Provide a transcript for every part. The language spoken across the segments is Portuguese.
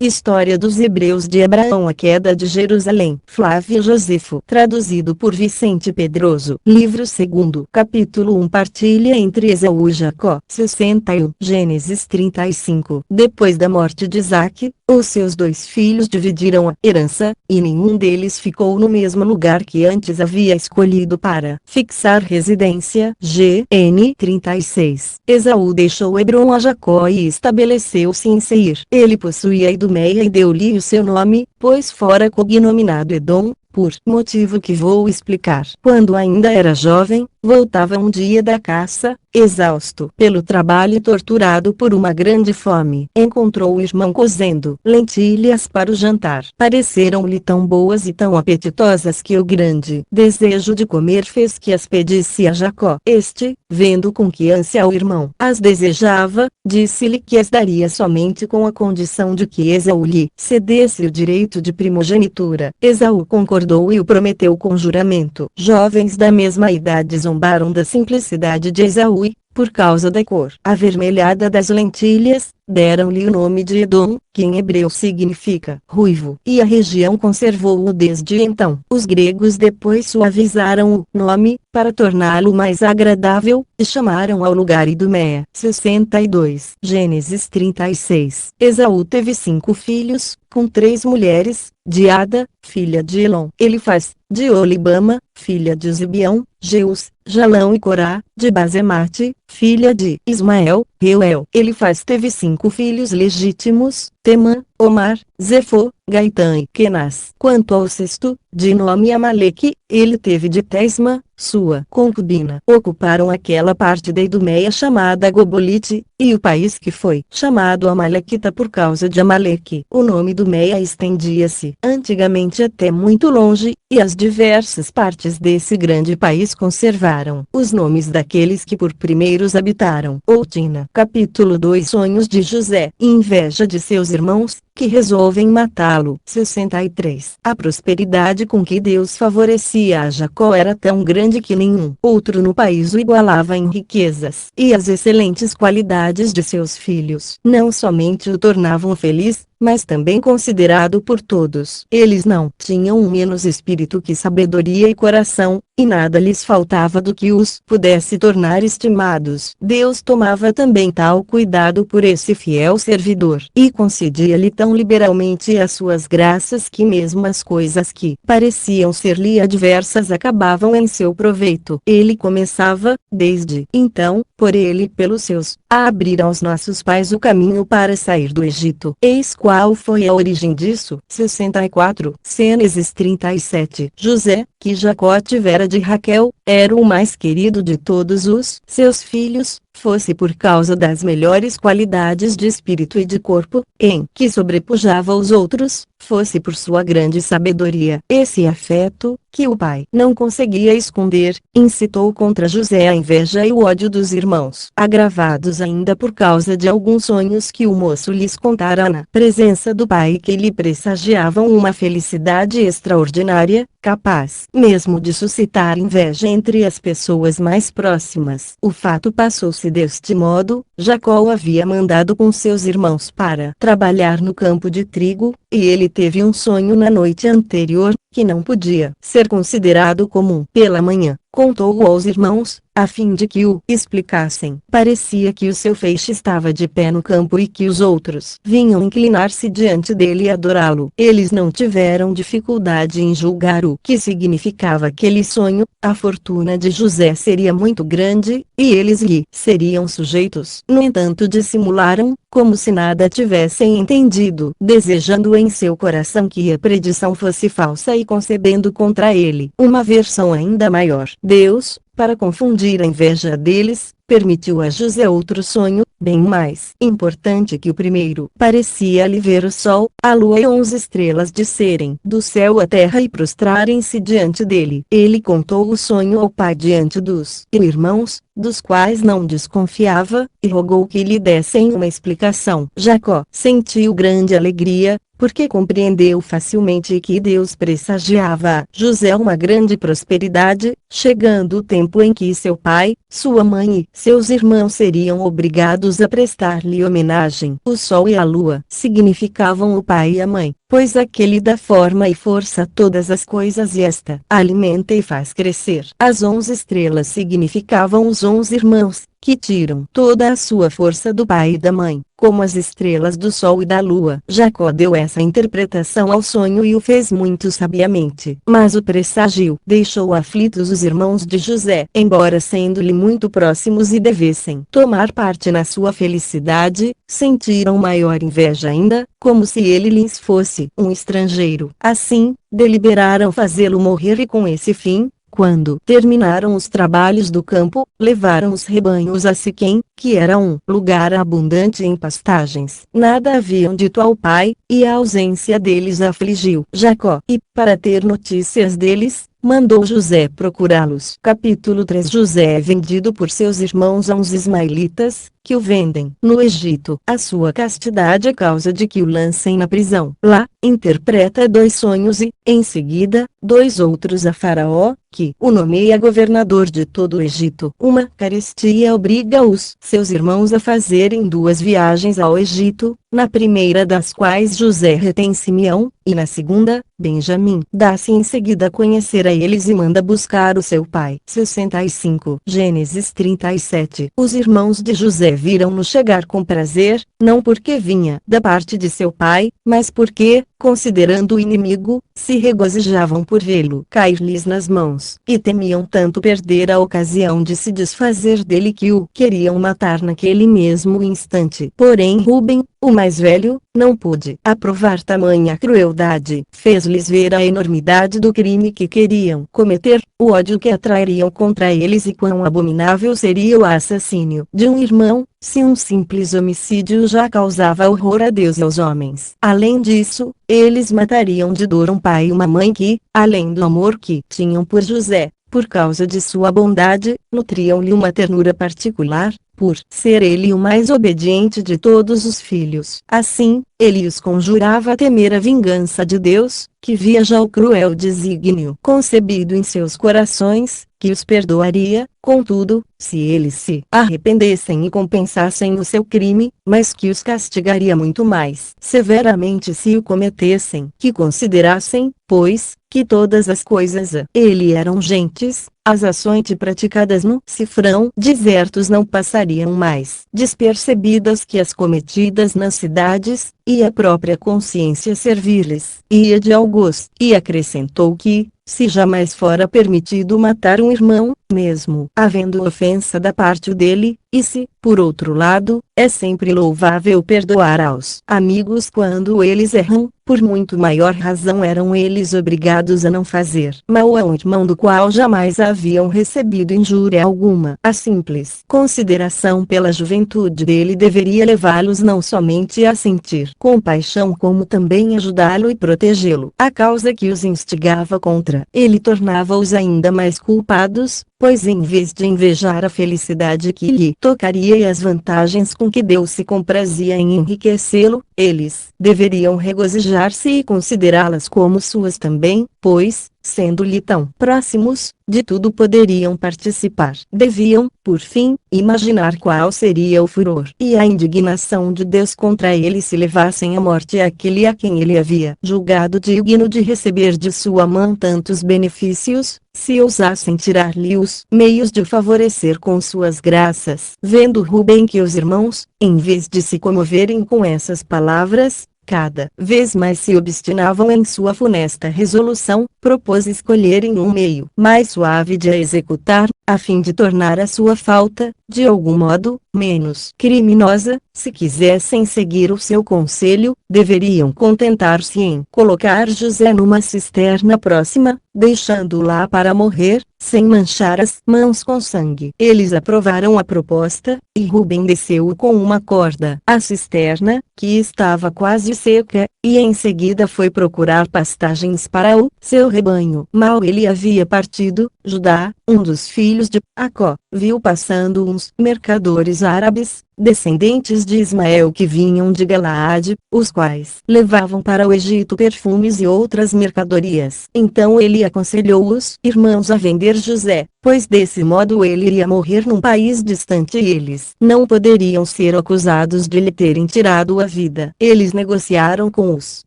História dos Hebreus de Abraão. A queda de Jerusalém. Flávio Josefo. Traduzido por Vicente Pedroso. Livro 2, capítulo 1. Partilha entre Esaú e Jacó. 61. Gênesis 35. Depois da morte de Isaque, os seus dois filhos dividiram a herança, e nenhum deles ficou no mesmo lugar que antes havia escolhido para fixar residência. GN 36. Esaú deixou Hebrom a Jacó e estabeleceu-se em Seir. Ele possuía Idumeia e deu-lhe o seu nome, pois fora cognominado Edom, por motivo que vou explicar. Quando ainda era jovem, voltava um dia da caça, exausto pelo trabalho e torturado por uma grande fome. Encontrou o irmão cozendo lentilhas para o jantar. Pareceram-lhe tão boas e tão apetitosas que o grande desejo de comer fez que as pedisse a Jacó. Este, vendo com que ânsia o irmão as desejava, disse-lhe que as daria somente com a condição de que Esaú lhe cedesse o direito de primogenitura. Esaú concordou e o prometeu com juramento. Jovens da mesma idade zombaram da simplicidade de Esaú e, por causa da cor avermelhada das lentilhas, deram-lhe o nome de Edom, que em hebreu significa ruivo, e a região conservou-o desde então. Os gregos depois suavizaram o nome, para torná-lo mais agradável, e chamaram ao lugar Idumeia. 62. Gênesis 36. Esaú teve 5 filhos, com 3 mulheres, de Ada, filha de Elon, Elifaz, de Olibama, filha de Zibeão, Jeus, Jalão e Corá, de Bazemate, filha de Ismael, Reuel. Elifaz teve 5 filhos legítimos, Temã, Omar, Zefô, Gaitã e Kenaz. Quanto ao sexto, de nome Amaleque, ele teve de Tesma, sua concubina. Ocuparam aquela parte da Idumeia chamada Gobolite, e o país que foi chamado Amalequita por causa de Amaleque. O nome Idumeia estendia-se antigamente até muito longe, e as diversas partes desse grande país conservaram os nomes daqueles que por primeiros habitaram. Outina. Capítulo 2. Sonhos de José. Inveja de seus irmãos, que resolvem matá-lo. 63. A prosperidade com que Deus favorecia a Jacó era tão grande que nenhum outro no país o igualava em riquezas. E as excelentes qualidades de seus filhos não somente o tornavam feliz, mas também considerado por todos. Eles não tinham menos espírito que sabedoria e coração, e nada lhes faltava do que os pudesse tornar estimados. Deus tomava também tal cuidado por esse fiel servidor, e concedia-lhe tão liberalmente as suas graças que mesmo as coisas que pareciam ser-lhe adversas acabavam em seu proveito. Ele começava, desde então, por ele e pelos seus, a abrir aos nossos pais o caminho para sair do Egito. Eis qual foi a origem disso. 64. Gênesis 37. José, que Jacó tivera de Raquel, era o mais querido de todos os seus filhos, fosse por causa das melhores qualidades de espírito e de corpo, em que sobrepujava os outros, fosse por sua grande sabedoria. Esse afeto, que o pai não conseguia esconder, incitou contra José a inveja e o ódio dos irmãos, agravados ainda por causa de alguns sonhos que o moço lhes contara na presença do pai que lhe pressagiavam uma felicidade extraordinária, capaz mesmo de suscitar inveja entre as pessoas mais próximas. O fato passou-se deste modo: Jacó o havia mandado com seus irmãos para trabalhar no campo de trigo, e ele teve um sonho na noite anterior, que não podia ser considerado comum. Pela manhã, contou-o aos irmãos, a fim de que o explicassem. Parecia que o seu feixe estava de pé no campo e que os outros vinham inclinar-se diante dele e adorá-lo. Eles não tiveram dificuldade em julgar o que significava aquele sonho. A fortuna de José seria muito grande, e eles lhe seriam sujeitos. No entanto, dissimularam, como se nada tivessem entendido, desejando em seu coração que a predição fosse falsa e concebendo contra ele uma aversão ainda maior. Deus, para confundir a inveja deles, permitiu a José outro sonho, bem mais importante que o primeiro. Parecia-lhe ver o sol, a lua e 11 estrelas descerem do céu à terra e prostrarem-se diante dele. Ele contou o sonho ao pai diante dos irmãos, dos quais não desconfiava, e rogou que lhe dessem uma explicação. Jacó sentiu grande alegria, porque compreendeu facilmente que Deus pressagiava a José uma grande prosperidade. Chegando o tempo tempo em que seu pai, sua mãe e seus irmãos seriam obrigados a prestar-lhe homenagem. O sol e a lua significavam o pai e a mãe, pois aquele dá forma e força a todas as coisas e esta alimenta e faz crescer. As 11 estrelas significavam os 11 irmãos, que tiram toda a sua força do pai e da mãe, como as estrelas do sol e da lua. Jacó deu essa interpretação ao sonho e o fez muito sabiamente. Mas o presságio deixou aflitos os irmãos de José, embora sendo-lhe muito próximos e devessem tomar parte na sua felicidade, sentiram maior inveja ainda, como se ele lhes fosse um estrangeiro. Assim, deliberaram fazê-lo morrer e com esse fim, quando terminaram os trabalhos do campo, levaram os rebanhos a Siquém, que era um lugar abundante em pastagens. Nada haviam dito ao pai, e a ausência deles afligiu Jacó. E, para ter notícias deles, mandou José procurá-los. Capítulo 3. José é vendido por seus irmãos a uns ismaelitas, que o vendem no Egito. A sua castidade é causa de que o lancem na prisão. Lá, interpreta 2 sonhos e, em seguida, 2 outros a Faraó, que o nomeia governador de todo o Egito. Uma carestia obriga os seus irmãos a fazerem 2 viagens ao Egito, na primeira das quais José retém Simeão, e na segunda, Benjamim. Dá-se em seguida a conhecer a eles e manda buscar o seu pai. 65. Gênesis 37. Os irmãos de José viram-no chegar com prazer, não porque vinha da parte de seu pai, mas porque, considerando o inimigo, se regozijavam por vê-lo cair-lhes nas mãos, e temiam tanto perder a ocasião de se desfazer dele que o queriam matar naquele mesmo instante. Porém Ruben, o mais velho, não pôde aprovar tamanha crueldade, fez-lhes ver a enormidade do crime que queriam cometer, o ódio que atrairiam contra eles e quão abominável seria o assassínio de um irmão, se um simples homicídio já causava horror a Deus e aos homens. Além disso, eles matariam de dor um pai e uma mãe que, além do amor que tinham por José, por causa de sua bondade, nutriam-lhe uma ternura particular, por ser ele o mais obediente de todos os filhos. Assim, ele os conjurava a temer a vingança de Deus, que via já o cruel desígnio concebido em seus corações, que os perdoaria, contudo, se eles se arrependessem e compensassem o seu crime, mas que os castigaria muito mais severamente se o cometessem. Que considerassem, pois, que todas as coisas a ele eram gentes, as ações praticadas no cifrão desertos não passariam mais despercebidas que as cometidas nas cidades, e a própria consciência servir-lhes ia de algoz. E acrescentou que, se jamais fora permitido matar um irmão, mesmo havendo ofensa da parte dele, e se, por outro lado, é sempre louvável perdoar aos amigos quando eles erram, por muito maior razão eram eles obrigados a não fazer mal a um irmão do qual jamais haviam recebido injúria alguma. A simples consideração pela juventude dele deveria levá-los não somente a sentir compaixão como também ajudá-lo e protegê-lo. A causa que os instigava contra ele tornava-os ainda mais culpados, pois em vez de invejar a felicidade que lhe tocaria e as vantagens com que Deus se comprazia em enriquecê-lo, eles deveriam regozijar-se e considerá-las como suas também, pois, sendo-lhe tão próximos, de tudo poderiam participar. Deviam, por fim, imaginar qual seria o furor e a indignação de Deus contra ele se levassem à morte aquele a quem ele havia julgado digno de receber de sua mão tantos benefícios, se ousassem tirar-lhe os meios de o favorecer com suas graças. Vendo Ruben que os irmãos, em vez de se comoverem com essas palavras, cada vez mais se obstinavam em sua funesta resolução, propôs escolherem um meio mais suave de a executar, a fim de tornar a sua falta, de algum modo, menos criminosa. Se quisessem seguir o seu conselho, deveriam contentar-se em colocar José numa cisterna próxima, deixando-o lá para morrer, sem manchar as mãos com sangue. Eles aprovaram a proposta, e Ruben desceu com uma corda à cisterna, que estava quase seca, e em seguida foi procurar pastagens para o seu rebanho. Mal ele havia partido, Judá, um dos filhos de Jacó, viu passando uns mercadores árabes, descendentes de Ismael que vinham de Galaade, os quais levavam para o Egito perfumes e outras mercadorias. Então ele aconselhou os irmãos a vender José, pois desse modo ele iria morrer num país distante e eles não poderiam ser acusados de lhe terem tirado a vida. Eles negociaram com os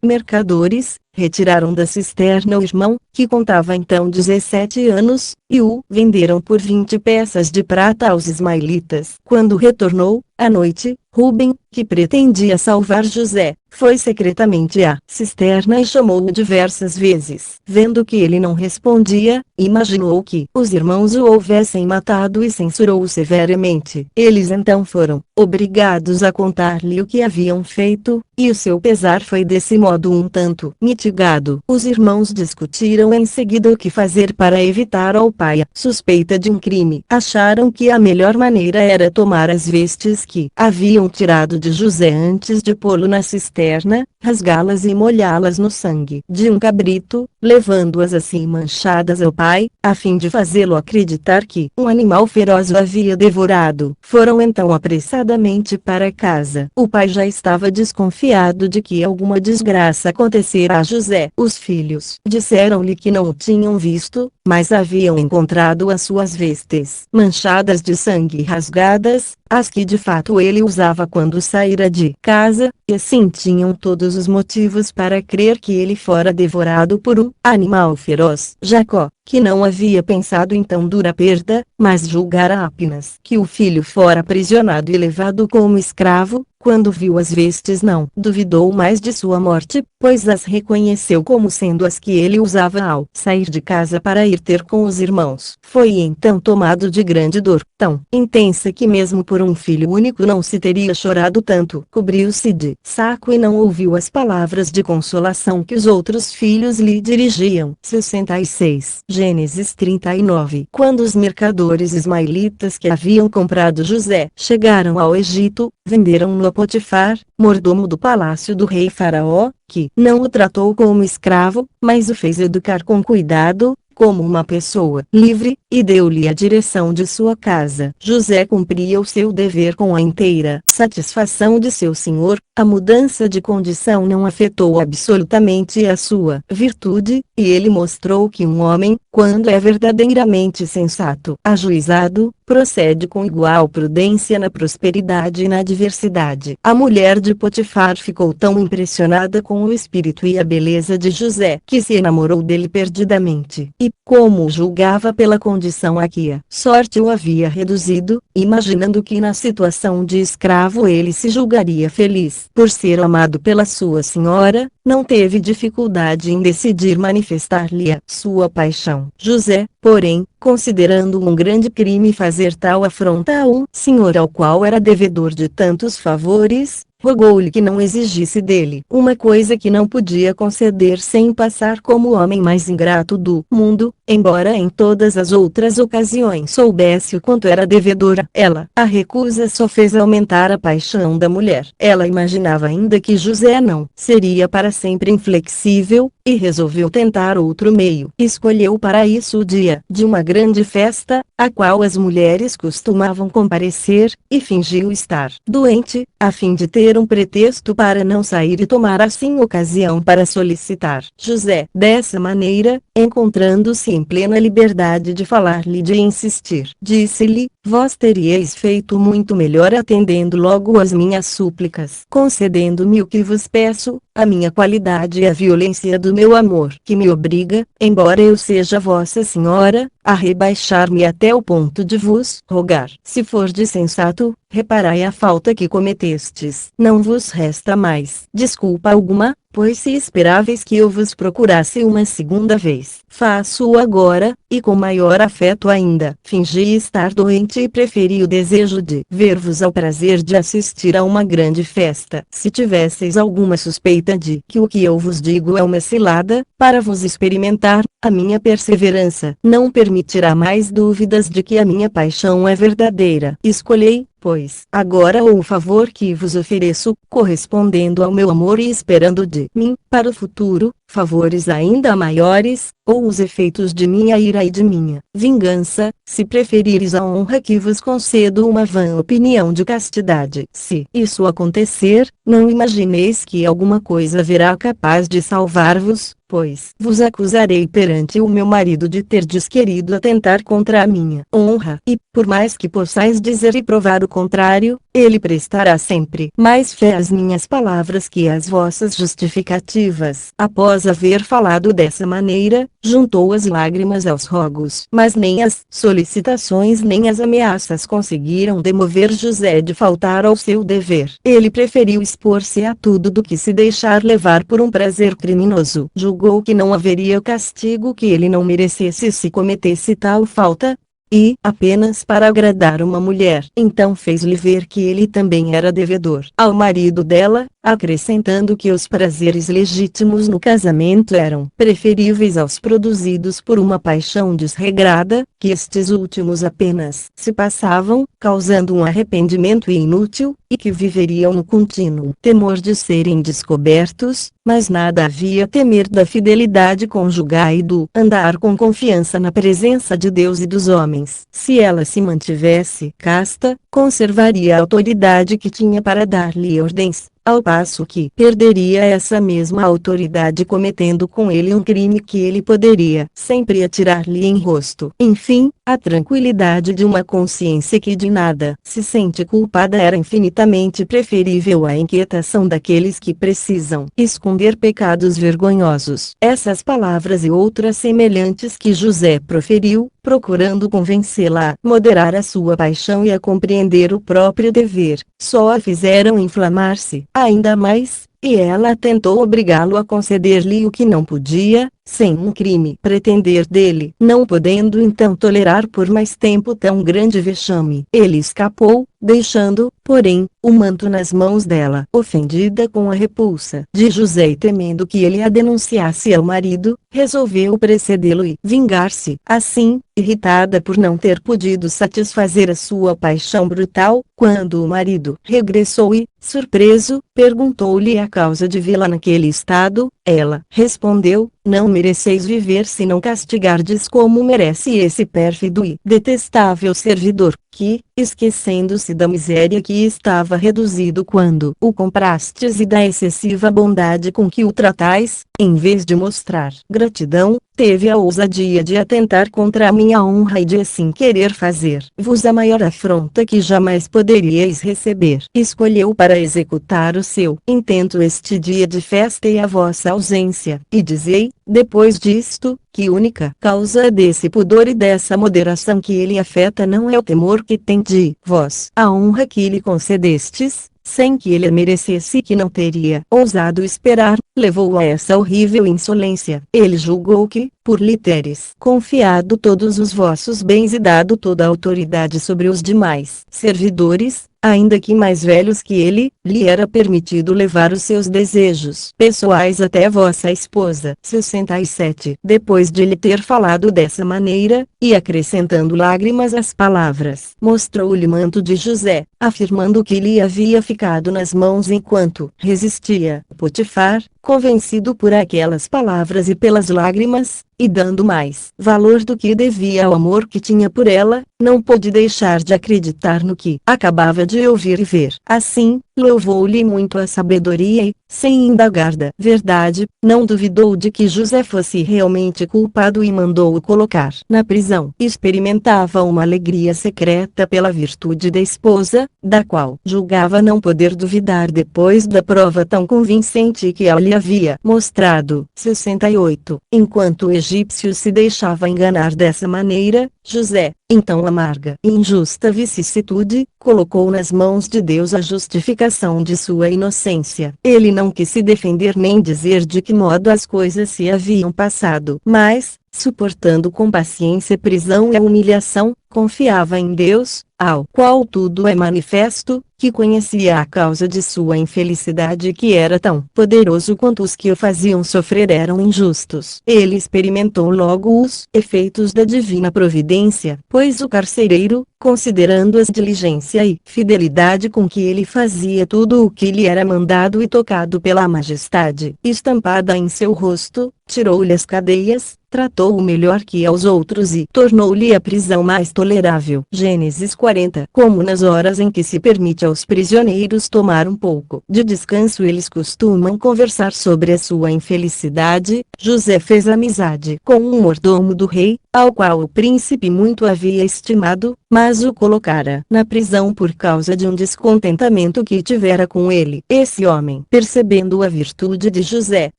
mercadores, retiraram da cisterna o irmão, que contava então 17 anos, e o venderam por 20 peças de prata aos ismaelitas. Quando retornou, à noite, Ruben, que pretendia salvar José, foi secretamente à cisterna e chamou-o diversas vezes. Vendo que ele não respondia, imaginou que os irmãos o houvessem matado e censurou-o severamente. Eles então foram obrigados a contar-lhe o que haviam feito, e o seu pesar foi desse modo um tanto mitigado. Os irmãos discutiram em seguida o que fazer para evitar ao pai a suspeita de um crime. Acharam que a melhor maneira era tomar as vestes que haviam tirado de José antes de pô-lo na cisterna, rasgá-las e molhá-las no sangue de um cabrito, levando-as assim manchadas ao pai, a fim de fazê-lo acreditar que um animal feroz o havia devorado. Foram então apressadamente para casa. O pai já estava desconfiado de que alguma desgraça acontecera a José. Os filhos disseram-lhe que não o tinham visto, mas haviam encontrado as suas vestes manchadas de sangue e rasgadas, as que de fato ele usava quando saíra de casa, e assim tinham todos os motivos para crer que ele fora devorado por um animal feroz. Jacó, que não havia pensado em tão dura perda, mas julgara apenas que o filho fora aprisionado e levado como escravo, quando viu as vestes não duvidou mais de sua morte, pois as reconheceu como sendo as que ele usava ao sair de casa para ir ter com os irmãos. Foi então tomado de grande dor, tão intensa que mesmo por um filho único não se teria chorado tanto. Cobriu-se de saco e não ouviu as palavras de consolação que os outros filhos lhe dirigiam. 66. Gênesis 39. Quando os mercadores ismaelitas que haviam comprado José chegaram ao Egito, venderam-no a Potifar, mordomo do palácio do rei Faraó, que não o tratou como escravo, mas o fez educar com cuidado, como uma pessoa livre, e deu-lhe a direção de sua casa. José cumpria o seu dever com a inteira satisfação de seu senhor. A mudança de condição não afetou absolutamente a sua virtude, e ele mostrou que um homem, quando é verdadeiramente sensato, ajuizado, procede com igual prudência na prosperidade e na adversidade. A mulher de Potifar ficou tão impressionada com o espírito e a beleza de José, que se enamorou dele perdidamente. E, como julgava pela condição a que a sorte o havia reduzido, imaginando que na situação de escravo ele se julgaria feliz por ser amado pela sua senhora, não teve dificuldade em decidir manifestar-lhe a sua paixão. José, porém, considerando um grande crime fazer tal afronta a um senhor ao qual era devedor de tantos favores, rogou-lhe que não exigisse dele uma coisa que não podia conceder sem passar como o homem mais ingrato do mundo, embora em todas as outras ocasiões soubesse o quanto era devedora. Ela, a recusa só fez aumentar a paixão da mulher. Ela imaginava ainda que José não seria para sempre inflexível, e resolveu tentar outro meio. Escolheu para isso o dia de uma grande festa, a qual as mulheres costumavam comparecer, e fingiu estar doente, a fim de ter um pretexto para não sair e tomar assim ocasião para solicitar José. Dessa maneira, encontrando-se em plena liberdade de falar-lhe e de insistir, disse-lhe: vós teríeis feito muito melhor atendendo logo às minhas súplicas, concedendo-me o que vos peço, a minha qualidade e a violência do meu amor, que me obriga, embora eu seja vossa senhora, a rebaixar-me até o ponto de vos rogar. Se for de sensato, reparai a falta que cometestes. Não vos resta mais desculpa alguma, pois se esperáveis que eu vos procurasse uma segunda vez, faço-o agora, e com maior afeto ainda. Fingi estar doente e preferi o desejo de ver-vos ao prazer de assistir a uma grande festa. Se tivesseis alguma suspeita de que o que eu vos digo é uma cilada, para vos experimentar, a minha perseverança não permitirá mais dúvidas de que a minha paixão é verdadeira. Escolhei, pois, agora o favor que vos ofereço, correspondendo ao meu amor e esperando de mim, para o futuro, favores ainda maiores, ou os efeitos de minha ira e de minha vingança, se preferires a honra que vos concedo uma vã opinião de castidade. Se isso acontecer, não imagineis que alguma coisa haverá capaz de salvar-vos, pois vos acusarei perante o meu marido de terdes querido atentar contra a minha honra, e, por mais que possais dizer e provar o contrário, ele prestará sempre mais fé às minhas palavras que às vossas justificativas. Após haver falado dessa maneira, juntou as lágrimas aos rogos. Mas nem as solicitações nem as ameaças conseguiram demover José de faltar ao seu dever. Ele preferiu expor-se a tudo do que se deixar levar por um prazer criminoso. Julgou que não haveria castigo que ele não merecesse se cometesse tal falta, e, apenas para agradar uma mulher, então fez-lhe ver que ele também era devedor ao marido dela, acrescentando que os prazeres legítimos no casamento eram preferíveis aos produzidos por uma paixão desregrada, que estes últimos apenas se passavam, causando um arrependimento inútil, e que viveriam no contínuo temor de serem descobertos, mas nada havia a temer da fidelidade conjugal e do andar com confiança na presença de Deus e dos homens. Se ela se mantivesse casta, conservaria a autoridade que tinha para dar-lhe ordens, ao passo que perderia essa mesma autoridade cometendo com ele um crime que ele poderia sempre atirar-lhe em rosto. Enfim, a tranquilidade de uma consciência que de nada se sente culpada era infinitamente preferível à inquietação daqueles que precisam esconder pecados vergonhosos. Essas palavras e outras semelhantes que José proferiu, procurando convencê-la a moderar a sua paixão e a compreender o próprio dever, só a fizeram inflamar-se ainda mais, e ela tentou obrigá-lo a conceder-lhe o que não podia, sem um crime pretender dele. Não podendo então tolerar por mais tempo tão grande vexame, ele escapou, deixando, porém, o manto nas mãos dela. Ofendida com a repulsa de José e temendo que ele a denunciasse ao marido, resolveu precedê-lo e vingar-se. Assim, irritada por não ter podido satisfazer a sua paixão brutal, quando o marido regressou e, surpreso, perguntou-lhe a causa de vê-la naquele estado, ela respondeu: não mereceis viver se não castigardes como merece esse pérfido e detestável servidor, que, esquecendo-se da miséria que estava reduzido quando o comprastes e da excessiva bondade com que o tratais, em vez de mostrar gratidão, teve a ousadia de atentar contra a minha honra e de assim querer fazer-vos a maior afronta que jamais poderíeis receber. Escolheu para executar o seu intento este dia de festa e a vossa ausência, e dizei, depois disto, que única causa desse pudor e dessa moderação que ele afeta não é o temor que tem de vós, a honra que lhe concedestes, sem que ele a merecesse e que não teria ousado esperar, levou-o a essa horrível insolência. Ele julgou que, por lhe teres confiado todos os vossos bens e dado toda a autoridade sobre os demais servidores, ainda que mais velhos que ele, lhe era permitido levar os seus desejos pessoais até vossa esposa. 67. Depois de lhe ter falado dessa maneira, e acrescentando lágrimas às palavras, mostrou-lhe o manto de José, afirmando que lhe havia ficado nas mãos enquanto resistia. Potifar, convencido por aquelas palavras e pelas lágrimas, e dando mais valor do que devia ao amor que tinha por ela, não pôde deixar de acreditar no que acabava de ouvir e ver. Assim, louvou-lhe muito a sabedoria e, sem indagar da verdade, não duvidou de que José fosse realmente culpado e mandou-o colocar na prisão. Experimentava uma alegria secreta pela virtude da esposa, da qual julgava não poder duvidar depois da prova tão convincente que ela lhe havia mostrado. 68. Enquanto o egípcio se deixava enganar dessa maneira, José, então amarga e injusta vicissitude, colocou nas mãos de Deus a justificação de sua inocência. Ele não quis se defender nem dizer de que modo as coisas se haviam passado, mas, suportando com paciência prisão e a humilhação, confiava em Deus, ao qual tudo é manifesto, que conhecia a causa de sua infelicidade e que era tão poderoso quanto os que o faziam sofrer eram injustos. Ele experimentou logo os efeitos da divina providência, pois o carcereiro, considerando a diligência e fidelidade com que ele fazia tudo o que lhe era mandado e tocado pela majestade estampada em seu rosto, tirou-lhe as cadeias, tratou-o melhor que aos outros e tornou-lhe a prisão mais tolerável. Gênesis 40. Como nas horas em que se permite aos prisioneiros tomar um pouco de descanso eles costumam conversar sobre a sua infelicidade, José fez amizade com um mordomo do rei, ao qual o príncipe muito havia estimado, mas o colocara na prisão por causa de um descontentamento que tivera com ele. Esse homem, percebendo a virtude de José,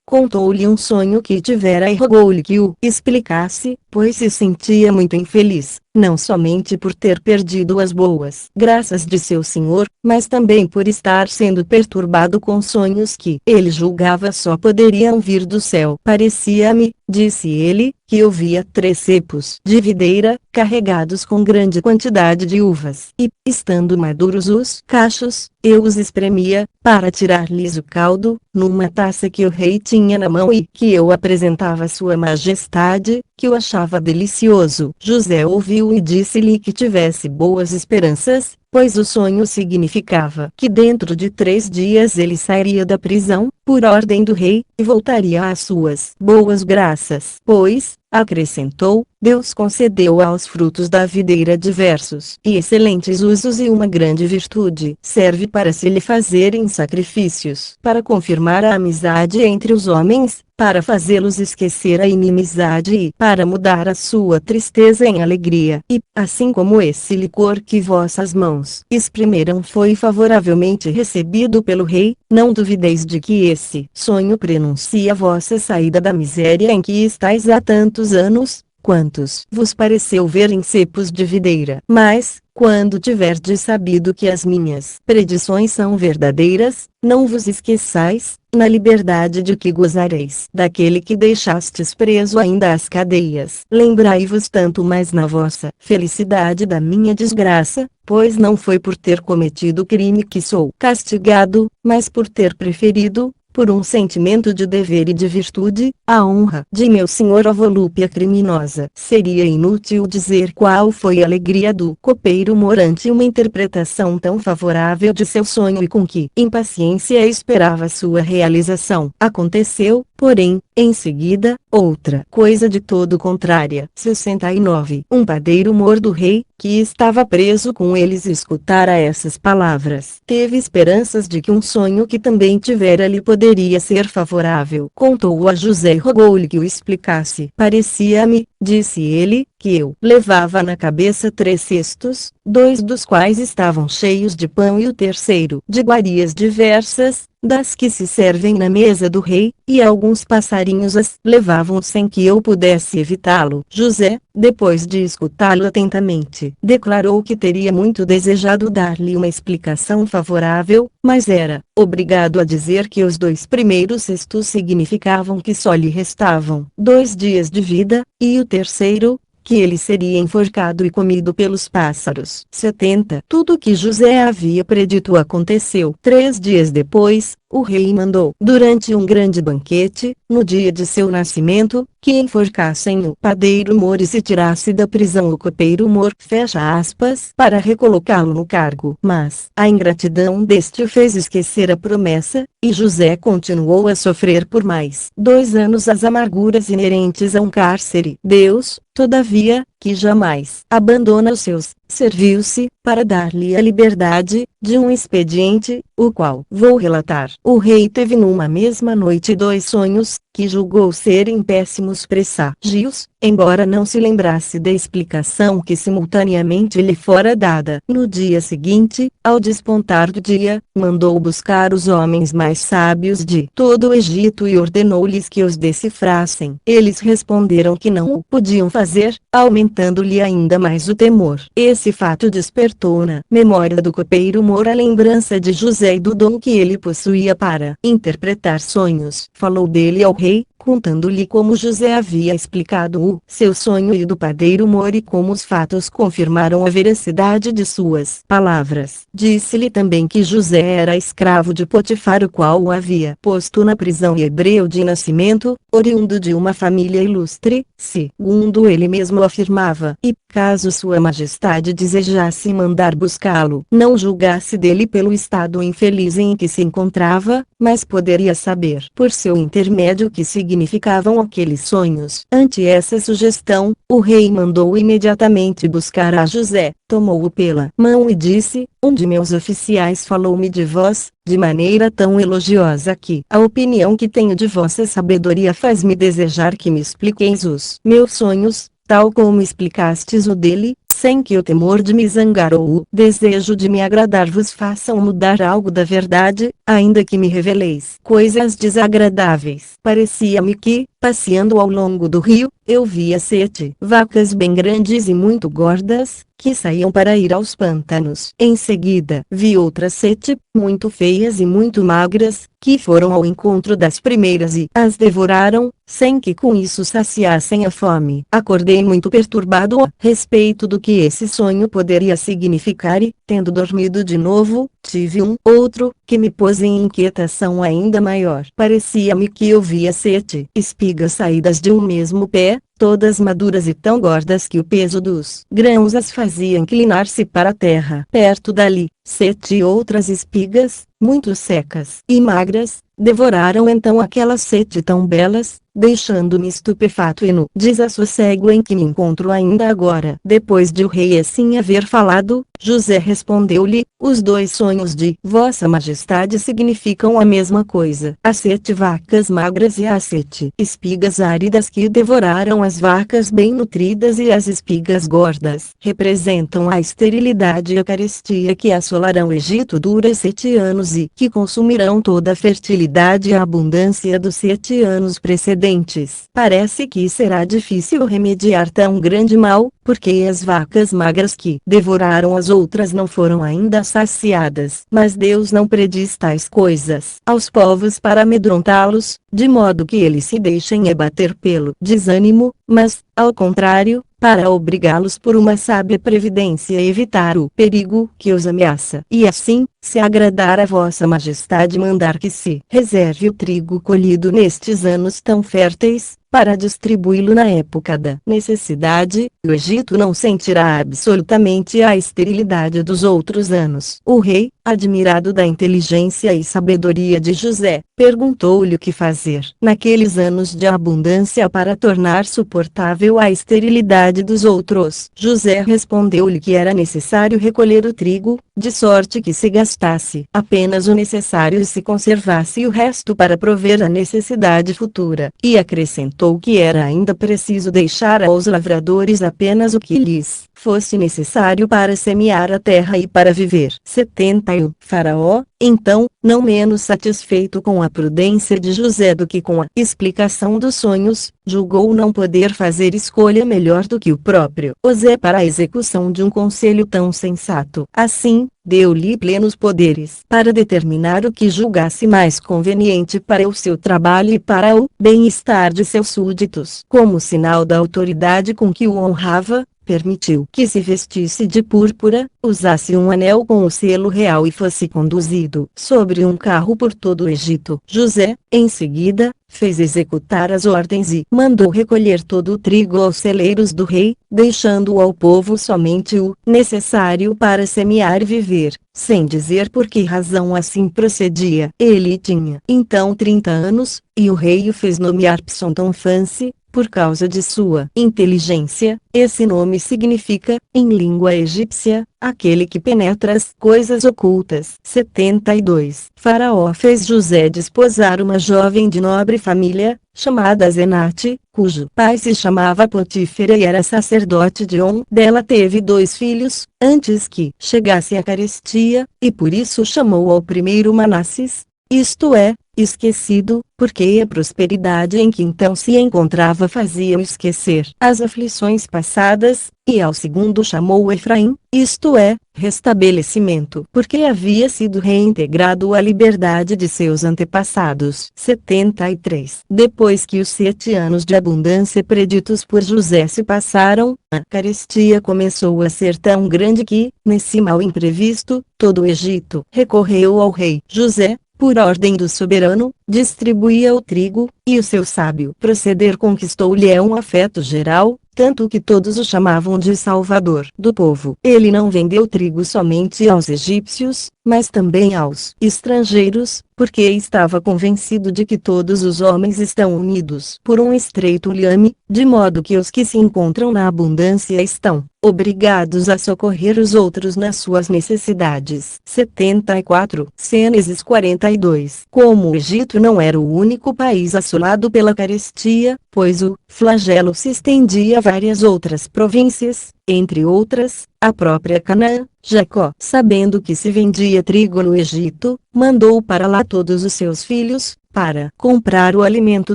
contou-lhe um sonho que tivera e rogou-lhe que o explicasse, pois se sentia muito infeliz, não somente por ter perdido as boas graças de seu senhor, mas também por estar sendo perturbado com sonhos que ele julgava só poderiam vir do céu. Parecia-me, disse ele, que eu via 3 cepos de videira, carregados com grande quantidade de uvas, e, estando maduros os cachos, eu os espremia, para tirar-lhes o caldo, numa taça que o rei tinha na mão e que eu apresentava à sua majestade, que o achava delicioso. José ouviu e disse-lhe que tivesse boas esperanças, pois o sonho significava que dentro de 3 dias ele sairia da prisão, por ordem do rei, e voltaria às suas boas graças. Pois, acrescentou, Deus concedeu aos frutos da videira diversos e excelentes usos e uma grande virtude. Serve para se lhe fazerem sacrifícios, para confirmar a amizade entre os homens, para fazê-los esquecer a inimizade e para mudar a sua tristeza em alegria. E, assim como esse licor que vossas mãos exprimeram foi favoravelmente recebido pelo rei, não duvideis de que esse sonho prenuncia a vossa saída da miséria em que estáis há tantos anos, quantos vos pareceu ver em cepos de videira. Mas, quando tiverdes sabido que as minhas predições são verdadeiras, não vos esqueçais, na liberdade de que gozareis daquele que deixastes preso ainda às cadeias. Lembrai-vos tanto mais na vossa felicidade da minha desgraça, pois não foi por ter cometido crime que sou castigado, mas por ter preferido, por um sentimento de dever e de virtude, a honra de meu senhor à volúpia criminosa. Seria inútil dizer qual foi a alegria do copeiro morante uma interpretação tão favorável de seu sonho e com que impaciência esperava sua realização. Aconteceu, porém, em seguida, outra coisa de todo contrária. 69. Um padeiro mor do rei, que estava preso com eles escutara essas palavras. Teve esperanças de que um sonho que também tivera lhe poderia ser favorável. Contou-o a José e rogou-lhe que o explicasse. Parecia-me, disse ele, que eu levava na cabeça 3 cestos, 2 dos quais estavam cheios de pão e o terceiro de iguarias diversas, das que se servem na mesa do rei, e alguns passarinhos as levavam sem que eu pudesse evitá-lo. José, depois de escutá-lo atentamente, declarou que teria muito desejado dar-lhe uma explicação favorável, mas era obrigado a dizer que os 2 primeiros cestos significavam que só lhe restavam 2 dias de vida, e o terceiro, que ele seria enforcado e comido pelos pássaros. 70. Tudo o que José havia predito aconteceu. 3 dias depois, o rei mandou, durante um grande banquete, no dia de seu nascimento, que enforcassem o padeiro mor e se tirasse da prisão o copeiro mor, fecha aspas, para recolocá-lo no cargo. Mas a ingratidão deste o fez esquecer a promessa, e José continuou a sofrer por mais 2 anos as amarguras inerentes a um cárcere. Deus, todavia, que jamais abandona os seus, serviu-se, para dar-lhe a liberdade, de um expediente, o qual vou relatar. O rei teve numa mesma noite 2 sonhos, que julgou serem péssimos presságios, embora não se lembrasse da explicação que simultaneamente lhe fora dada. No dia seguinte, ao despontar do dia, mandou buscar os homens mais sábios de todo o Egito e ordenou-lhes que os decifrassem. Eles responderam que não o podiam fazer, aumentando-lhe ainda mais o temor. Esse fato despertou na memória do copeiro mor a lembrança de José e do dom que ele possuía para interpretar sonhos. Falou dele ao rei, contando-lhe como José havia explicado o seu sonho e do padeiro Mori como os fatos confirmaram a veracidade de suas palavras. Disse-lhe também que José era escravo de Potifar, o qual o havia posto na prisão, e hebreu de nascimento, oriundo de uma família ilustre, segundo ele mesmo afirmava, e, caso sua majestade desejasse mandar buscá-lo, não julgasse dele pelo estado infeliz em que se encontrava, mas poderia saber por seu intermédio o que significavam aqueles sonhos. Ante essa sugestão, o rei mandou imediatamente buscar a José, tomou-o pela mão e disse: um de meus oficiais falou-me de vós, de maneira tão elogiosa que a opinião que tenho de vossa sabedoria faz-me desejar que me expliqueis os meus sonhos, tal como explicastes o dele, sem que o temor de me zangar ou o desejo de me agradar vos façam mudar algo da verdade, ainda que me reveleis coisas desagradáveis. Parecia-me que, passeando ao longo do rio, eu via 7 vacas bem grandes e muito gordas, que saíam para ir aos pântanos. Em seguida, vi outras 7, muito feias e muito magras, que foram ao encontro das primeiras e as devoraram, sem que com isso saciassem a fome. Acordei muito perturbado a respeito do que esse sonho poderia significar e, tendo dormido de novo, tive um outro, que me pôs em inquietação ainda maior. Parecia-me que eu via 7 espigas saídas de um mesmo pé, todas maduras e tão gordas que o peso dos grãos as fazia inclinar-se para a terra. Perto dali, 7 outras espigas, muito secas e magras, devoraram então aquelas 7 tão belas, deixando-me estupefato e no desassossego em que me encontro ainda agora. Depois de o rei assim haver falado, José respondeu-lhe: os 2 sonhos de Vossa Majestade significam a mesma coisa. As 7 vacas magras e as 7 espigas áridas que devoraram as vacas bem nutridas e as espigas gordas representam a esterilidade e a carestia que assolarão o Egito dura 7 anos e que consumirão toda a fertilidade e a abundância dos 7 anos precedentes. Parece que será difícil remediar tão grande mal, porque as vacas magras que devoraram as outras não foram ainda saciadas. Mas Deus não prediz tais coisas aos povos para amedrontá-los, de modo que eles se deixem abater pelo desânimo, mas, ao contrário, para obrigá-los por uma sábia previdência a evitar o perigo que os ameaça. E assim, se agradar a Vossa Majestade mandar que se reserve o trigo colhido nestes anos tão férteis, para distribuí-lo na época da necessidade, o Egito não sentirá absolutamente a esterilidade dos outros anos. O rei, admirado da inteligência e sabedoria de José, perguntou-lhe o que fazer naqueles anos de abundância para tornar suportável a esterilidade dos outros. José respondeu-lhe que era necessário recolher o trigo, de sorte que se gastasse apenas o necessário e se conservasse o resto para prover a necessidade futura. E acrescentou que era ainda preciso deixar aos lavradores apenas o que lhes fosse necessário para semear a terra e para viver. 70 E o faraó, então, não menos satisfeito com a prudência de José do que com a explicação dos sonhos, julgou não poder fazer escolha melhor do que o próprio José para a execução de um conselho tão sensato. Assim, deu-lhe plenos poderes para determinar o que julgasse mais conveniente para o seu trabalho e para o bem-estar de seus súditos. Como sinal da autoridade com que o honrava, permitiu que se vestisse de púrpura, usasse um anel com o selo real e fosse conduzido sobre um carro por todo o Egito. José, em seguida, fez executar as ordens e mandou recolher todo o trigo aos celeiros do rei, deixando ao povo somente o necessário para semear e viver, sem dizer por que razão assim procedia. Ele tinha então 30 anos, e o rei o fez nomear Psontonfanse, por causa de sua inteligência. Esse nome significa, em língua egípcia, aquele que penetra as coisas ocultas. 72 Faraó fez José desposar uma jovem de nobre família, chamada Zenate, cujo pai se chamava Potífera e era sacerdote de On. Dela teve 2 filhos, antes que chegasse a carestia, e por isso chamou ao primeiro Manasses, isto é, esquecido, porque a prosperidade em que então se encontrava fazia-o esquecer as aflições passadas, e ao segundo chamou Efraim, isto é, restabelecimento, porque havia sido reintegrado à liberdade de seus antepassados. 73. Depois que os 7 anos de abundância preditos por José se passaram, a carestia começou a ser tão grande que, nesse mal imprevisto, todo o Egito recorreu ao rei José, por ordem do soberano, distribuía o trigo, e o seu sábio proceder conquistou-lhe um afeto geral, tanto que todos o chamavam de Salvador do povo. Ele não vendeu trigo somente aos egípcios, mas também aos estrangeiros, porque estava convencido de que todos os homens estão unidos por um estreito liame, de modo que os que se encontram na abundância estão obrigados a socorrer os outros nas suas necessidades. 74. Gênesis 42. Como o Egito não era o único país assolado pela carestia, pois o flagelo se estendia a várias outras províncias, entre outras, a própria Canaã, Jacó, sabendo que se vendia trigo no Egito, mandou para lá todos os seus filhos, para comprar o alimento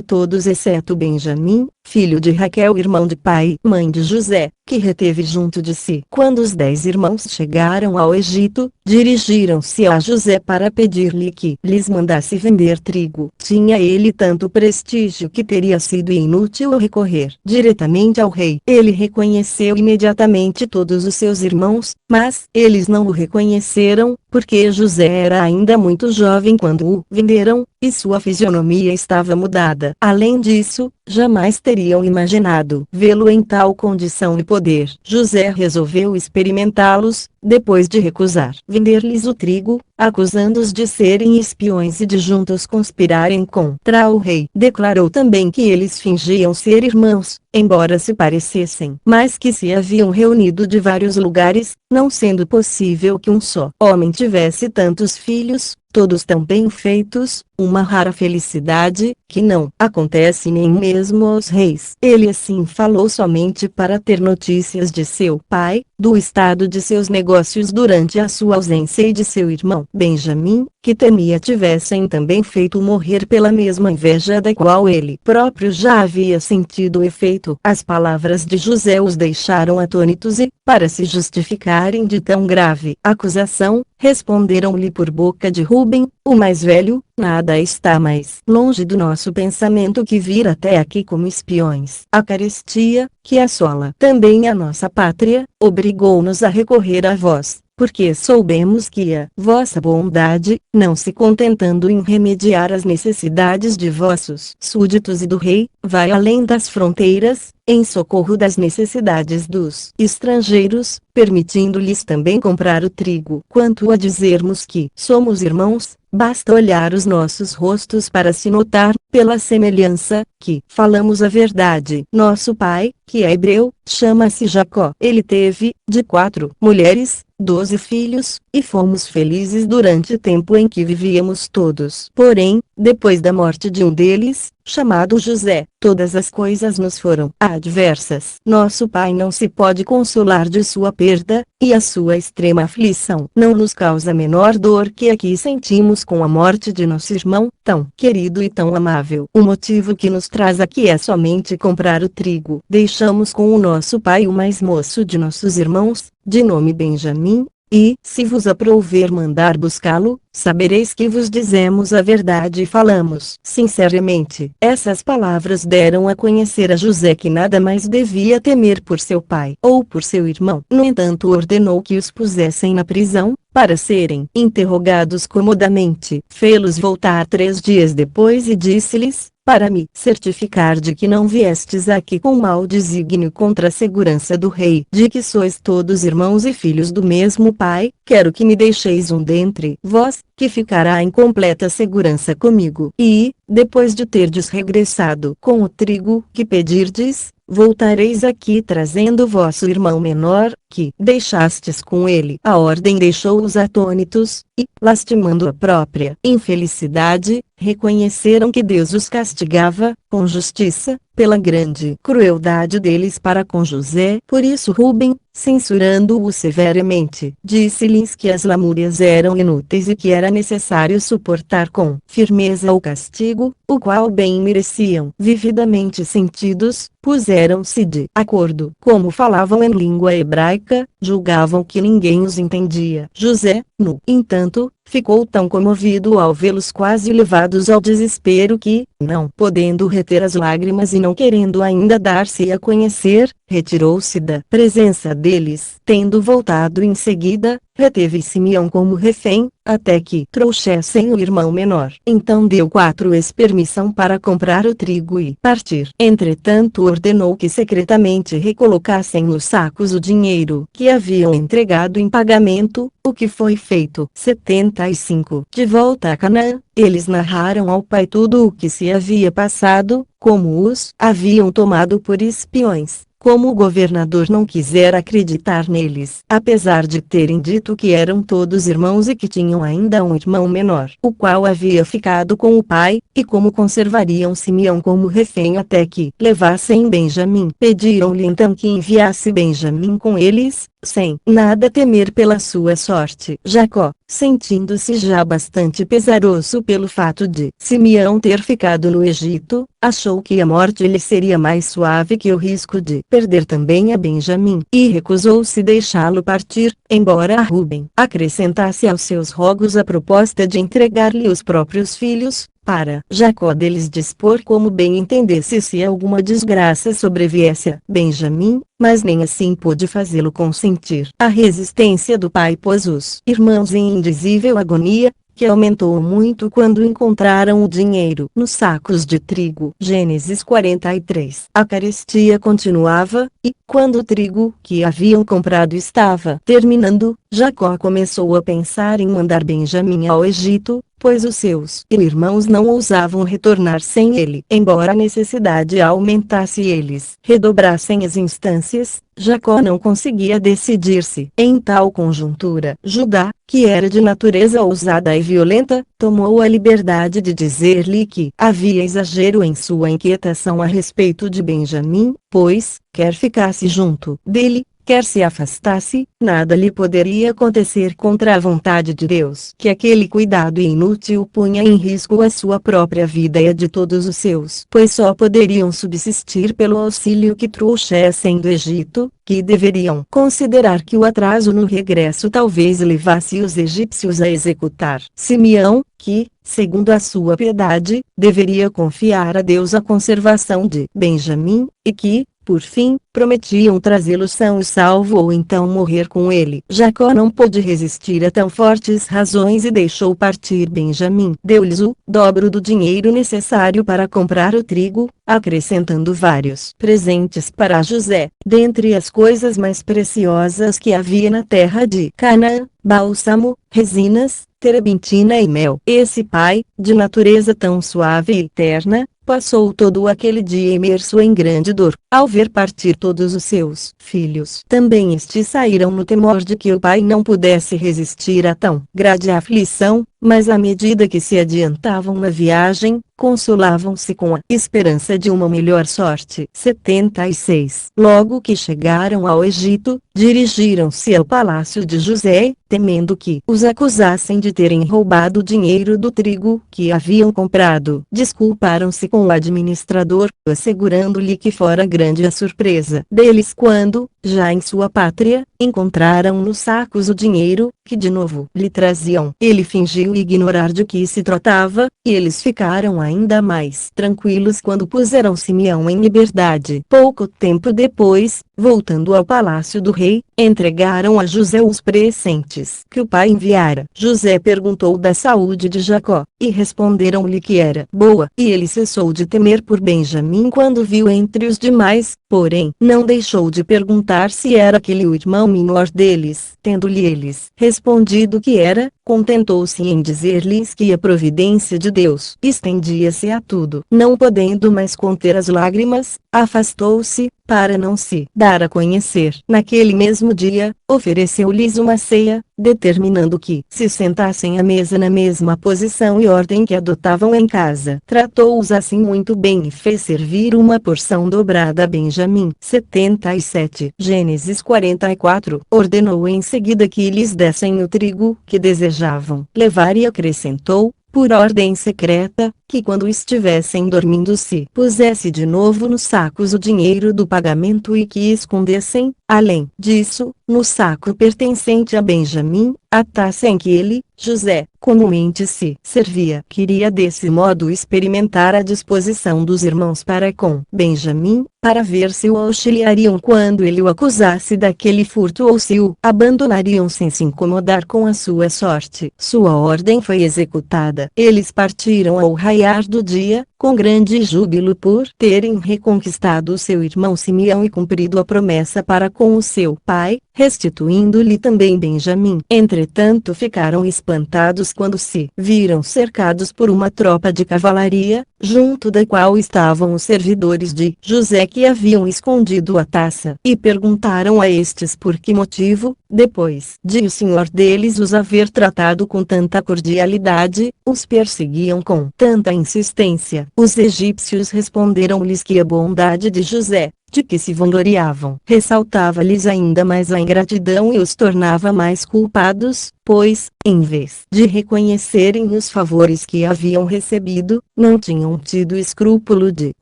todos exceto Benjamim, filho de Raquel, irmão de pai e mãe de José, que reteve junto de si. Quando os 10 irmãos chegaram ao Egito, dirigiram-se a José para pedir-lhe que lhes mandasse vender trigo. Tinha ele tanto prestígio que teria sido inútil recorrer diretamente ao rei. Ele reconheceu imediatamente todos os seus irmãos, mas eles não o reconheceram, porque José era ainda muito jovem quando o venderam, e sua fisionomia estava mudada. Além disso, jamais teriam imaginado vê-lo em tal condição e poder. José resolveu experimentá-los, depois de recusar vender-lhes o trigo, acusando-os de serem espiões e de juntos conspirarem contra o rei. Declarou também que eles fingiam ser irmãos, embora se parecessem, mas que se haviam reunido de vários lugares, não sendo possível que um só homem tivesse tantos filhos, todos tão bem feitos, uma rara felicidade, que não acontece nem mesmo aos reis. Ele assim falou somente para ter notícias de seu pai, do estado de seus negócios durante a sua ausência e de seu irmão Benjamim, que temia tivessem também feito morrer pela mesma inveja da qual ele próprio já havia sentido o efeito. As palavras de José os deixaram atônitos e, para se justificarem de tão grave acusação, responderam-lhe por boca de Rubem, o mais velho: nada está mais longe do nosso pensamento que vir até aqui como espiões. A carestia, que assola também a nossa pátria, obrigou-nos a recorrer a vós, porque soubemos que a vossa bondade, não se contentando em remediar as necessidades de vossos súditos e do rei, vai além das fronteiras, em socorro das necessidades dos estrangeiros, permitindo-lhes também comprar o trigo. Quanto a dizermos que somos irmãos, basta olhar os nossos rostos para se notar, pela semelhança, que falamos a verdade. Nosso pai, que é hebreu, chama-se Jacó. Ele teve, de 4 mulheres, 12 filhos, e fomos felizes durante o tempo em que vivíamos todos. Porém, depois da morte de um deles, chamado José, todas as coisas nos foram adversas. Nosso pai não se pode consolar de sua perda, e a sua extrema aflição não nos causa a menor dor que aqui sentimos com a morte de nosso irmão, tão querido e tão amável. O motivo que nos traz aqui é somente comprar o trigo. Deixamos com o nosso pai o mais moço de nossos irmãos, de nome Benjamim, e, se vos aprouver mandar buscá-lo, sabereis que vos dizemos a verdade e falamos sinceramente. Essas palavras deram a conhecer a José que nada mais devia temer por seu pai ou por seu irmão. No entanto, ordenou que os pusessem na prisão, para serem interrogados comodamente. Fê-los voltar 3 dias depois e disse-lhes: para me certificar de que não viestes aqui com mau desígnio contra a segurança do rei, de que sois todos irmãos e filhos do mesmo pai, quero que me deixeis um dentre vós, que ficará em completa segurança comigo. E, depois de terdes regressado com o trigo que pedirdes, voltareis aqui trazendo vosso irmão menor, que deixastes com ele. A ordem deixou-os atônitos, e, lastimando a própria infelicidade, reconheceram que Deus os castigava, com justiça, pela grande crueldade deles para com José. Por isso Rúben, censurando-o severamente, disse-lhes que as lamúrias eram inúteis e que era necessário suportar com firmeza o castigo, o qual bem mereciam. Vividamente sentidos, puseram-se de acordo. Como falavam em língua hebraica, julgavam que ninguém os entendia. José, no entanto, ficou tão comovido ao vê-los quase levados ao desespero que, não podendo reter as lágrimas e não querendo ainda dar-se a conhecer, retirou-se da presença deles. Tendo voltado em seguida, reteve Simeão como refém, até que trouxessem o irmão menor. Então deu 4 permissão para comprar o trigo e partir. Entretanto ordenou que secretamente recolocassem nos sacos o dinheiro que haviam entregado em pagamento, o que foi feito. 75. De volta a Canaã, eles narraram ao pai tudo o que se havia passado, como os haviam tomado por espiões. Como o governador não quisera acreditar neles, apesar de terem dito que eram todos irmãos e que tinham ainda um irmão menor, o qual havia ficado com o pai, e como conservariam Simeão como refém até que levassem Benjamim, pediram-lhe então que enviasse Benjamim com eles, sem nada temer pela sua sorte. Jacó, sentindo-se já bastante pesaroso pelo fato de Simeão ter ficado no Egito, achou que a morte lhe seria mais suave que o risco de perder também a Benjamim, e recusou-se deixá-lo partir, embora Rúben acrescentasse aos seus rogos a proposta de entregar-lhe os próprios filhos, para Jacó deles dispor como bem entendesse se alguma desgraça sobreviesse a Benjamim, mas nem assim pôde fazê-lo consentir. A resistência do pai pôs os irmãos em indizível agonia, que aumentou muito quando encontraram o dinheiro nos sacos de trigo. Gênesis 43. A carestia continuava, e, quando o trigo que haviam comprado estava terminando, Jacó começou a pensar em mandar Benjamim ao Egito, pois os seus irmãos não ousavam retornar sem ele. Embora a necessidade aumentasse e eles redobrassem as instâncias, Jacó não conseguia decidir-se. Em tal conjuntura, Judá, que era de natureza ousada e violenta, tomou a liberdade de dizer-lhe que havia exagero em sua inquietação a respeito de Benjamim, pois, quer ficasse junto dele, quer se afastasse, nada lhe poderia acontecer contra a vontade de Deus. Que aquele cuidado inútil punha em risco a sua própria vida e a de todos os seus, pois só poderiam subsistir pelo auxílio que trouxessem do Egito, que deveriam considerar que o atraso no regresso talvez levasse os egípcios a executar Simeão, que, segundo a sua piedade, deveria confiar a Deus a conservação de Benjamim, e que, por fim, prometiam trazê-lo são e salvo ou então morrer com ele. Jacó não pôde resistir a tão fortes razões e deixou partir Benjamim. Deu-lhes o dobro do dinheiro necessário para comprar o trigo, acrescentando vários presentes para José. Dentre as coisas mais preciosas que havia na terra de Canaã, bálsamo, resinas, terebintina e mel. Esse pai, de natureza tão suave e terna, passou todo aquele dia imerso em grande dor, ao ver partir todos os seus filhos. Também estes saíram no temor de que o pai não pudesse resistir a tão grande aflição, mas à medida que se adiantavam na viagem, consolavam-se com a esperança de uma melhor sorte. 76. Logo que chegaram ao Egito, dirigiram-se ao palácio de José, temendo que os acusassem de terem roubado o dinheiro do trigo que haviam comprado. Desculparam-se com o administrador, assegurando-lhe que fora grande a surpresa deles quando, já em sua pátria, encontraram nos sacos o dinheiro, que de novo lhe traziam. Ele fingiu ignorar de que se tratava, e eles ficaram ainda mais tranquilos quando puseram Simeão em liberdade. Pouco tempo depois, voltando ao palácio do rei, entregaram a José os presentes que o pai enviara. José perguntou da saúde de Jacó, e responderam-lhe que era boa. E ele cessou de temer por Benjamim quando viu entre os demais, porém, não deixou de perguntar se era aquele o irmão menor deles. Tendo-lhe eles respondido que era, contentou-se em dizer-lhes que a providência de Deus estendia-se a tudo. Não podendo mais conter as lágrimas, afastou-se, para não se dar dar a conhecer. Naquele mesmo dia, ofereceu-lhes uma ceia, determinando que se sentassem à mesa na mesma posição e ordem que adotavam em casa. Tratou-os assim muito bem e fez servir uma porção dobrada a Benjamim. 77. Gênesis 44. Ordenou em seguida que lhes dessem o trigo que desejavam levar e acrescentou, por ordem secreta, que quando estivessem dormindo se pusesse de novo nos sacos o dinheiro do pagamento e que escondessem, além disso, no saco pertencente a Benjamim, a taça em que ele, José, comumente se servia. Queria desse modo experimentar a disposição dos irmãos para com Benjamim, para ver se o auxiliariam quando ele o acusasse daquele furto ou se o abandonariam sem se incomodar com a sua sorte. Sua ordem foi executada. Eles partiram ao raiar do dia, com grande júbilo por terem reconquistado seu irmão Simeão e cumprido a promessa para com o seu pai, restituindo-lhe também Benjamim. Entretanto ficaram espantados quando se viram cercados por uma tropa de cavalaria, junto da qual estavam os servidores de José que haviam escondido a taça, e perguntaram a estes por que motivo, depois de o senhor deles os haver tratado com tanta cordialidade, os perseguiam com tanta insistência. Os egípcios responderam-lhes que a bondade de José, de que se vangloriavam, ressaltava-lhes ainda mais a ingratidão e os tornava mais culpados, pois, em vez de reconhecerem os favores que haviam recebido, não tinham tido escrúpulo de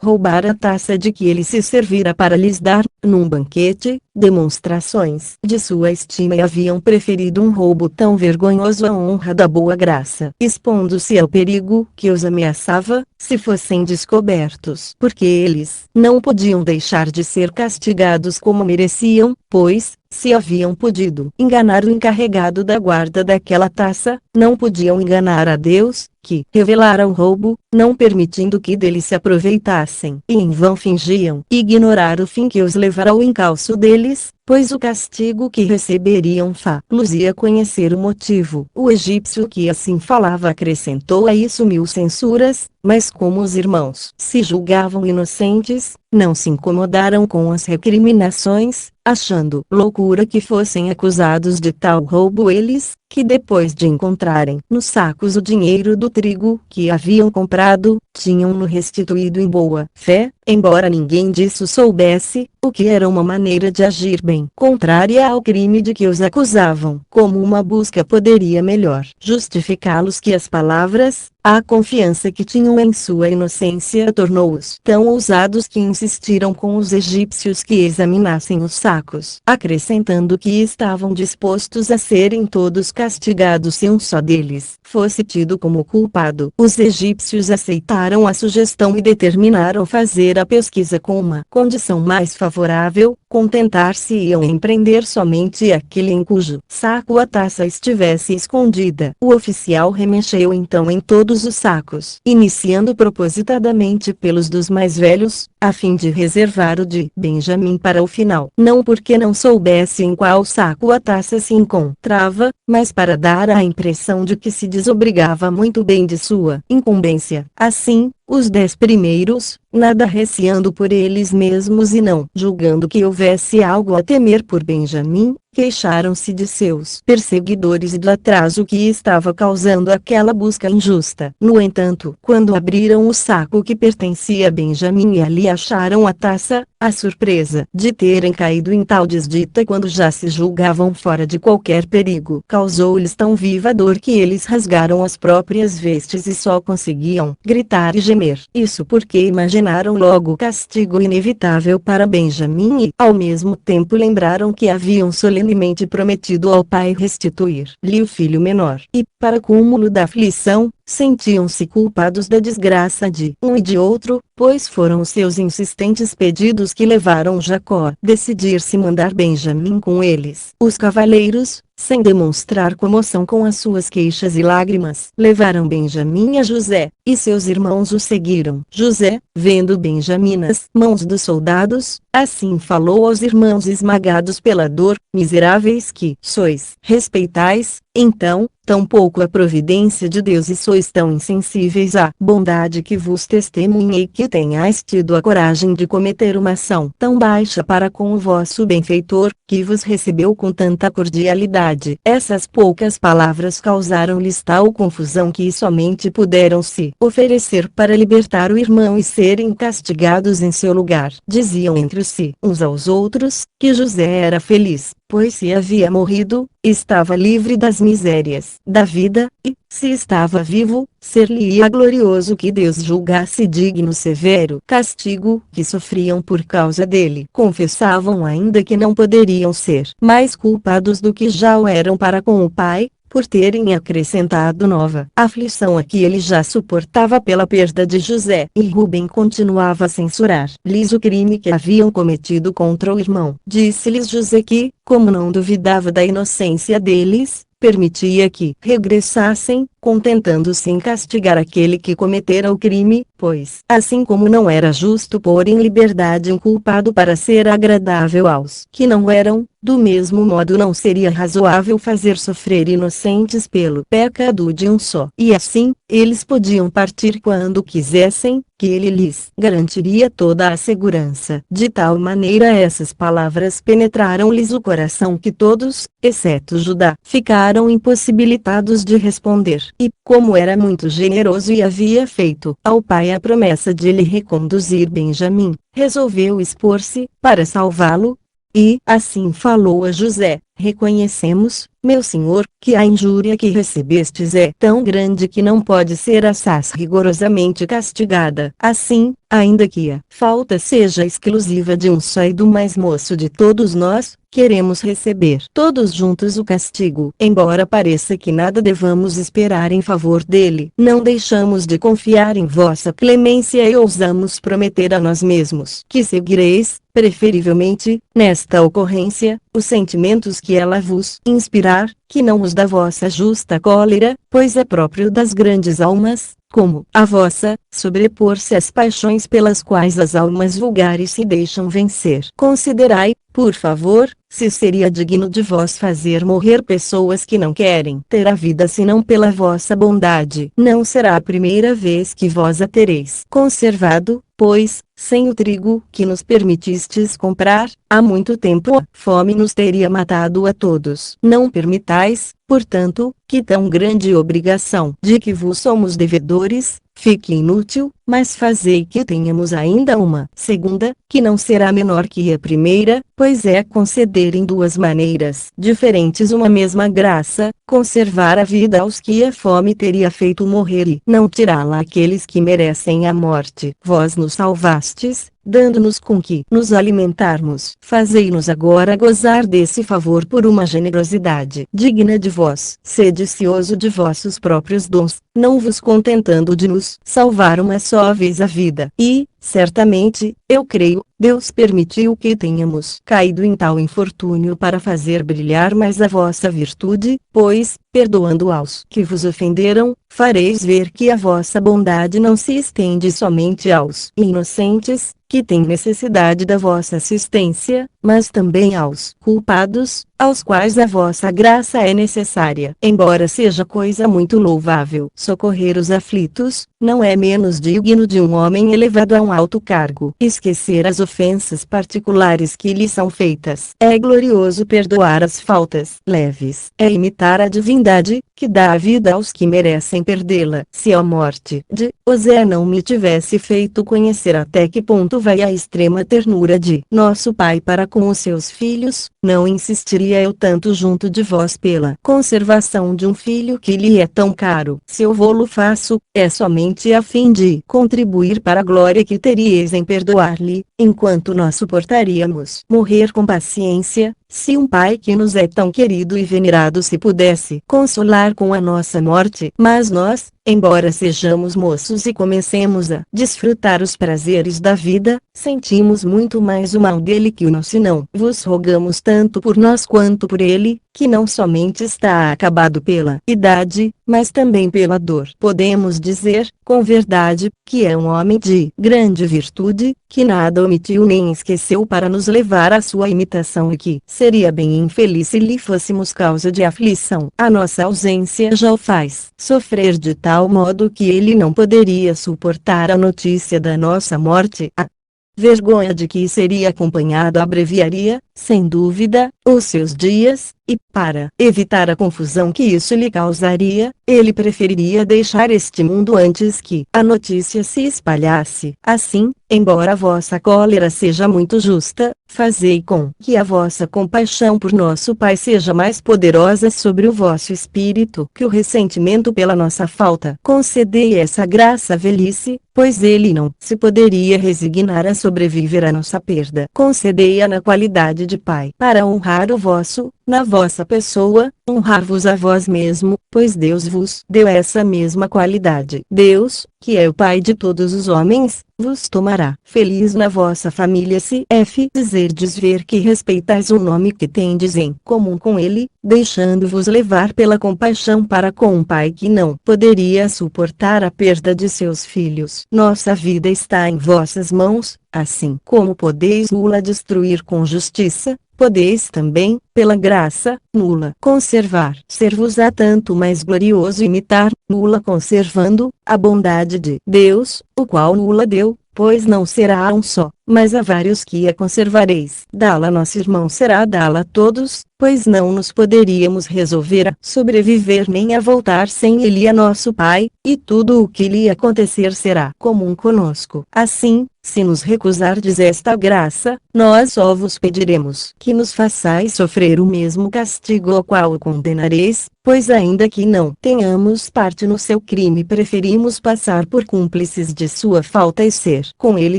roubar a taça de que ele se servira para lhes dar, num banquete, demonstrações de sua estima e haviam preferido um roubo tão vergonhoso à honra da boa graça, expondo-se ao perigo que os ameaçava, se fossem descobertos. Porque eles não podiam deixar de ser castigados como mereciam, pois, se haviam podido enganar o encarregado da guarda daquela taça, não podiam enganar a Deus, que revelara o roubo, não permitindo que dele se aproveitassem. E em vão fingiam ignorar o fim que os levará ao encalço deles, pois o castigo que receberiam fa-los ia conhecer o motivo. O egípcio que assim falava acrescentou a isso 1000 censuras, mas como os irmãos se julgavam inocentes, não se incomodaram com as recriminações, achando loucura que fossem acusados de tal roubo eles, que depois de encontrarem nos sacos o dinheiro do trigo que haviam comprado, tinham-no restituído em boa fé, embora ninguém disso soubesse, o que era uma maneira de agir bem contrária ao crime de que os acusavam. Como uma busca poderia melhor justificá-los que as palavras, a confiança que tinham em sua inocência tornou-os tão ousados que insistiram com os egípcios que examinassem os sacos, acrescentando que estavam dispostos a serem todos castigados se um só deles fosse tido como culpado. Os egípcios aceitaram a sugestão e determinaram fazer a pesquisa com uma condição mais favorável, contentar-se-iam em prender somente aquele em cujo saco a taça estivesse escondida. O oficial remexeu então em todos os sacos, iniciando propositadamente pelos dos mais velhos, a fim de reservar o de Benjamim para o final. Não porque não soubesse em qual saco a taça se encontrava, mas para dar a impressão de que se desobrigava muito bem de sua incumbência. Assim, os 10 primeiros, nada receando por eles mesmos e não julgando que houvesse algo a temer por Benjamim, queixaram-se de seus perseguidores e do atraso que estava causando aquela busca injusta. No entanto, quando abriram o saco que pertencia a Benjamim e ali acharam a taça, a surpresa de terem caído em tal desdita quando já se julgavam fora de qualquer perigo causou-lhes tão viva dor que eles rasgaram as próprias vestes e só conseguiam gritar e gemer. Isso porque imaginaram logo o castigo inevitável para Benjamim e, ao mesmo tempo, lembraram que haviam solenemente prometido ao pai restituir-lhe o filho menor. E, para cúmulo da aflição, sentiam-se culpados da desgraça de um e de outro, pois foram os seus insistentes pedidos que levaram Jacó a decidir-se mandar Benjamim com eles. Os cavaleiros, sem demonstrar comoção com as suas queixas e lágrimas, levaram Benjamim a José, e seus irmãos o seguiram. José, vendo Benjamim nas mãos dos soldados, assim falou aos irmãos esmagados pela dor: miseráveis que sois, respeitais, então, tampouco a providência de Deus, e sois tão insensíveis à bondade que vos testemunhei que tenhais tido a coragem de cometer uma ação tão baixa para com o vosso benfeitor, que vos recebeu com tanta cordialidade. Essas poucas palavras causaram-lhes tal confusão que somente puderam se oferecer para libertar o irmão e serem castigados em seu lugar. Diziam entre si, uns aos outros, que José era feliz, pois se havia morrido, estava livre das misérias da vida, e, se estava vivo, ser-lhe-ia glorioso que Deus julgasse digno severo castigo que sofriam por causa dele. Confessavam ainda que não poderiam ser mais culpados do que já o eram para com o pai, por terem acrescentado nova aflição a que ele já suportava pela perda de José. E Rubem continuava a censurar-lhes o crime que haviam cometido contra o irmão. Disse-lhes José que, como não duvidava da inocência deles, permitia que regressassem, contentando-se em castigar aquele que cometera o crime, pois, assim como não era justo pôr em liberdade um culpado para ser agradável aos que não eram, do mesmo modo não seria razoável fazer sofrer inocentes pelo pecado de um só. E assim, eles podiam partir quando quisessem, que ele lhes garantiria toda a segurança. De tal maneira essas palavras penetraram-lhes o coração que todos, exceto Judá, ficaram impossibilitados de responder. E, como era muito generoso e havia feito ao pai a promessa de lhe reconduzir Benjamim, resolveu expor-se, para salvá-lo. E, assim falou a José: reconhecemos, meu senhor, que a injúria que recebestes é tão grande que não pode ser assaz rigorosamente castigada. Assim, ainda que a falta seja exclusiva de um só e do mais moço de todos nós, queremos receber todos juntos o castigo. Embora pareça que nada devamos esperar em favor dele, não deixamos de confiar em vossa clemência e ousamos prometer a nós mesmos que seguireis, preferivelmente, nesta ocorrência, os sentimentos que ela vos inspirar, que não os da vossa justa cólera, pois é próprio das grandes almas, como a vossa, sobrepor-se às paixões pelas quais as almas vulgares se deixam vencer. Considerai, por favor, se seria digno de vós fazer morrer pessoas que não querem ter a vida senão pela vossa bondade. Não será a primeira vez que vós a tereis conservado, pois, sem o trigo que nos permitistes comprar, há muito tempo a fome nos teria matado a todos. Não permitais, portanto, que tão grande obrigação de que vos somos devedores, fique inútil, mas fazei que tenhamos ainda uma segunda, que não será menor que a primeira, pois é conceder em duas maneiras diferentes uma mesma graça, conservar a vida aos que a fome teria feito morrer e não tirá-la àqueles que merecem a morte. Vós nos salvastes, dando-nos com que nos alimentarmos. Fazei-nos agora gozar desse favor por uma generosidade digna de vós. Sede cioso de vossos próprios dons, não vos contentando de nos salvar uma só vez a vida. E, certamente, eu creio, Deus permitiu que tenhamos caído em tal infortúnio para fazer brilhar mais a vossa virtude, pois, perdoando aos que vos ofenderam, fareis ver que a vossa bondade não se estende somente aos inocentes, que têm necessidade da vossa assistência, mas também aos culpados, aos quais a vossa graça é necessária. Embora seja coisa muito louvável socorrer os aflitos, não é menos digno de um homem elevado a um alto cargo esquecer as ofensas particulares que lhe são feitas. É glorioso perdoar as faltas leves. É imitar a divindade, que dá a vida aos que merecem perdê-la. Se a morte de Osé não me tivesse feito conhecer até que ponto vai a extrema ternura de nosso Pai para com os seus filhos, não insistiria eu tanto junto de vós pela conservação de um filho que lhe é tão caro. Se eu vô-lo faço, é somente a fim de contribuir para a glória que teríeis em perdoar-lhe, enquanto nós suportaríamos morrer com paciência, se um pai que nos é tão querido e venerado se pudesse consolar com a nossa morte. Mas nós, embora sejamos moços e comecemos a desfrutar os prazeres da vida, sentimos muito mais o mal dele que o nosso. Não vos rogamos tanto por nós quanto por ele, que não somente está acabado pela idade, mas também pela dor. Podemos dizer, com verdade, que é um homem de grande virtude, que nada omitiu nem esqueceu para nos levar à sua imitação e que seria bem infeliz se lhe fôssemos causa de aflição. A nossa ausência já o faz sofrer de tal modo que ele não poderia suportar a notícia da nossa morte. A vergonha de que seria acompanhado abreviaria, sem dúvida, os seus dias, e para evitar a confusão que isso lhe causaria, ele preferiria deixar este mundo antes que a notícia se espalhasse. Assim, embora a vossa cólera seja muito justa, fazei com que a vossa compaixão por nosso Pai seja mais poderosa sobre o vosso espírito que o ressentimento pela nossa falta. Concedei essa graça à velhice, pois ele não se poderia resignar a sobreviver à nossa perda. Concedei-a na qualidade de Pai, para honrar o vosso, na vossa pessoa, honrar-vos a vós mesmo, pois Deus vos deu essa mesma qualidade. Deus, que é o Pai de todos os homens, vos tomará feliz na vossa família se fizerdes ver que respeitais o nome que tendes em comum com ele, deixando-vos levar pela compaixão para com um pai que não poderia suportar a perda de seus filhos. Nossa vida está em vossas mãos, assim como podeis nula destruir com justiça, podeis também, pela graça, nula conservar. Ser-vos-á tanto mais glorioso imitar, nula conservando, a bondade de Deus, o qual nula deu, pois não será a um só, mas a vários que a conservareis. Dá-la nosso irmão será dá-la a todos, pois não nos poderíamos resolver a sobreviver nem a voltar sem ele a nosso Pai, e tudo o que lhe acontecer será comum conosco. Assim, se nos recusardes esta graça, nós só vos pediremos que nos façais sofrer o mesmo castigo ao qual o condenareis, pois ainda que não tenhamos parte no seu crime preferimos passar por cúmplices de sua falta e ser com ele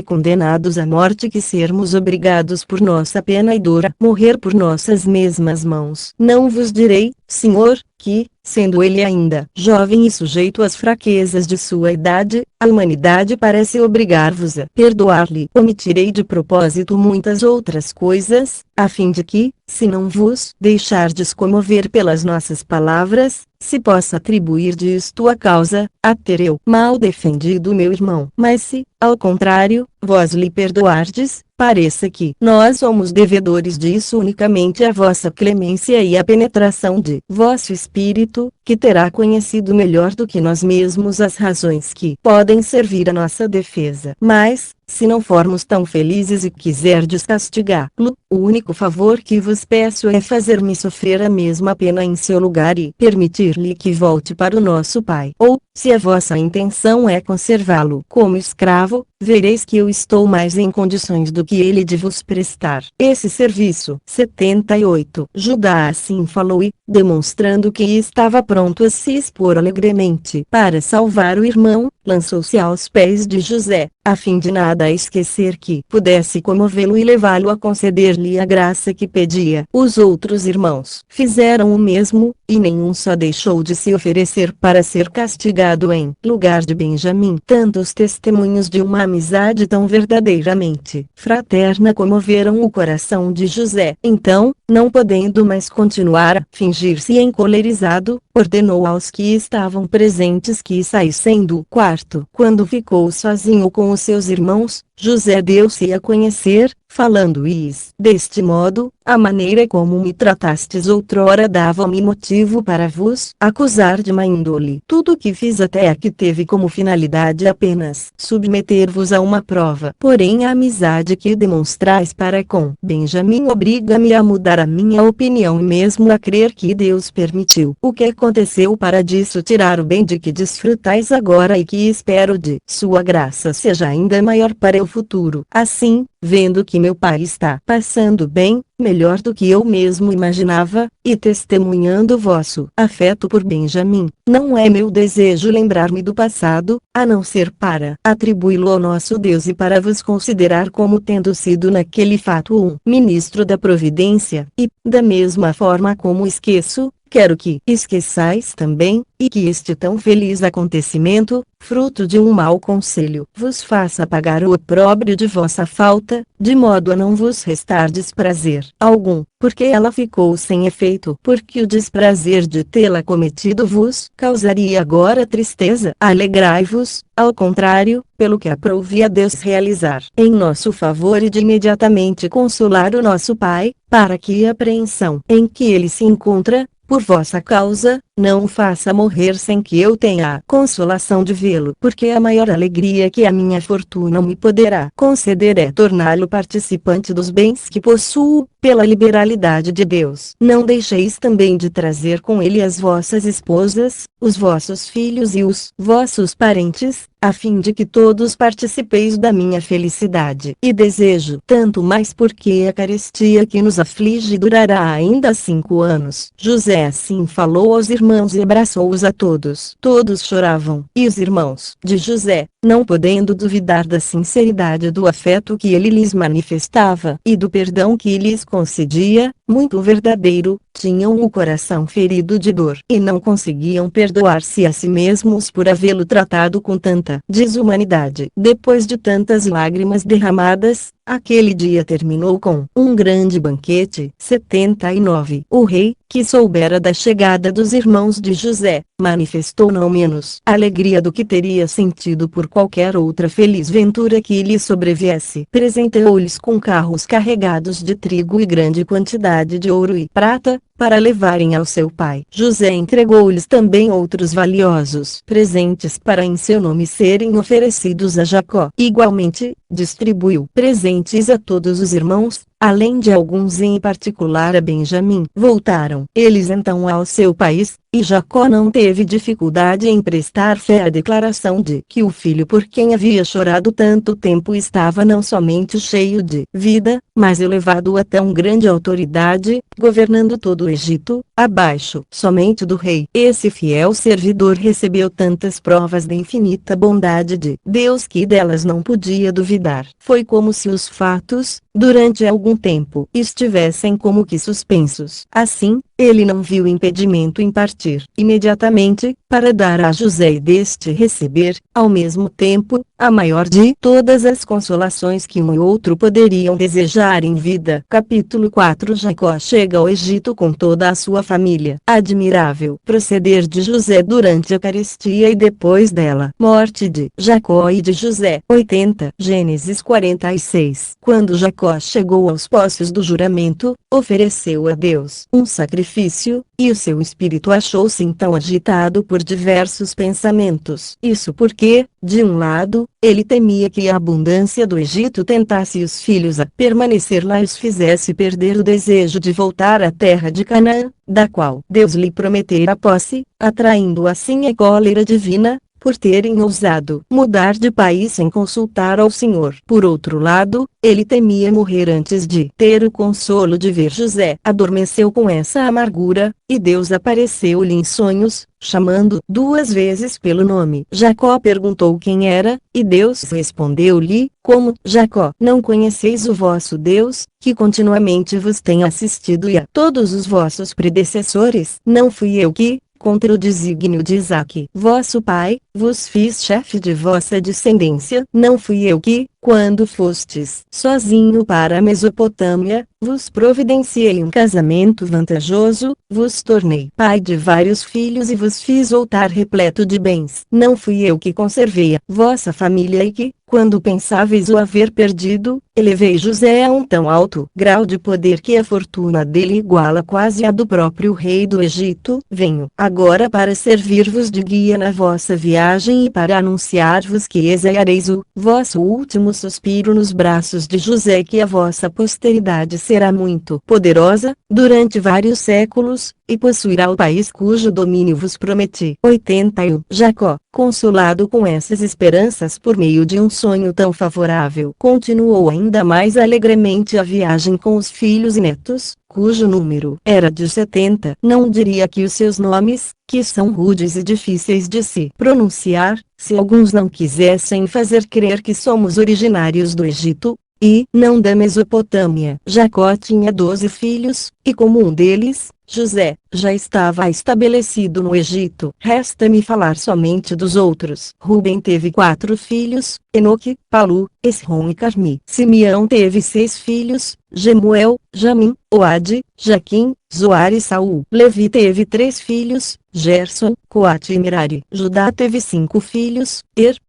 condenados à morte que sermos obrigados por nossa pena e dor a morrer por nossas mesmas mãos. Não vos direi, Senhor, que, sendo ele ainda jovem e sujeito às fraquezas de sua idade, a humanidade parece obrigar-vos a perdoar-lhe. Omitirei de propósito muitas outras coisas, a fim de que, se não vos deixardes comover pelas nossas palavras, se possa atribuir disto a causa, a ter eu mal defendido meu irmão. Mas se, ao contrário, vós lhe perdoardes, pareça que nós somos devedores disso unicamente à vossa clemência e à penetração de vosso espírito, que terá conhecido melhor do que nós mesmos as razões que podem servir à nossa defesa. Mas, se não formos tão felizes e quiserdes castigá-lo, o único favor que vos peço é fazer-me sofrer a mesma pena em seu lugar e permitir-lhe que volte para o nosso Pai. Ou, se a vossa intenção é conservá-lo como escravo, vereis que eu estou mais em condições do que ele de vos prestar esse serviço. 78. Judá assim falou e, demonstrando que estava pronto a se expor alegremente para salvar o irmão, lançou-se aos pés de José, a fim de nada esquecer que pudesse comovê-lo e levá-lo a conceder-lhe a graça que pedia. Os outros irmãos fizeram o mesmo, e nenhum só deixou de se oferecer para ser castigado em lugar de Benjamim. Tantos testemunhos de uma amizade tão verdadeiramente fraterna comoveram o coração de José. Então, não podendo mais continuar a fingir-se encolerizado, ordenou aos que estavam presentes que saíssem do quarto. Quando ficou sozinho com os seus irmãos, José deu-se a conhecer, falando-lhes: deste modo, a maneira como me tratastes outrora dava-me motivo para vos acusar de má índole. Tudo o que fiz até aqui teve como finalidade apenas submeter-vos a uma prova. Porém a amizade que demonstrais para com Benjamim obriga-me a mudar a minha opinião e mesmo a crer que Deus permitiu o que aconteceu para disso tirar o bem de que desfrutais agora e que espero de sua graça seja ainda maior para o futuro. Assim, vendo que meu pai está passando bem, melhor do que eu mesmo imaginava, e testemunhando vosso afeto por Benjamim, não é meu desejo lembrar-me do passado, a não ser para atribuí-lo ao nosso Deus e para vos considerar como tendo sido naquele fato um ministro da providência, e, da mesma forma como esqueço, quero que esqueçais também, e que este tão feliz acontecimento, fruto de um mau conselho, vos faça pagar o opróbrio de vossa falta, de modo a não vos restar desprazer algum, porque ela ficou sem efeito, porque o desprazer de tê-la cometido vos causaria agora tristeza. Alegrai-vos, ao contrário, pelo que aprouve a Deus realizar em nosso favor e de imediatamente consolar o nosso Pai, para que a apreensão em que ele se encontra, por vossa causa, não o faça morrer sem que eu tenha a consolação de vê-lo. Porque a maior alegria que a minha fortuna me poderá conceder é torná-lo participante dos bens que possuo, pela liberalidade de Deus. Não deixeis também de trazer com ele as vossas esposas, os vossos filhos e os vossos parentes, a fim de que todos participeis da minha felicidade e desejo. Tanto mais porque a carestia que nos aflige durará ainda 5 anos. José assim falou aos irmãos e abraçou-os a todos. Todos choravam, e os irmãos de José, não podendo duvidar da sinceridade do afeto que ele lhes manifestava e do perdão que lhes concedia, muito verdadeiro, tinham o coração ferido de dor e não conseguiam perdoar-se a si mesmos por havê-lo tratado com tanta desumanidade. Depois de tantas lágrimas derramadas, aquele dia terminou com um grande banquete. 79. O rei, que soubera da chegada dos irmãos de José, manifestou não menos alegria do que teria sentido por qualquer outra feliz ventura que lhe sobreviesse. Presenteou-lhes com carros carregados de trigo e grande quantidade de ouro e prata, para levarem ao seu pai. José entregou-lhes também outros valiosos presentes para em seu nome serem oferecidos a Jacó. Igualmente, distribuiu presentes a todos os irmãos, além de alguns em particular a Benjamim. Voltaram eles então ao seu país, e Jacó não teve dificuldade em prestar fé à declaração de que o filho por quem havia chorado tanto tempo estava não somente cheio de vida, mas elevado a tão grande autoridade, governando todo o Egito, abaixo somente do rei. Esse fiel servidor recebeu tantas provas da infinita bondade de Deus que delas não podia duvidar. Foi como se os fatos, durante algum tempo, estivessem como que suspensos. Assim, ele não viu impedimento em partir imediatamente, para dar a José e deste receber, ao mesmo tempo, a maior de todas as consolações que um e outro poderiam desejar em vida. Capítulo 4. Jacó chega ao Egito com toda a sua família. Admirável proceder de José durante a carestia e depois dela. Morte de Jacó e de José. 80. Gênesis 46. Quando Jacó chegou aos poços do juramento, ofereceu a Deus um sacrifício, e o seu espírito achou-se então agitado por diversos pensamentos. Isso porque, de um lado, ele temia que a abundância do Egito tentasse os filhos a permanecer lá e os fizesse perder o desejo de voltar à terra de Canaã, da qual Deus lhe prometera a posse, atraindo assim a cólera divina, por terem ousado mudar de país sem consultar ao Senhor. Por outro lado, ele temia morrer antes de ter o consolo de ver José. Adormeceu com essa amargura, e Deus apareceu-lhe em sonhos, chamando 2 vezes pelo nome. Jacó perguntou quem era, e Deus respondeu-lhe, como Jacó. Não conheceis o vosso Deus, que continuamente vos tem assistido e a todos os vossos predecessores? Não fui eu que, contra o desígnio de Isaque, vosso pai, vos fiz chefe de vossa descendência? Não fui eu que, quando fostes sozinho para a Mesopotâmia, vos providenciei um casamento vantajoso, vos tornei pai de vários filhos e vos fiz voltar repleto de bens? Não fui eu que conservei a vossa família e que, quando pensáveis o haver perdido, elevei José a um tão alto grau de poder que a fortuna dele iguala quase a do próprio rei do Egito? Venho agora para servir-vos de guia na vossa viagem e para anunciar-vos que exalareis o vosso último suspiro nos braços de José, que a vossa posteridade será muito poderosa, durante vários séculos, e possuirá o país cujo domínio vos prometi. 81. Jacó, consolado com essas esperanças por meio de um sonho tão favorável, continuou ainda mais alegremente a viagem com os filhos e netos, cujo número era de 70. Não diria aqui os seus nomes, que são rudes e difíceis de se pronunciar, se alguns não quisessem fazer crer que somos originários do Egito, e não da Mesopotâmia. Jacó tinha 12 filhos, e como um deles, José já estava estabelecido no Egito. Resta-me falar somente dos outros. Rubem teve 4 filhos, Enoque, Palu, Esrom e Carmi. Simeão teve 6 filhos, Gemuel, Jamim, Oade, Jaquim, Zoar e Saul. Levi teve 3 filhos, Gerson, Coate e Merari. Judá teve 5 filhos,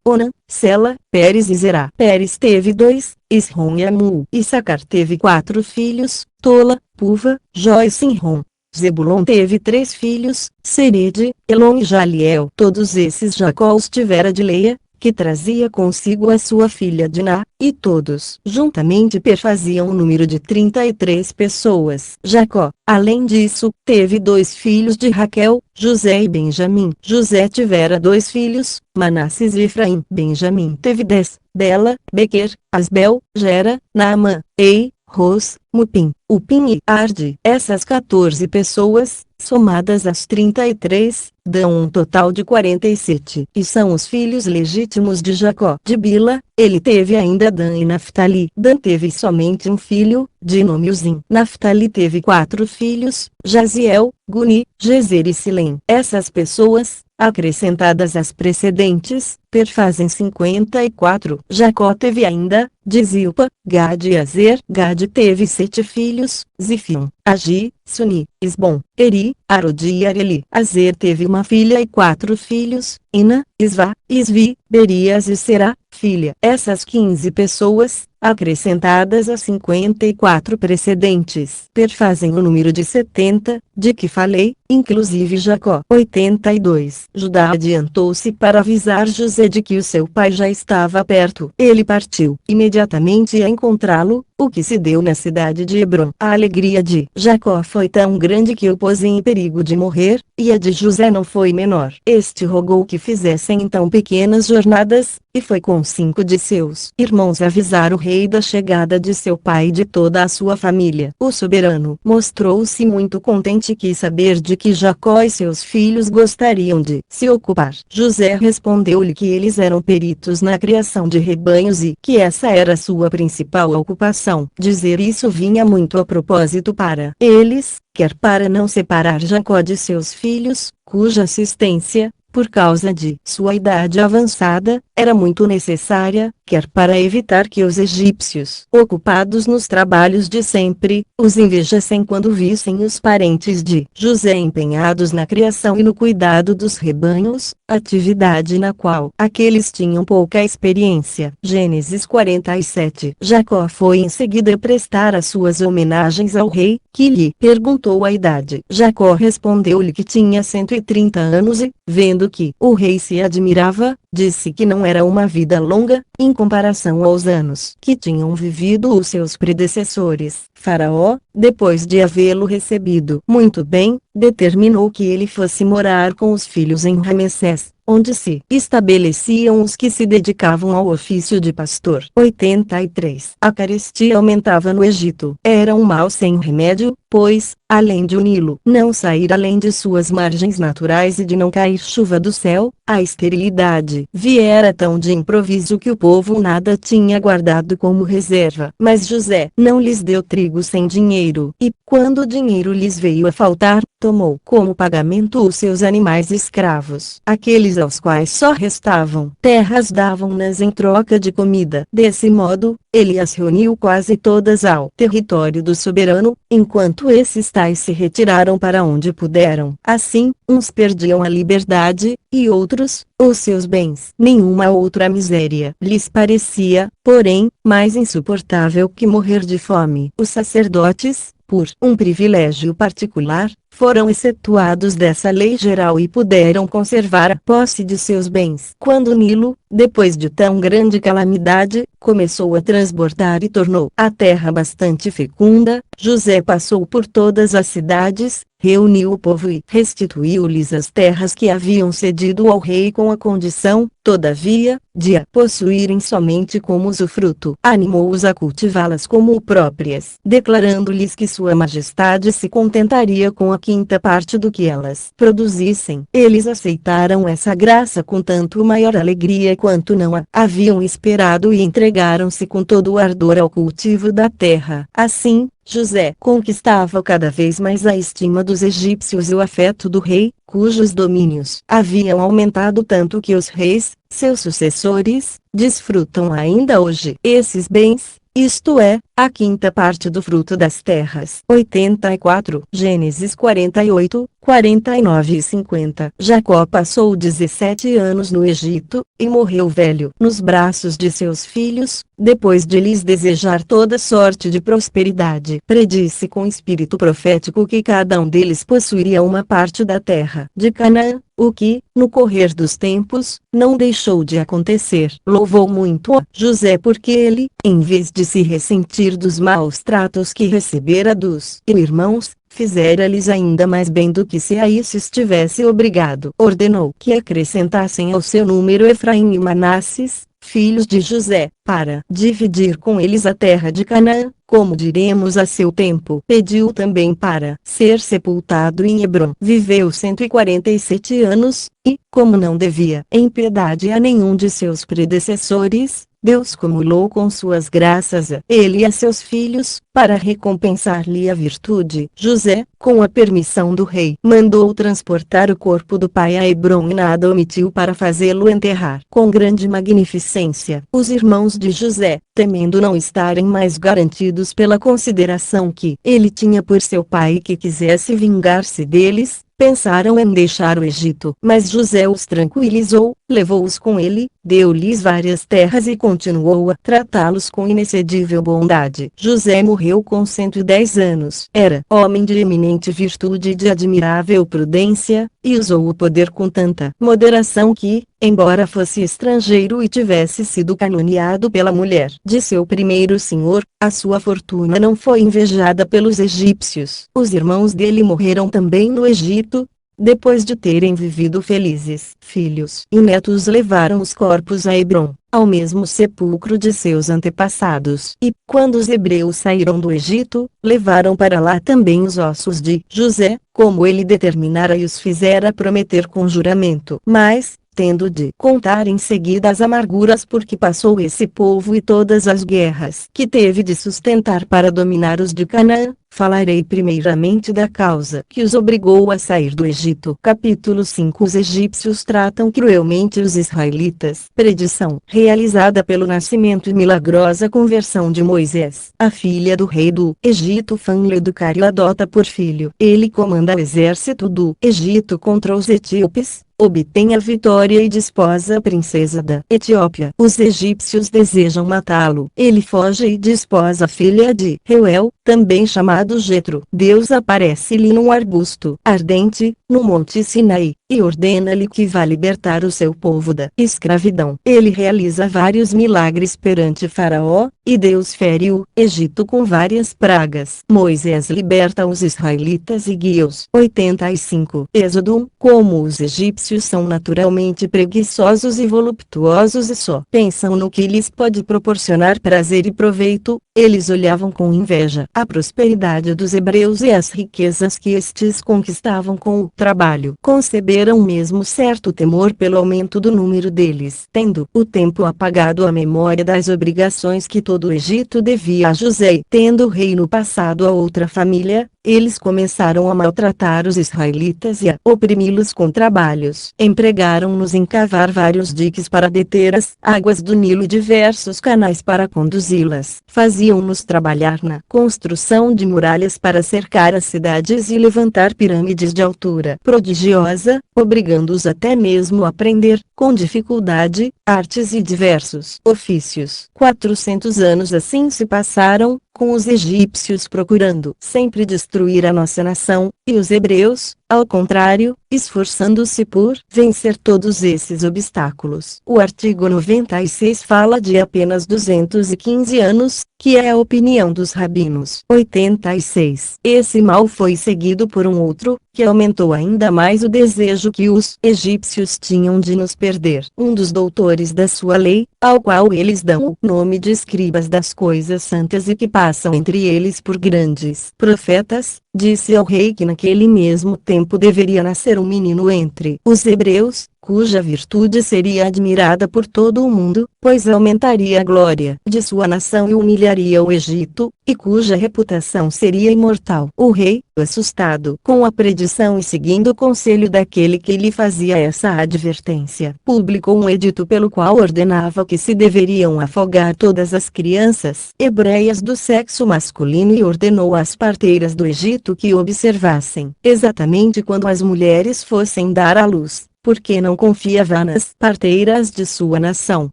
Onã, Sela, Pérez e Zerá. Pérez teve 2, Esrom e Amul. Issacar teve 4 filhos, Tola, Puva, Jó e Sinrom. Zebulon teve 3 filhos, Sered, Elon e Jaliel. Todos esses Jacó os tivera de Leia, que trazia consigo a sua filha Diná, e todos juntamente perfaziam um número de 33 pessoas. Jacó, além disso, teve 2 filhos de Raquel, José e Benjamim. José tivera 2 filhos, Manasses e Efraim. Benjamim teve 10, Bela, Bequer, Asbel, Gera, Naamã, Ei, Ros, Mupim, Upim e Arde. Essas 14 pessoas, somadas às 33, dão um total de 47. E são os filhos legítimos de Jacó. De Bila, ele teve ainda Dan e Naftali. Dan teve somente um filho, de nome Uzim. Naftali teve 4 filhos, Jaziel, Guni, Gezer e Silém. Essas pessoas, acrescentadas às precedentes, perfazem 54. Jacó teve ainda, de Zilpa, Gade e Azer. Gade teve 7 filhos, Zifion, Agi, Suni, Esbom, Eri, Arodi e Areli. Azer teve uma filha e 4 filhos, Ina, Isvá, Isvi, Berias e Será, filha. Essas 15 pessoas, acrescentadas às 54 precedentes, perfazem o número de 70, de que falei, inclusive Jacó. 82. Judá adiantou-se para avisar José de que o seu pai já estava perto. Ele partiu imediatamente a encontrá-lo, o que se deu na cidade de Hebrom. A alegria de Jacó foi tão grande que o pôs em perigo de morrer, e a de José não foi menor. Este rogou que fizessem então pequenas jornadas, e foi com 5 de seus irmãos avisar o rei da chegada de seu pai e de toda a sua família. O soberano mostrou-se muito contente e quis saber de que Jacó e seus filhos gostariam de se ocupar. José respondeu-lhe que eles eram peritos na criação de rebanhos e que essa era sua principal ocupação. Dizer isso vinha muito a propósito para eles, quer para não separar Jacó de seus filhos, cuja assistência, por causa de sua idade avançada, era muito necessária, quer para evitar que os egípcios, ocupados nos trabalhos de sempre, os invejassem quando vissem os parentes de José empenhados na criação e no cuidado dos rebanhos, atividade na qual aqueles tinham pouca experiência. Gênesis 47. Jacó foi em seguida prestar as suas homenagens ao rei, que lhe perguntou a idade. Jacó respondeu-lhe que tinha 130 anos e, vendo que o rei se admirava, disse que não era uma vida longa, em comparação aos anos que tinham vivido os seus predecessores. Faraó, depois de havê-lo recebido muito bem, determinou que ele fosse morar com os filhos em Ramessés, onde se estabeleciam os que se dedicavam ao ofício de pastor. 83. A carestia aumentava no Egito. Era um mal sem remédio, pois, além de o Nilo não sair além de suas margens naturais e de não cair chuva do céu, a esterilidade viera tão de improviso que o povo nada tinha guardado como reserva. Mas José não lhes deu trigo sem dinheiro, e, quando o dinheiro lhes veio a faltar, tomou como pagamento os seus animais escravos. Aqueles aos quais só restavam terras davam-nas em troca de comida. Desse modo, ele as reuniu quase todas ao território do soberano, enquanto esses tais se retiraram para onde puderam. Assim, uns perdiam a liberdade, e outros, os seus bens. Nenhuma outra miséria lhes parecia, porém, mais insuportável que morrer de fome. Os sacerdotes, por um privilégio particular, foram excetuados dessa lei geral e puderam conservar a posse de seus bens. Quando o Nilo, depois de tão grande calamidade, começou a transbordar e tornou a terra bastante fecunda, José passou por todas as cidades, reuniu o povo e restituiu-lhes as terras que haviam cedido ao rei com a condição, todavia, de a possuírem somente como usufruto, animou-os a cultivá-las como próprias, declarando-lhes que Sua Majestade se contentaria com a quinta parte do que elas produzissem. Eles aceitaram essa graça com tanto maior alegria quanto não a haviam esperado e entregaram-se com todo o ardor ao cultivo da terra. Assim, José conquistava cada vez mais a estima dos egípcios e o afeto do rei, cujos domínios haviam aumentado tanto que os reis, seus sucessores, desfrutam ainda hoje esses bens, isto é, a quinta parte do fruto das terras. 84. Gênesis 48, 49 e 50. Jacó passou 17 anos no Egito, e morreu velho nos braços de seus filhos, depois de lhes desejar toda sorte de prosperidade. Predisse com espírito profético que cada um deles possuiria uma parte da terra de Canaã, o que, no correr dos tempos, não deixou de acontecer. Louvou muito a José porque ele, em vez de se ressentir dos maus tratos que recebera dos irmãos, fizera-lhes ainda mais bem do que se a isso estivesse obrigado. Ordenou que acrescentassem ao seu número Efraim e Manasses, filhos de José, para dividir com eles a terra de Canaã, como diremos a seu tempo. Pediu também para ser sepultado em Hebrom. Viveu 147 anos, e, como não devia em piedade a nenhum de seus predecessores, Deus cumulou com suas graças a ele e a seus filhos, para recompensar-lhe a virtude. José, com a permissão do rei, mandou transportar o corpo do pai a Hebrom e nada omitiu para fazê-lo enterrar com grande magnificência. Os irmãos de José, temendo não estarem mais garantidos pela consideração que ele tinha por seu pai e que quisesse vingar-se deles, pensaram em deixar o Egito. Mas José os tranquilizou, levou-os com ele, deu-lhes várias terras e continuou a tratá-los com inexcedível bondade. José morreu com 110 anos. Era homem de eminente virtude e de admirável prudência, e usou o poder com tanta moderação que, embora fosse estrangeiro e tivesse sido caluniado pela mulher de seu primeiro senhor, a sua fortuna não foi invejada pelos egípcios. Os irmãos dele morreram também no Egito, depois de terem vivido felizes. Filhos e netos levaram os corpos a Hebrom, ao mesmo sepulcro de seus antepassados. E, quando os hebreus saíram do Egito, levaram para lá também os ossos de José, como ele determinara e os fizera prometer com juramento. Mas, tendo de contar em seguida as amarguras por que passou esse povo e todas as guerras que teve de sustentar para dominar os de Canaã, falarei primeiramente da causa que os obrigou a sair do Egito. Capítulo 5. Os egípcios tratam cruelmente os israelitas. Predição realizada pelo nascimento e milagrosa conversão de Moisés. A filha do rei do Egito Fanle-Educar o adota por filho. Ele comanda o exército do Egito contra os etíopes, obtém a vitória e desposa a princesa da Etiópia. Os egípcios desejam matá-lo. Ele foge e desposa a filha de Reuel, também chamado Jetro. Deus aparece-lhe num arbusto ardente, no monte Sinai, e ordena-lhe que vá libertar o seu povo da escravidão. Ele realiza vários milagres perante Faraó, e Deus fere o Egito com várias pragas. Moisés liberta os israelitas e guia-os. 85. Êxodo 1. Como os egípcios são naturalmente preguiçosos e voluptuosos e só pensam no que lhes pode proporcionar prazer e proveito, eles olhavam com inveja a prosperidade dos hebreus e as riquezas que estes conquistavam com o trabalho. Conceberam mesmo certo temor pelo aumento do número deles. Tendo o tempo apagado a memória das obrigações que todo o Egito devia a José, e tendo o reino passado a outra família, eles começaram a maltratar os israelitas e a oprimi-los com trabalhos. Empregaram-nos em cavar vários diques para deter as águas do Nilo e diversos canais para conduzi-las. Faziam-nos trabalhar na construção de muralhas para cercar as cidades e levantar pirâmides de altura prodigiosa, obrigando-os até mesmo a aprender, com dificuldade, artes e diversos ofícios. 400 anos assim se passaram, com os egípcios procurando sempre destruir a nossa nação, e os hebreus, ao contrário, esforçando-se por vencer todos esses obstáculos. O artigo 96 fala de apenas 215 anos, que é a opinião dos rabinos. 86. Esse mal foi seguido por um outro, que aumentou ainda mais o desejo que os egípcios tinham de nos perder. Um dos doutores da sua lei, ao qual eles dão o nome de escribas das coisas santas e que passam entre eles por grandes profetas, disse ao rei que naquele mesmo tempo deveria nascer um menino entre os hebreus, cuja virtude seria admirada por todo o mundo, pois aumentaria a glória de sua nação e humilharia o Egito, e cuja reputação seria imortal. O rei, assustado com a predição e seguindo o conselho daquele que lhe fazia essa advertência, publicou um edito pelo qual ordenava que se deveriam afogar todas as crianças hebreias do sexo masculino e ordenou às parteiras do Egito que observassem exatamente quando as mulheres fossem dar à luz, porque não confiava nas parteiras de sua nação.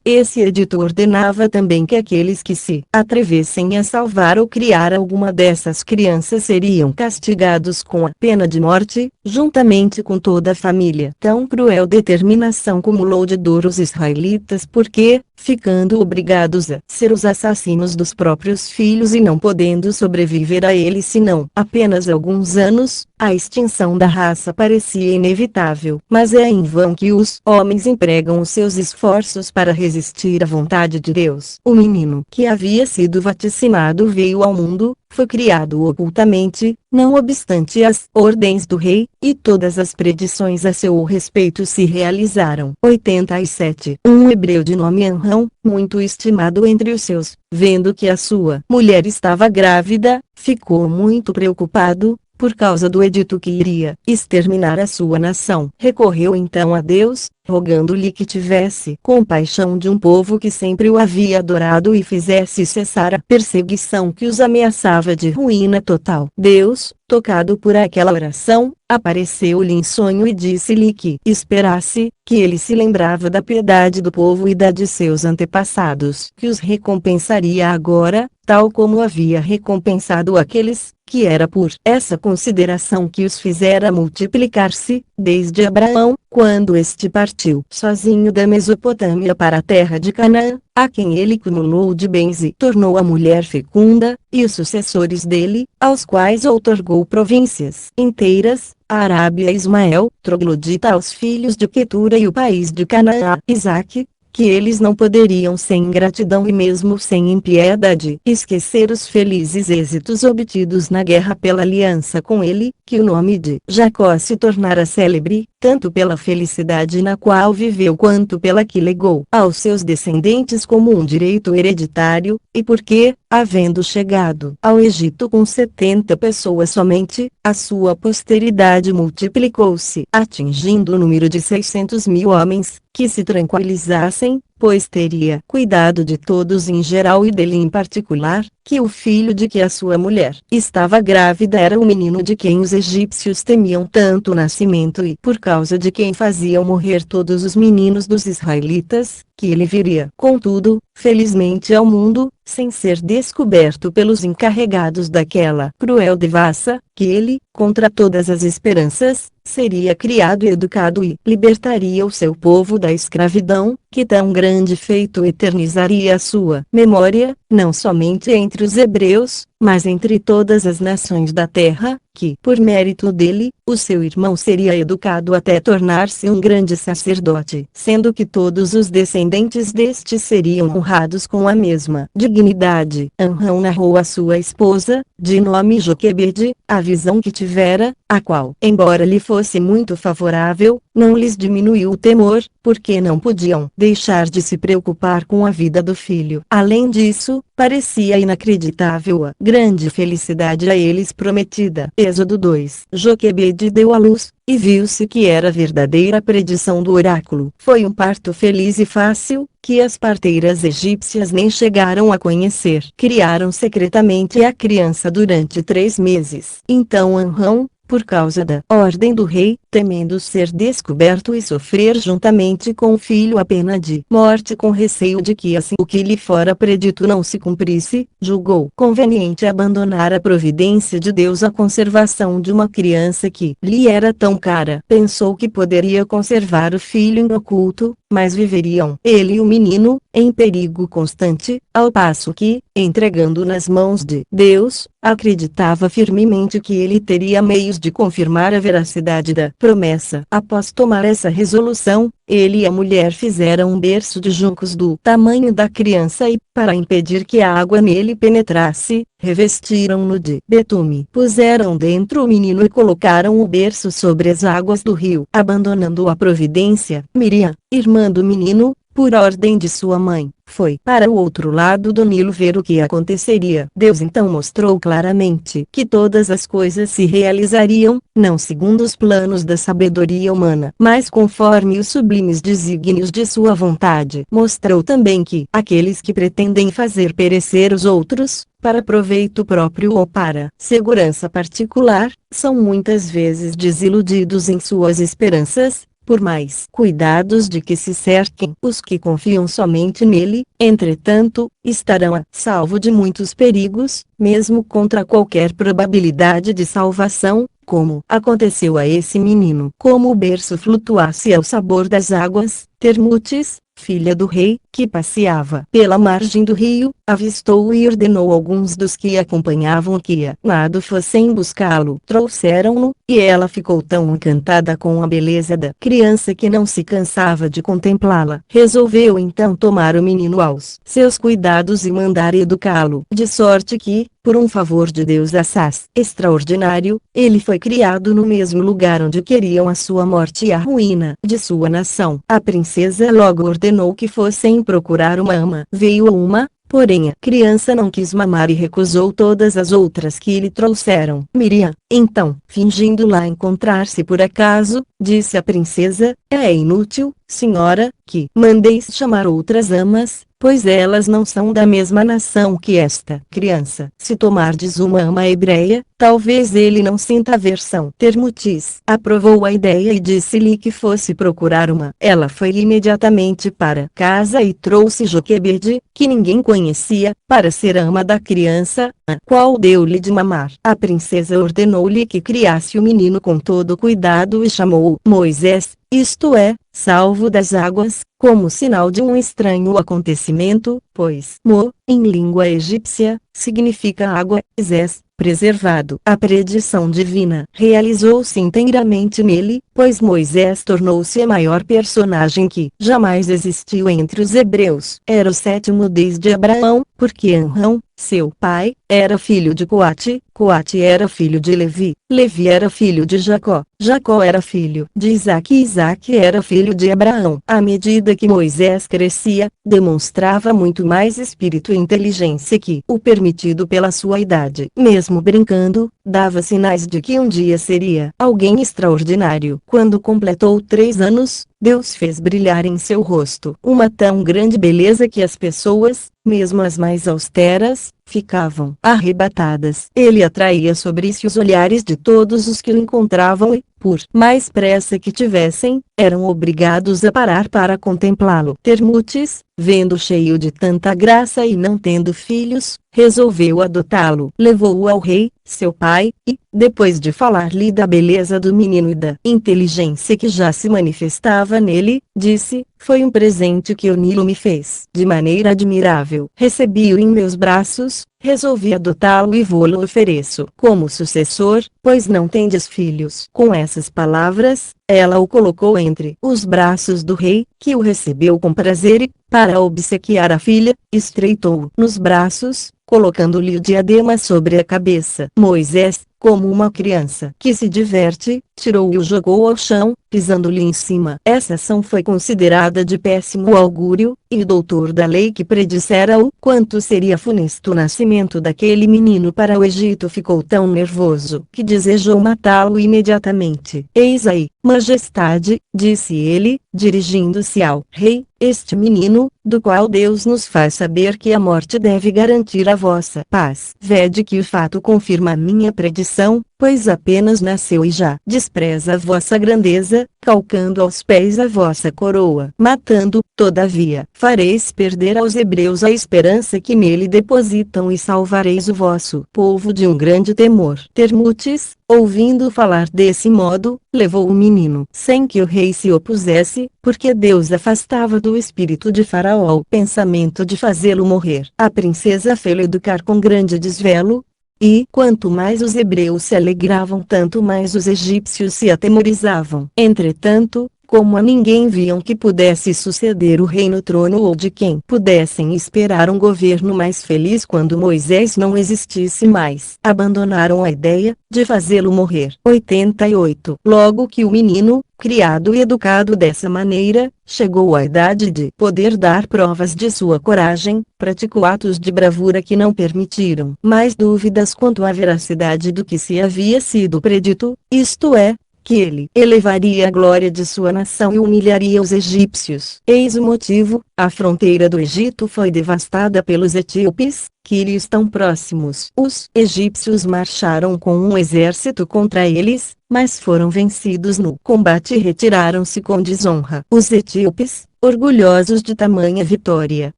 Esse edito ordenava também que aqueles que se atrevessem a salvar ou criar alguma dessas crianças seriam castigados com a pena de morte, juntamente com toda a família. Tão cruel determinação cumulou de dor os israelitas porque, ficando obrigados a ser os assassinos dos próprios filhos e não podendo sobreviver a eles senão apenas alguns anos, a extinção da raça parecia inevitável. Mas é em vão que os homens empregam os seus esforços para resistir à vontade de Deus. O menino que havia sido vaticinado veio ao mundo, foi criado ocultamente, não obstante as ordens do rei, e todas as predições a seu respeito se realizaram. 87. Um hebreu de nome Anrão, muito estimado entre os seus, vendo que a sua mulher estava grávida, ficou muito preocupado, por causa do edito que iria exterminar a sua nação. Recorreu então a Deus, rogando-lhe que tivesse compaixão de um povo que sempre o havia adorado e fizesse cessar a perseguição que os ameaçava de ruína total. Deus, tocado por aquela oração, apareceu-lhe em sonho e disse-lhe que esperasse, que ele se lembrava da piedade do povo e da de seus antepassados, que os recompensaria agora, tal como havia recompensado aqueles, que era por essa consideração que os fizera multiplicar-se, desde Abraão, quando este partiu sozinho da Mesopotâmia para a terra de Canaã, a quem ele cumulou de bens e tornou a mulher fecunda, e os sucessores dele, aos quais outorgou províncias inteiras, a Arábia e Ismael, troglodita aos filhos de Quetura e o país de Canaã, Isaque, que eles não poderiam sem ingratidão e mesmo sem impiedade esquecer os felizes êxitos obtidos na guerra pela aliança com ele, que o nome de Jacó se tornara célebre, tanto pela felicidade na qual viveu quanto pela que legou aos seus descendentes como um direito hereditário, e porque, havendo chegado ao Egito com 70 pessoas somente, a sua posteridade multiplicou-se, atingindo o número de 600.000 homens, que se tranquilizassem, pois teria cuidado de todos em geral e dele em particular, que o filho de que a sua mulher estava grávida era o menino de quem os egípcios temiam tanto o nascimento e por causa de quem faziam morrer todos os meninos dos israelitas, que ele viria, contudo, felizmente ao mundo, sem ser descoberto pelos encarregados daquela cruel devassa, que ele, contra todas as esperanças, seria criado e educado e libertaria o seu povo da escravidão, que tão grande feito eternizaria a sua memória, não somente entre os hebreus, mas entre todas as nações da terra, que, por mérito dele, o seu irmão seria educado até tornar-se um grande sacerdote, sendo que todos os descendentes deste seriam honrados com a mesma dignidade. Anrão narrou à sua esposa, de nome Joquebede, a visão que tivera, a qual, embora lhe fosse muito favorável, não lhes diminuiu o temor, porque não podiam deixar de se preocupar com a vida do filho. Além disso, parecia inacreditável a grande felicidade a eles prometida. Êxodo 2. Joquebede deu à luz, e viu-se que era verdadeira a predição do oráculo. Foi um parto feliz e fácil, que as parteiras egípcias nem chegaram a conhecer. Criaram secretamente a criança durante 3 meses. Então Anrão, por causa da ordem do rei, temendo ser descoberto e sofrer juntamente com o filho a pena de morte com receio de que assim o que lhe fora predito não se cumprisse, julgou conveniente abandonar a providência de Deus à conservação de uma criança que lhe era tão cara. Pensou que poderia conservar o filho em oculto, mas viveriam ele e o menino em perigo constante, ao passo que, entregando nas mãos de Deus, acreditava firmemente que ele teria meios de confirmar a veracidade da promessa. Após tomar essa resolução, ele e a mulher fizeram um berço de juncos do tamanho da criança e, para impedir que a água nele penetrasse, revestiram-no de betume. Puseram dentro o menino e colocaram o berço sobre as águas do rio. Abandonando a providência, Miriam, irmã do menino, por ordem de sua mãe, foi para o outro lado do Nilo ver o que aconteceria. Deus então mostrou claramente que todas as coisas se realizariam, não segundo os planos da sabedoria humana, mas conforme os sublimes desígnios de sua vontade. Mostrou também que aqueles que pretendem fazer perecer os outros, para proveito próprio ou para segurança particular, são muitas vezes desiludidos em suas esperanças, por mais cuidados de que se cerquem. Os que confiam somente nele, entretanto, estarão a salvo de muitos perigos, mesmo contra qualquer probabilidade de salvação, como aconteceu a esse menino. Como o berço flutuasse ao sabor das águas, Termutes, filha do rei, que passeava pela margem do rio, avistou-o e ordenou alguns dos que acompanhavam que a nado fossem buscá-lo. Trouxeram-no, e ela ficou tão encantada com a beleza da criança que não se cansava de contemplá-la. Resolveu então tomar o menino aos seus cuidados e mandar educá-lo, de sorte que, por um favor de Deus assaz extraordinário, ele foi criado no mesmo lugar onde queriam a sua morte e a ruína de sua nação. A princesa logo ordenou que fossem procurar uma ama. Veio uma, porém a criança não quis mamar e recusou todas as outras que lhe trouxeram. Miriam, então, fingindo lá encontrar-se por acaso, disse a princesa: é inútil, senhora, que mandeis chamar outras amas, pois elas não são da mesma nação que esta criança. Se tomardes uma ama hebreia, talvez ele não sinta aversão. Termutes aprovou a ideia e disse-lhe que fosse procurar uma. Ela foi imediatamente para casa e trouxe Joquebede, que ninguém conhecia, para ser ama da criança, a qual deu-lhe de mamar. A princesa ordenou-lhe que criasse o menino com todo cuidado e chamou-o Moisés, isto é, salvo das águas, como sinal de um estranho acontecimento, pois Mo, em língua egípcia, significa água, Zés, preservado. A predição divina realizou-se inteiramente nele, pois Moisés tornou-se a maior personagem que jamais existiu entre os hebreus. Era o sétimo desde Abraão, porque Anrão, seu pai, era filho de Coate, Coate era filho de Levi, Levi era filho de Jacó, Jacó era filho de Isaque e Isaque era filho de Abraão. À medida que Moisés crescia, demonstrava muito mais espírito e inteligência que o permitido pela sua idade. Mesmo brincando, dava sinais de que um dia seria alguém extraordinário. Quando completou 3 anos, Deus fez brilhar em seu rosto uma tão grande beleza que as pessoas, mesmo as mais austeras, ficavam arrebatadas. Ele atraía sobre si os olhares de todos os que o encontravam e, por mais pressa que tivessem, eram obrigados a parar para contemplá-lo. Termutes, vendo cheio de tanta graça e não tendo filhos, resolveu adotá-lo. Levou-o ao rei, seu pai, e, depois de falar-lhe da beleza do menino e da inteligência que já se manifestava nele, disse: foi um presente que o Nilo me fez. De maneira admirável, recebi-o em meus braços, resolvi adotá-lo e vô-lo ofereço como sucessor, pois não tendes filhos. Com essas palavras, ela o colocou entre os braços do rei, que o recebeu com prazer e, para obsequiar a filha, estreitou-o nos braços, colocando-lhe o diadema sobre a cabeça. Moisés, como uma criança que se diverte, tirou-o e o jogou ao chão, pisando-lhe em cima. Essa ação foi considerada de péssimo augúrio, e o doutor da lei que predissera o quanto seria funesto o nascimento daquele menino para o Egito ficou tão nervoso que desejou matá-lo imediatamente. Eis aí, majestade, disse ele, dirigindo-se ao rei, este menino, do qual Deus nos faz saber que a morte deve garantir a vossa paz. Vede que o fato confirma a minha predição, pois apenas nasceu e já despreza a vossa grandeza, calcando aos pés a vossa coroa. Matando, todavia, fareis perder aos hebreus a esperança que nele depositam e salvareis o vosso povo de um grande temor. Termutes, ouvindo falar desse modo, levou o menino, sem que o rei se opusesse, porque Deus afastava do espírito de Faraó o pensamento de fazê-lo morrer. A princesa fê-lo educar com grande desvelo, e quanto mais os hebreus se alegravam, tanto mais os egípcios se atemorizavam. Entretanto, como a ninguém viam que pudesse suceder o rei no trono ou de quem pudessem esperar um governo mais feliz quando Moisés não existisse mais, abandonaram a ideia de fazê-lo morrer. 88. Logo que o menino, criado e educado dessa maneira, chegou à idade de poder dar provas de sua coragem, praticou atos de bravura que não permitiram mais dúvidas quanto à veracidade do que se havia sido predito, isto é, que ele elevaria a glória de sua nação e humilharia os egípcios. Eis o motivo: a fronteira do Egito foi devastada pelos etíopes, que lhe estão próximos. Os egípcios marcharam com um exército contra eles, mas foram vencidos no combate e retiraram-se com desonra. Os etíopes, orgulhosos de tamanha vitória,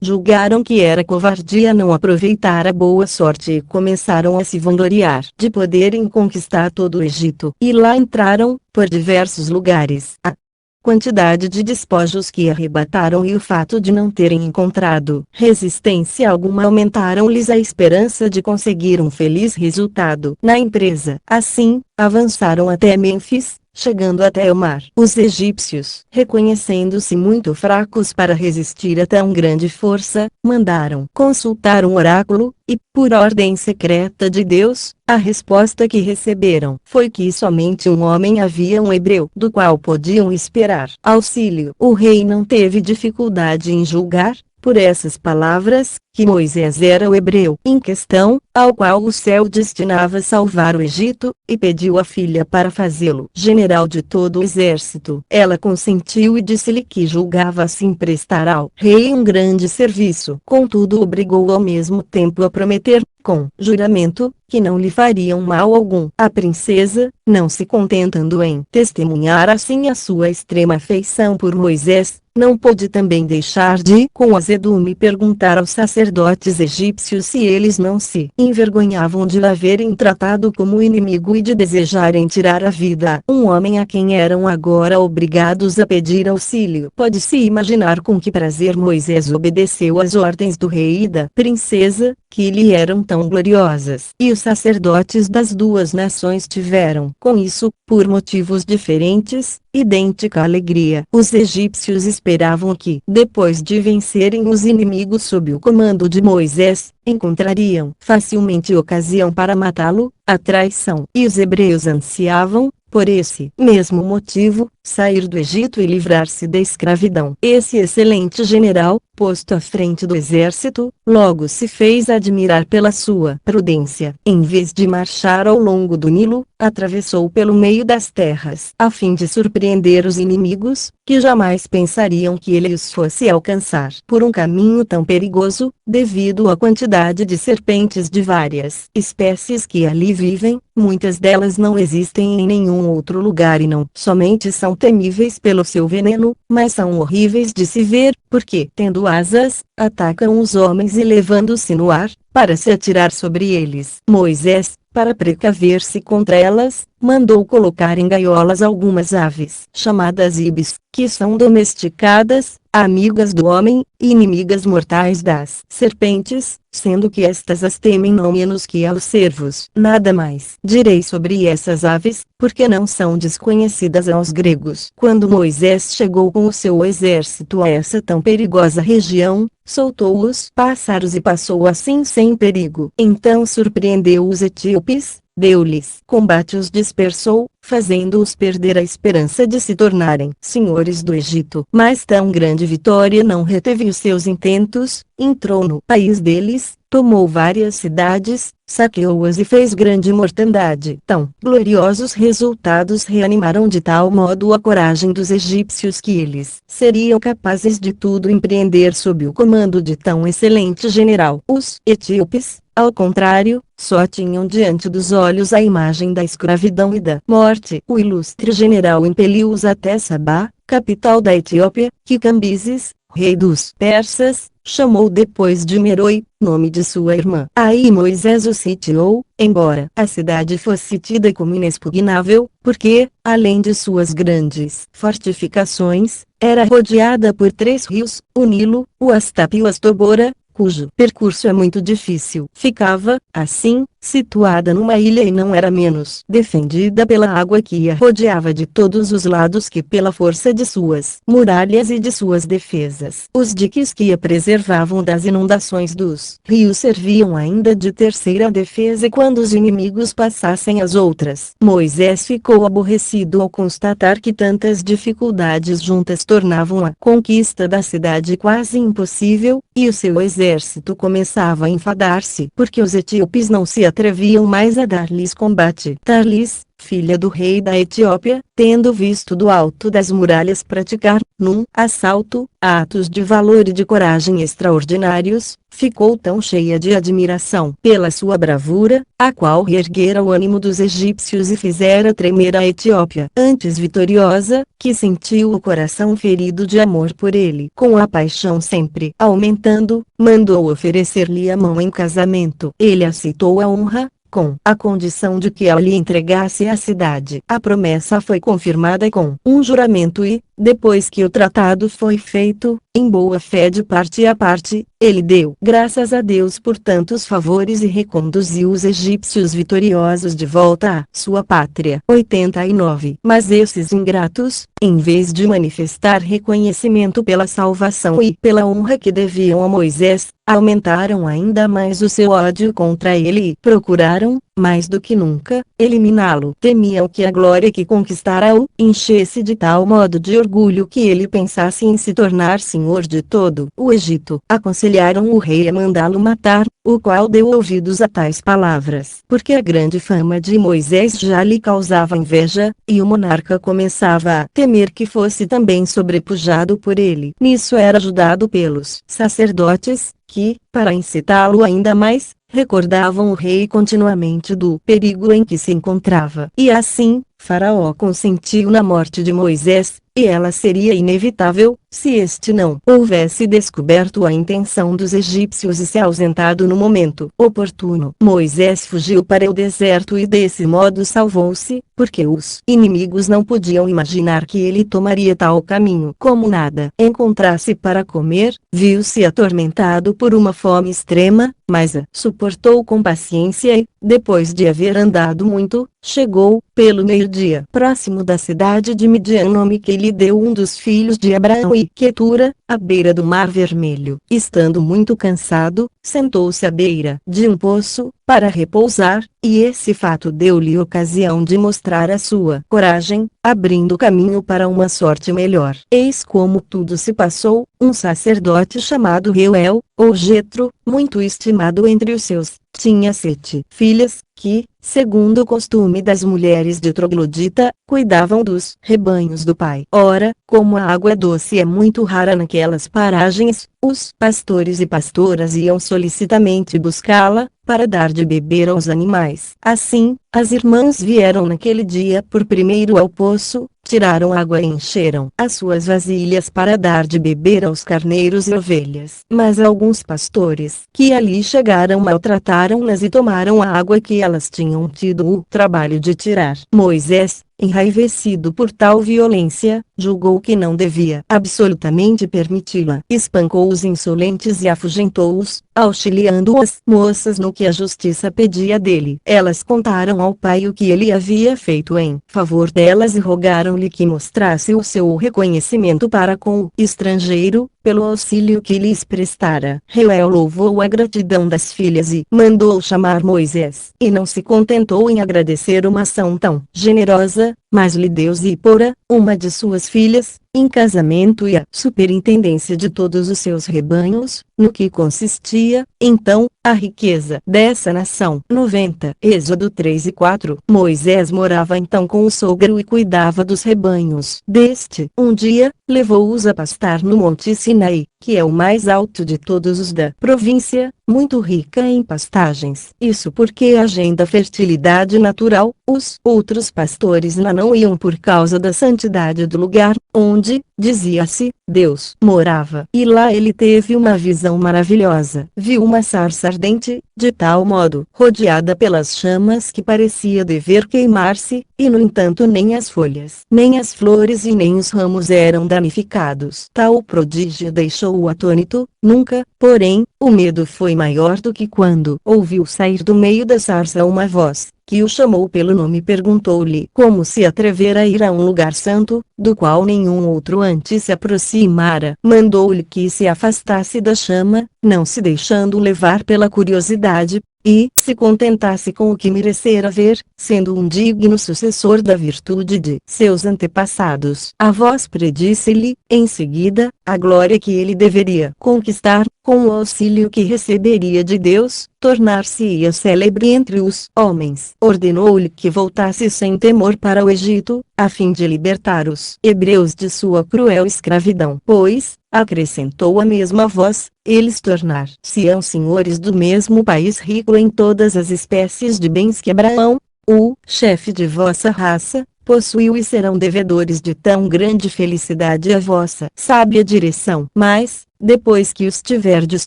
julgaram que era covardia não aproveitar a boa sorte e começaram a se vangloriar de poderem conquistar todo o Egito. E lá entraram, por diversos lugares, a quantidade de despojos que arrebataram e o fato de não terem encontrado resistência alguma aumentaram-lhes a esperança de conseguir um feliz resultado na empresa. Assim, avançaram até Mênfis, chegando até o mar. Os egípcios, reconhecendo-se muito fracos para resistir a tão grande força, mandaram consultar um oráculo, e, por ordem secreta de Deus, a resposta que receberam foi que somente um homem havia, um hebreu, do qual podiam esperar auxílio. O rei não teve dificuldade em julgar, por essas palavras, que Moisés era o hebreu em questão, ao qual o céu destinava salvar o Egito, e pediu a filha para fazê-lo general de todo o exército. Ela consentiu e disse-lhe que julgava assim prestar ao rei um grande serviço. Contudo, obrigou-o ao mesmo tempo a prometer, com juramento, que não lhe fariam mal algum. A princesa, não se contentando em testemunhar assim a sua extrema afeição por Moisés, não pôde também deixar de, com azedume, perguntar aos sacerdotes egípcios se eles não se envergonhavam de o haverem tratado como inimigo e de desejarem tirar a vida a um homem a quem eram agora obrigados a pedir auxílio. Pode-se imaginar com que prazer Moisés obedeceu às ordens do rei e da princesa, que lhe eram tão gloriosas. E os sacerdotes das duas nações tiveram, com isso, por motivos diferentes, idêntica alegria. Os egípcios esperavam que, depois de vencerem os inimigos sob o comando de Moisés, encontrariam facilmente ocasião para matá-lo, a traição. E os hebreus ansiavam, por esse mesmo motivo, sair do Egito e livrar-se da escravidão. Esse excelente general, posto à frente do exército, logo se fez admirar pela sua prudência. Em vez de marchar ao longo do Nilo, atravessou pelo meio das terras, a fim de surpreender os inimigos, que jamais pensariam que ele os fosse alcançar por um caminho tão perigoso, devido à quantidade de serpentes de várias espécies que ali vivem. Muitas delas não existem em nenhum outro lugar e não somente são temíveis pelo seu veneno, mas são horríveis de se ver, porque, tendo asas, atacam os homens e levando-se no ar, para se atirar sobre eles. Moisés, para precaver-se contra elas, mandou colocar em gaiolas algumas aves, chamadas ibis, que são domesticadas, amigas do homem, e inimigas mortais das serpentes, sendo que estas as temem não menos que aos cervos. Nada mais direi sobre essas aves, porque não são desconhecidas aos gregos. Quando Moisés chegou com o seu exército a essa tão perigosa região, soltou os pássaros e passou assim sem perigo. Então surpreendeu os etíopes, deu-lhes combate e os dispersou, fazendo-os perder a esperança de se tornarem senhores do Egito. Mas tão grande vitória não reteve os seus intentos, entrou no país deles, tomou várias cidades, saqueou-as e fez grande mortandade. Tão gloriosos resultados reanimaram de tal modo a coragem dos egípcios que eles seriam capazes de tudo empreender sob o comando de tão excelente general. Os etíopes, ao contrário, só tinham diante dos olhos a imagem da escravidão e da morte. O ilustre general impeliu-os até Sabá, capital da Etiópia, que Cambises, rei dos persas, chamou depois de Meroe, nome de sua irmã. Aí Moisés o sitiou, embora a cidade fosse tida como inexpugnável, porque, além de suas grandes fortificações, era rodeada por 3 rios, o Nilo, o Astap e o Astobora, cujo percurso é muito difícil. Ficava, assim, situada numa ilha e não era menos defendida pela água que a rodeava de todos os lados que pela força de suas muralhas e de suas defesas. Os diques que a preservavam das inundações dos rios serviam ainda de terceira defesa quando os inimigos passassem as outras. Moisés ficou aborrecido ao constatar que tantas dificuldades juntas tornavam a conquista da cidade quase impossível, e o seu exército começava a enfadar-se porque os etíopes não se atreviam mais a dar-lhes combate. Tarlis, filha do rei da Etiópia, tendo visto do alto das muralhas praticar, num assalto, atos de valor e de coragem extraordinários, ficou tão cheia de admiração pela sua bravura, a qual reerguera o ânimo dos egípcios e fizera tremer a Etiópia. Antes vitoriosa, que sentiu o coração ferido de amor por ele. Com a paixão sempre aumentando, mandou oferecer-lhe a mão em casamento. Ele aceitou a honra, com a condição de que ela lhe entregasse a cidade. A promessa foi confirmada com um juramento e, depois que o tratado foi feito, em boa fé de parte a parte, ele deu graças a Deus por tantos favores e reconduziu os egípcios vitoriosos de volta à sua pátria. 89. Mas esses ingratos, em vez de manifestar reconhecimento pela salvação e pela honra que deviam a Moisés, aumentaram ainda mais o seu ódio contra ele e procuraram, mais do que nunca, eliminá-lo. Temiam que a glória que conquistara o enchesse de tal modo de orgulho que ele pensasse em se tornar senhor de todo o Egito. Aconselharam o rei a mandá-lo matar, o qual deu ouvidos a tais palavras, porque a grande fama de Moisés já lhe causava inveja, e o monarca começava a temer que fosse também sobrepujado por ele. Nisso era ajudado pelos sacerdotes, que, para incitá-lo ainda mais, recordavam o rei continuamente do perigo em que se encontrava. E assim, Faraó consentiu na morte de Moisés, e ela seria inevitável, se este não houvesse descoberto a intenção dos egípcios e se ausentado no momento oportuno. Moisés fugiu para o deserto e desse modo salvou-se, porque os inimigos não podiam imaginar que ele tomaria tal caminho. Como nada encontrasse para comer, viu-se atormentado por uma fome extrema, mas a suportou com paciência e, depois de haver andado muito, chegou, pelo meio-dia, próximo da cidade de Midian, nome que lhe deu um dos filhos de Abraão, e Quetura, à beira do Mar Vermelho. Estando muito cansado, sentou-se à beira de um poço, para repousar, e esse fato deu-lhe ocasião de mostrar a sua coragem, abrindo caminho para uma sorte melhor. Eis como tudo se passou. Um sacerdote chamado Reuel, ou Jetro, muito estimado entre os seus, tinha 7 filhas, que, segundo o costume das mulheres de troglodita, cuidavam dos rebanhos do pai. Ora, como a água doce é muito rara naquelas paragens, os pastores e pastoras iam solicitamente buscá-la, para dar de beber aos animais. Assim, as irmãs vieram naquele dia por primeiro ao poço, tiraram água e encheram as suas vasilhas para dar de beber aos carneiros e ovelhas. Mas alguns pastores que ali chegaram maltrataram-nas e tomaram a água que elas tinham tido o trabalho de tirar. Moisés, enraivecido por tal violência, julgou que não devia absolutamente permiti-la. Espancou os insolentes e afugentou-os, auxiliando as moças no que a justiça pedia dele. Elas contaram ao pai o que ele havia feito em favor delas e rogaram-lhe que mostrasse o seu reconhecimento para com o estrangeiro, pelo auxílio que lhes prestara. Reuel louvou a gratidão das filhas e mandou chamar Moisés. E não se contentou em agradecer uma ação tão generosa, mas lhe deu Zípora, uma de suas filhas, em casamento e a superintendência de todos os seus rebanhos, no que consistia, então, a riqueza dessa nação. 90. Êxodo 3 e 4. Moisés morava então com o sogro e cuidava dos rebanhos deste. Um dia, levou-os a pastar no monte Sinai, que é o mais alto de todos os da província, muito rica em pastagens. Isso porque agenda a fertilidade natural. Os outros pastores lá não iam por causa da santidade do lugar, onde, dizia-se, Deus morava. E lá ele teve uma visão maravilhosa. Viu uma sarça ardente, de tal modo, rodeada pelas chamas que parecia dever queimar-se, e no entanto nem as folhas, nem as flores e nem os ramos eram danificados. Tal prodígio deixou-o atônito. Nunca, porém, o medo foi maior do que quando ouviu sair do meio da sarça uma voz, que o chamou pelo nome e perguntou-lhe como se atrevera a ir a um lugar santo, do qual nenhum outro antes se aproximara. Mandou-lhe que se afastasse da chama, não se deixando levar pela curiosidade, e se contentasse com o que merecera ver, sendo um digno sucessor da virtude de seus antepassados. A voz predisse-lhe, em seguida, a glória que ele deveria conquistar, com o auxílio que receberia de Deus, tornar-se-ia célebre entre os homens. Ordenou-lhe que voltasse sem temor para o Egito, a fim de libertar os hebreus de sua cruel escravidão. Pois, acrescentou a mesma voz, eles tornar-se-ão senhores do mesmo país rico em todas as espécies de bens que Abraão, o chefe de vossa raça, possuiu e serão devedores de tão grande felicidade a vossa sábia direção. Mas, depois que os tiverdes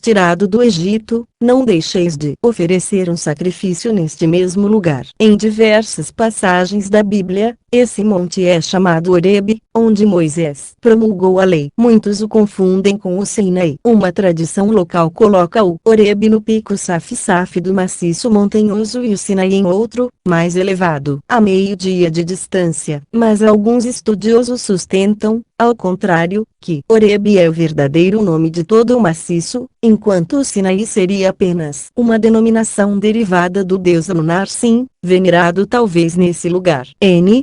tirado do Egito, não deixeis de oferecer um sacrifício neste mesmo lugar. Em diversas passagens da Bíblia, esse monte é chamado Horebe, onde Moisés promulgou a lei. Muitos o confundem com o Sinai. Uma tradição local coloca o Horebe no pico Saf-Saf do maciço montanhoso e o Sinai em outro, mais elevado, a meio-dia de distância. Mas alguns estudiosos sustentam, ao contrário, que Horebe é o verdadeiro nome de todo o maciço, enquanto o Sinaí seria apenas uma denominação derivada do deus lunar Sim, venerado talvez nesse lugar.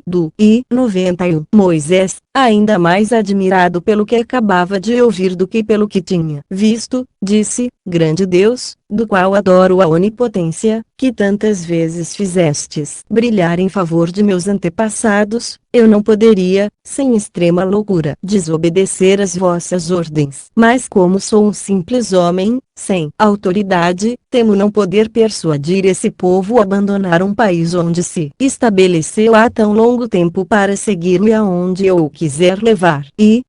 Do I 91. Moisés, ainda mais admirado pelo que acabava de ouvir do que pelo que tinha visto, disse: Grande Deus, do qual adoro a onipotência, que tantas vezes fizestes brilhar em favor de meus antepassados, eu não poderia, sem extrema loucura, desobedecer às vossas ordens. Mas como sou um simples homem, sem autoridade, temo não poder persuadir esse povo a abandonar um país onde se estabeleceu há tão longo tempo para seguir-me aonde eu o quiser levar. E,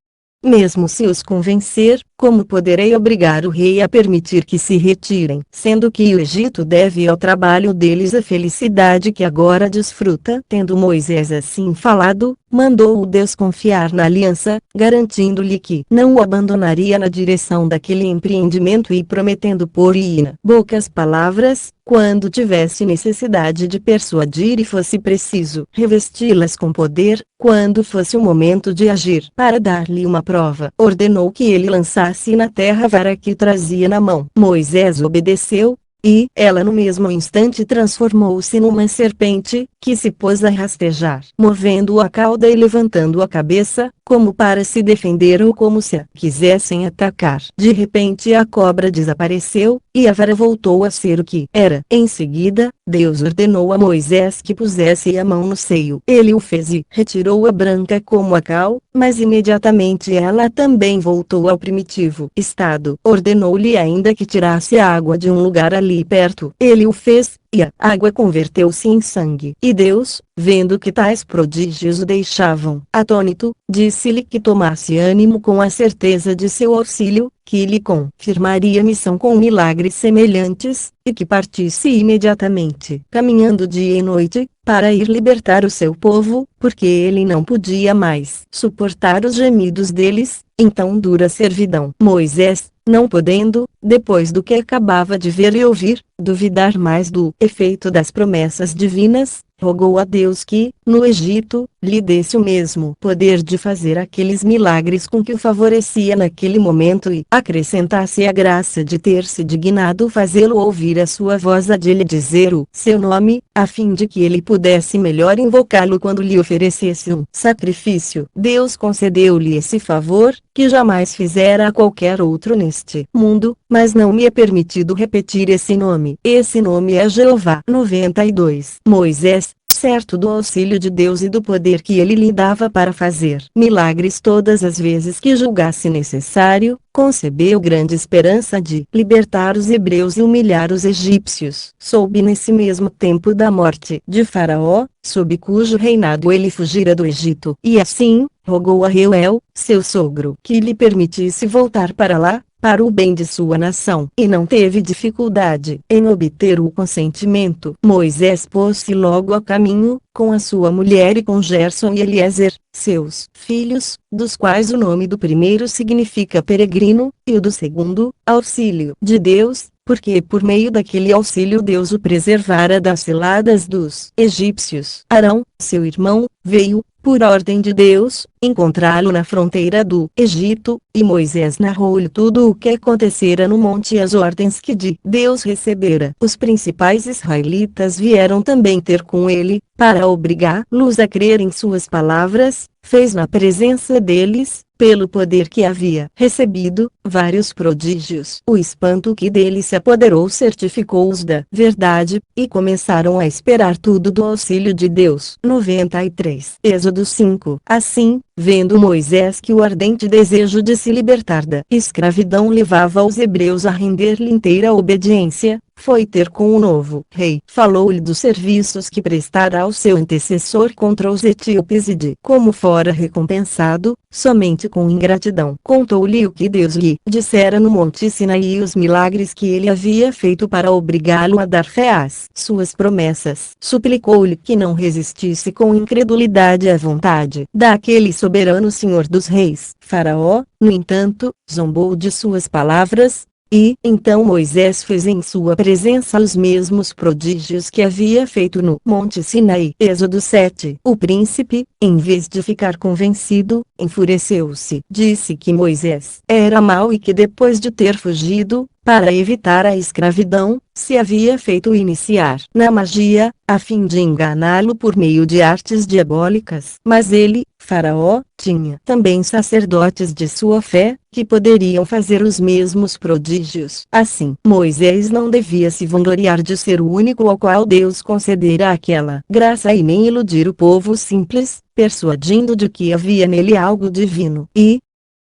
mesmo se os convencer, como poderei obrigar o rei a permitir que se retirem? Sendo que o Egito deve ao trabalho deles a felicidade que agora desfruta. Tendo Moisés assim falado, mandou-o Deus confiar na aliança, garantindo-lhe que não o abandonaria na direção daquele empreendimento e prometendo pôr-lhe na boca as palavras, quando tivesse necessidade de persuadir e fosse preciso revesti-las com poder, quando fosse o momento de agir. Para dar-lhe uma prova, ordenou que ele lançasse na terra a vara que trazia na mão. Moisés obedeceu, e ela no mesmo instante transformou-se numa serpente, que se pôs a rastejar, movendo a cauda e levantando a cabeça, como para se defender ou como se a quisessem atacar. De repente a cobra desapareceu, e a vara voltou a ser o que era. Em seguida, Deus ordenou a Moisés que pusesse a mão no seio. Ele o fez e retirou-a branca como a cal, mas imediatamente ela também voltou ao primitivo estado. Ordenou-lhe ainda que tirasse a água de um lugar ali perto. Ele o fez, e a água converteu-se em sangue. E Deus, vendo que tais prodígios o deixavam atônito, disse-lhe que tomasse ânimo com a certeza de seu auxílio, que lhe confirmaria missão com milagres semelhantes, e que partisse imediatamente, caminhando dia e noite, para ir libertar o seu povo, porque ele não podia mais suportar os gemidos deles, em tão dura servidão. Moisés, não podendo, depois do que acabava de ver e ouvir, duvidar mais do efeito das promessas divinas, rogou a Deus que, no Egito, lhe desse o mesmo poder de fazer aqueles milagres com que o favorecia naquele momento e acrescentasse a graça de ter se dignado fazê-lo ouvir a sua voz a de lhe dizer o seu nome, a fim de que ele pudesse melhor invocá-lo quando lhe oferecesse um sacrifício. Deus concedeu-lhe esse favor, que jamais fizera a qualquer outro neste mundo, mas não me é permitido repetir esse nome. Esse nome é Jeová. 92. Moisés, certo do auxílio de Deus e do poder que ele lhe dava para fazer milagres todas as vezes que julgasse necessário, concebeu grande esperança de libertar os hebreus e humilhar os egípcios. Soube nesse mesmo tempo da morte de Faraó, sob cujo reinado ele fugira do Egito, e assim, rogou a Reuel, seu sogro, que lhe permitisse voltar para lá, para o bem de sua nação, e não teve dificuldade em obter o consentimento. Moisés pôs-se logo a caminho, com a sua mulher e com Gerson e Eliezer, seus filhos, dos quais o nome do primeiro significa peregrino, e o do segundo, auxílio de Deus, porque por meio daquele auxílio Deus o preservara das ciladas dos egípcios. Arão, seu irmão, veio, por ordem de Deus, encontrá-lo na fronteira do Egito, e Moisés narrou-lhe tudo o que acontecera no monte e as ordens que de Deus recebera. Os principais israelitas vieram também ter com ele, para obrigá-los a crer em suas palavras, fez na presença deles, pelo poder que havia recebido, vários prodígios. O espanto que dele se apoderou certificou-os da verdade, e começaram a esperar tudo do auxílio de Deus. 93. Êxodo 5. Assim, vendo Moisés que o ardente desejo de se libertar da escravidão levava os hebreus a render-lhe inteira obediência, foi ter com o novo rei. Falou-lhe dos serviços que prestara ao seu antecessor contra os etíopes e de como fora recompensado, somente com ingratidão. Contou-lhe o que Deus lhe dissera no monte Sinaí e os milagres que ele havia feito para obrigá-lo a dar fé às suas promessas. Suplicou-lhe que não resistisse com incredulidade à vontade daquele soberano Senhor dos reis. Faraó, no entanto, zombou de suas palavras, e então Moisés fez em sua presença os mesmos prodígios que havia feito no monte Sinaí. Êxodo 7. O príncipe, em vez de ficar convencido, enfureceu-se. Disse que Moisés era mau e que depois de ter fugido, para evitar a escravidão, se havia feito iniciar na magia, a fim de enganá-lo por meio de artes diabólicas. Mas ele, Faraó, tinha também sacerdotes de sua fé, que poderiam fazer os mesmos prodígios. Assim, Moisés não devia se vangloriar de ser o único ao qual Deus concedera aquela graça e nem iludir o povo simples, persuadindo de que havia nele algo divino. E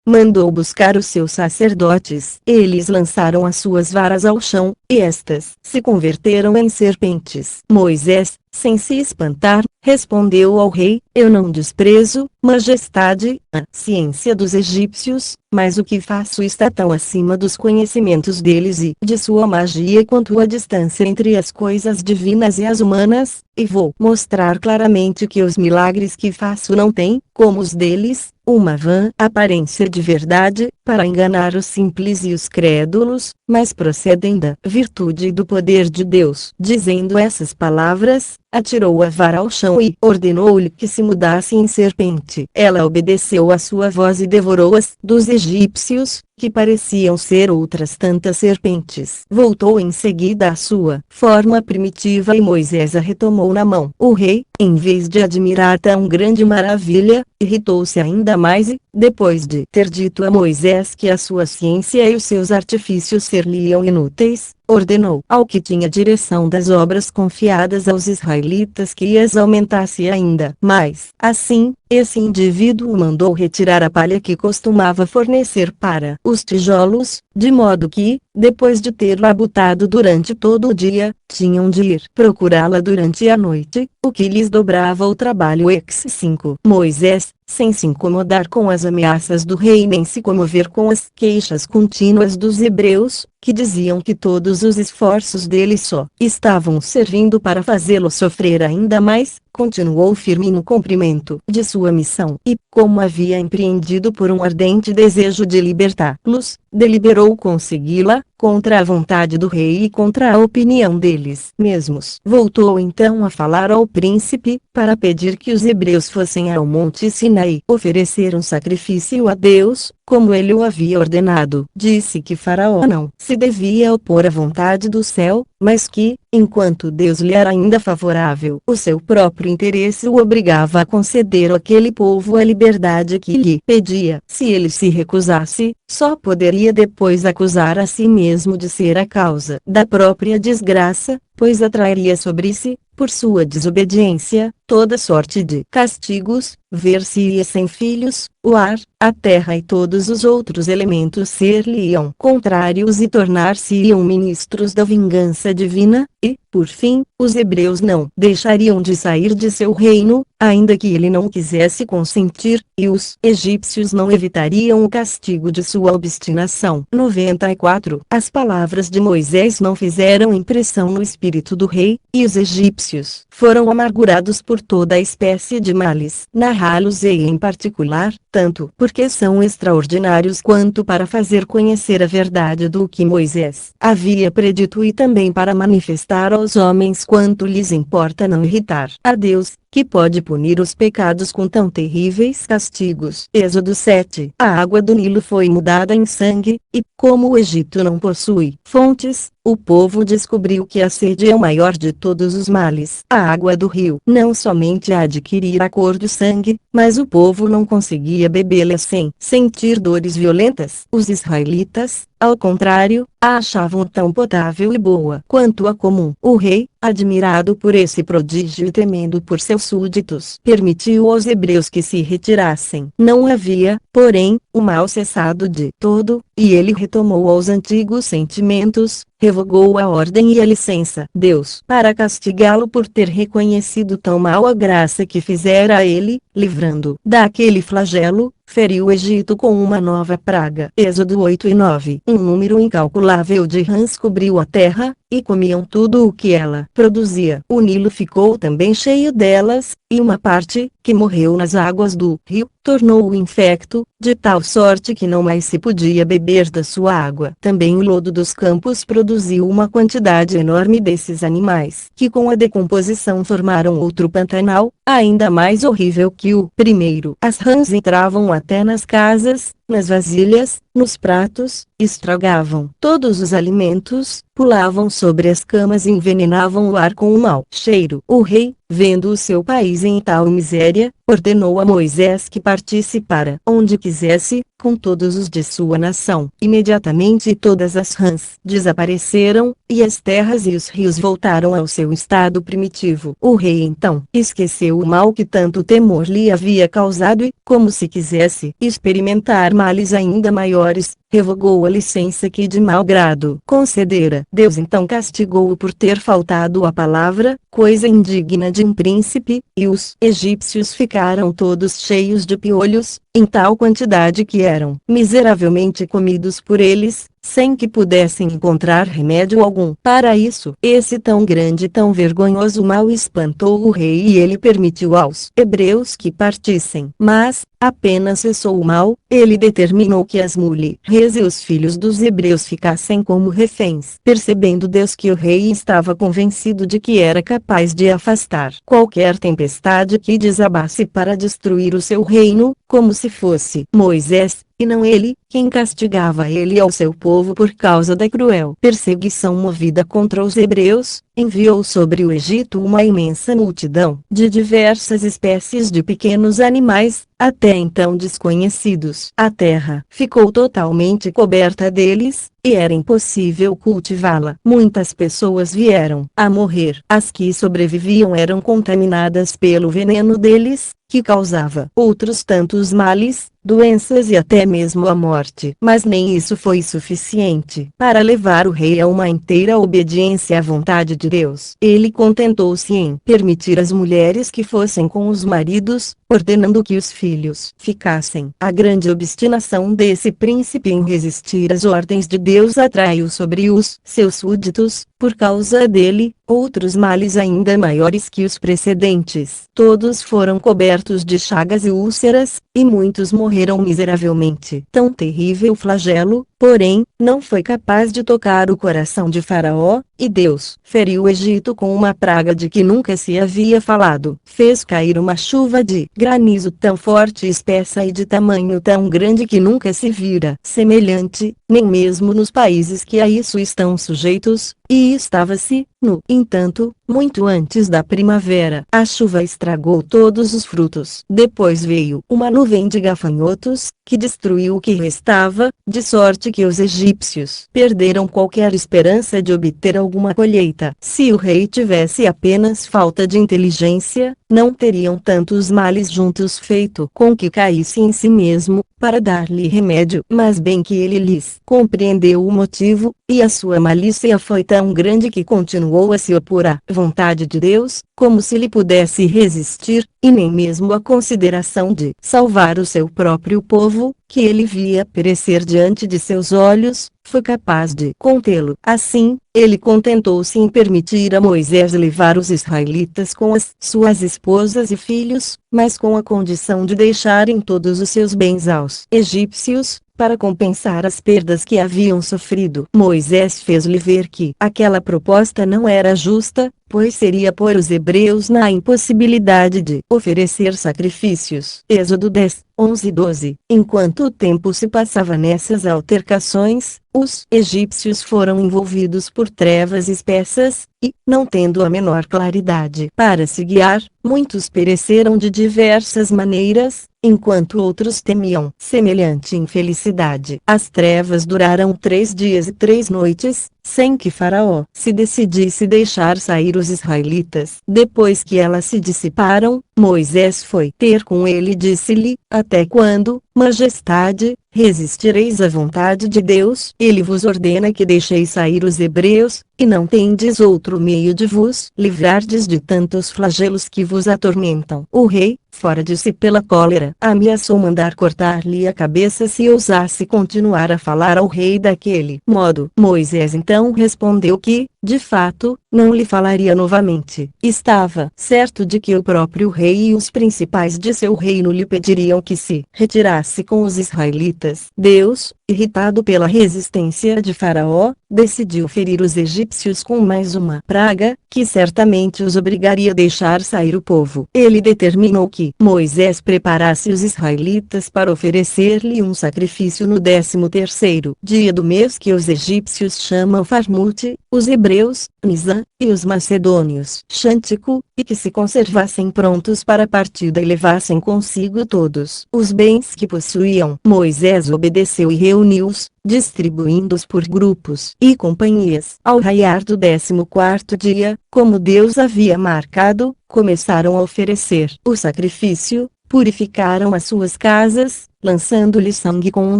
mandou buscar os seus sacerdotes. Eles lançaram as suas varas ao chão, e estas se converteram em serpentes. Moisés, sem se espantar, respondeu ao rei: Eu não desprezo, majestade, a ciência dos egípcios, mas o que faço está tão acima dos conhecimentos deles e de sua magia quanto a distância entre as coisas divinas e as humanas, e vou mostrar claramente que os milagres que faço não têm, como os deles, uma vã aparência de verdade, para enganar os simples e os crédulos, mas procedem da virtude e do poder de Deus. Dizendo essas palavras, atirou a vara ao chão e ordenou-lhe que se mudasse em serpente. Ela obedeceu à sua voz e devorou-as dos egípcios, que pareciam ser outras tantas serpentes. Voltou em seguida à sua forma primitiva e Moisés a retomou na mão. O rei, em vez de admirar tão grande maravilha, irritou-se ainda mais e, depois de ter dito a Moisés que a sua ciência e os seus artifícios ser-lhe-iam inúteis, ordenou ao que tinha direção das obras confiadas aos israelitas que as aumentasse ainda mais. Assim, esse indivíduo mandou retirar a palha que costumava fornecer para os tijolos, de modo que, depois de ter labutado durante todo o dia, tinham de ir procurá-la durante a noite, o que lhes dobrava o trabalho. Ex 5. Moisés, sem se incomodar com as ameaças do rei nem se comover com as queixas contínuas dos hebreus, que diziam que todos os esforços dele só estavam servindo para fazê-lo sofrer ainda mais, continuou firme no cumprimento de sua missão e, como havia empreendido por um ardente desejo de libertá-los, deliberou consegui-la, contra a vontade do rei e contra a opinião deles mesmos. Voltou então a falar ao príncipe, para pedir que os hebreus fossem ao monte Sinaí oferecer um sacrifício a Deus, como ele o havia ordenado. Disse que Faraó não se devia opor à vontade do céu, mas que, enquanto Deus lhe era ainda favorável, o seu próprio interesse o obrigava a conceder àquele povo a liberdade que lhe pedia. Se ele se recusasse, só poderia depois acusar a si mesmo de ser a causa da própria desgraça, pois atrairia sobre si, por sua desobediência, toda sorte de castigos, ver-se-ia sem filhos, o ar, a terra e todos os outros elementos ser-lhe-iam contrários e tornar-se-iam ministros da vingança divina, e, por fim, os hebreus não deixariam de sair de seu reino, ainda que ele não quisesse consentir, e os egípcios não evitariam o castigo de sua obstinação. 94. As palavras de Moisés não fizeram impressão no espírito do rei, e os egípcios foram amargurados por toda a espécie de males. Narrá-los-ei em particular, tanto porque são extraordinários quanto para fazer conhecer a verdade do que Moisés havia predito e também para manifestar aos homens quanto lhes importa não irritar a Deus, que pode punir os pecados com tão terríveis castigos. Êxodo 7. A água do Nilo foi mudada em sangue, e, como o Egito não possui fontes, o povo descobriu que a sede é o maior de todos os males. A água do rio não somente adquiria a cor do sangue, mas o povo não conseguia bebê-la sem sentir dores violentas. Os israelitas, ao contrário, a achavam tão potável e boa quanto a comum. O rei, admirado por esse prodígio e temendo por seus súditos, permitiu aos hebreus que se retirassem. Não havia, porém, o mal cessado de todo, e ele retomou aos antigos sentimentos, revogou a ordem e a licença. Deus, para castigá-lo por ter reconhecido tão mal a graça que fizera a ele, livrando daquele flagelo, feriu o Egito com uma nova praga. Êxodo 8 e 9. Um número incalculável de rãs cobriu a terra, e comiam tudo o que ela produzia. O Nilo ficou também cheio delas, e uma parte, que morreu nas águas do rio, tornou-o infecto, de tal sorte que não mais se podia beber da sua água. Também o lodo dos campos produziu uma quantidade enorme desses animais, que com a decomposição formaram outro Pantanal, ainda mais horrível que o primeiro. As rãs entravam até nas casas, nas vasilhas, nos pratos, estragavam todos os alimentos, pulavam sobre as camas e envenenavam o ar com o mau cheiro. O rei, vendo o seu país em tal miséria, ordenou a Moisés que partisse para onde quisesse, com todos os de sua nação. Imediatamente todas as rãs desapareceram, e as terras e os rios voltaram ao seu estado primitivo. O rei então esqueceu o mal que tanto temor lhe havia causado e, como se quisesse experimentar males ainda maiores, revogou a licença que de mau grado concedera. Deus então castigou-o por ter faltado à palavra, coisa indigna de um príncipe, e os egípcios ficaram todos cheios de piolhos, em tal quantidade que eram miseravelmente comidos por eles, sem que pudessem encontrar remédio algum. Para isso, esse tão grande e tão vergonhoso mal espantou o rei e ele permitiu aos hebreus que partissem. Mas, apenas cessou o mal, ele determinou que as mulheres e os filhos dos hebreus ficassem como reféns. Percebendo Deus que o rei estava convencido de que era capaz de afastar qualquer tempestade que desabasse para destruir o seu reino, como se fosse Moisés, e não ele, quem castigava ele ao seu povo por causa da cruel perseguição movida contra os hebreus, enviou sobre o Egito uma imensa multidão de diversas espécies de pequenos animais, até então desconhecidos. A terra ficou totalmente coberta deles, e era impossível cultivá-la. Muitas pessoas vieram a morrer. As que sobreviviam eram contaminadas pelo veneno deles, que causava outros tantos males, doenças e até mesmo a morte. Mas nem isso foi suficiente para levar o rei a uma inteira obediência à vontade de Deus. Ele contentou-se em permitir às mulheres que fossem com os maridos, ordenando que os filhos ficassem. A grande obstinação desse príncipe em resistir às ordens de Deus atraiu sobre os seus súditos, por causa dele, outros males ainda maiores que os precedentes. Todos foram cobertos de chagas e úlceras, e muitos morreram miseravelmente. Tão terrível flagelo, porém, não foi capaz de tocar o coração de Faraó, e Deus feriu o Egito com uma praga de que nunca se havia falado. Fez cair uma chuva de granizo tão forte e espessa e de tamanho tão grande que nunca se vira semelhante, nem mesmo nos países que a isso estão sujeitos, e estava-se, no entanto, muito antes da primavera. A chuva estragou todos os frutos. Depois veio uma nuvem de gafanhotos, que destruiu o que restava, de sorte evidente que os egípcios perderam qualquer esperança de obter alguma colheita. Se o rei tivesse apenas falta de inteligência, não teriam tantos males juntos feito com que caísse em si mesmo, para dar-lhe remédio. Mas bem que ele lhes compreendeu o motivo, e a sua malícia foi tão grande que continuou a se opor à vontade de Deus, como se lhe pudesse resistir, e nem mesmo a consideração de salvar o seu próprio povo, que ele via perecer diante de seus olhos, foi capaz de contê-lo. Assim, ele contentou-se em permitir a Moisés levar os israelitas com as suas esposas e filhos, mas com a condição de deixarem todos os seus bens aos egípcios, para compensar as perdas que haviam sofrido. Moisés fez-lhe ver que aquela proposta não era justa, pois seria pôr os hebreus na impossibilidade de oferecer sacrifícios. Êxodo 10, 11 e 12. Enquanto o tempo se passava nessas altercações, os egípcios foram envolvidos por trevas espessas, e, não tendo a menor claridade para se guiar, muitos pereceram de diversas maneiras, enquanto outros temiam semelhante infelicidade. As trevas duraram 3 dias e 3 noites, sem que Faraó se decidisse deixar sair os israelitas. Depois que elas se dissiparam, Moisés foi ter com ele e disse-lhe: Até quando, Majestade, resistireis à vontade de Deus? Ele vos ordena que deixeis sair os hebreus, e não tendes outro meio de vos livrardes de tantos flagelos que vos atormentam. O rei, fora de si pela cólera, ameaçou mandar cortar-lhe a cabeça se ousasse continuar a falar ao rei daquele modo. Moisés então respondeu que, de fato, não lhe falaria novamente. Estava certo de que o próprio rei e os principais de seu reino lhe pediriam que se retirasse com os israelitas. Deus, irritado pela resistência de Faraó, decidiu ferir os egípcios com mais uma praga, que certamente os obrigaria a deixar sair o povo. Ele determinou que Moisés preparasse os israelitas para oferecer-lhe um sacrifício no 13º dia do mês que os egípcios chamam Farmute, os hebreus, Nisan, e os macedônios, Xântico, e que se conservassem prontos para a partida e levassem consigo todos os bens que possuíam. Moisés obedeceu e reuniu-os, distribuindo-os por grupos e companhias. Ao raiar do 14º dia, como Deus havia marcado, começaram a oferecer o sacrifício, purificaram as suas casas, lançando-lhe sangue com um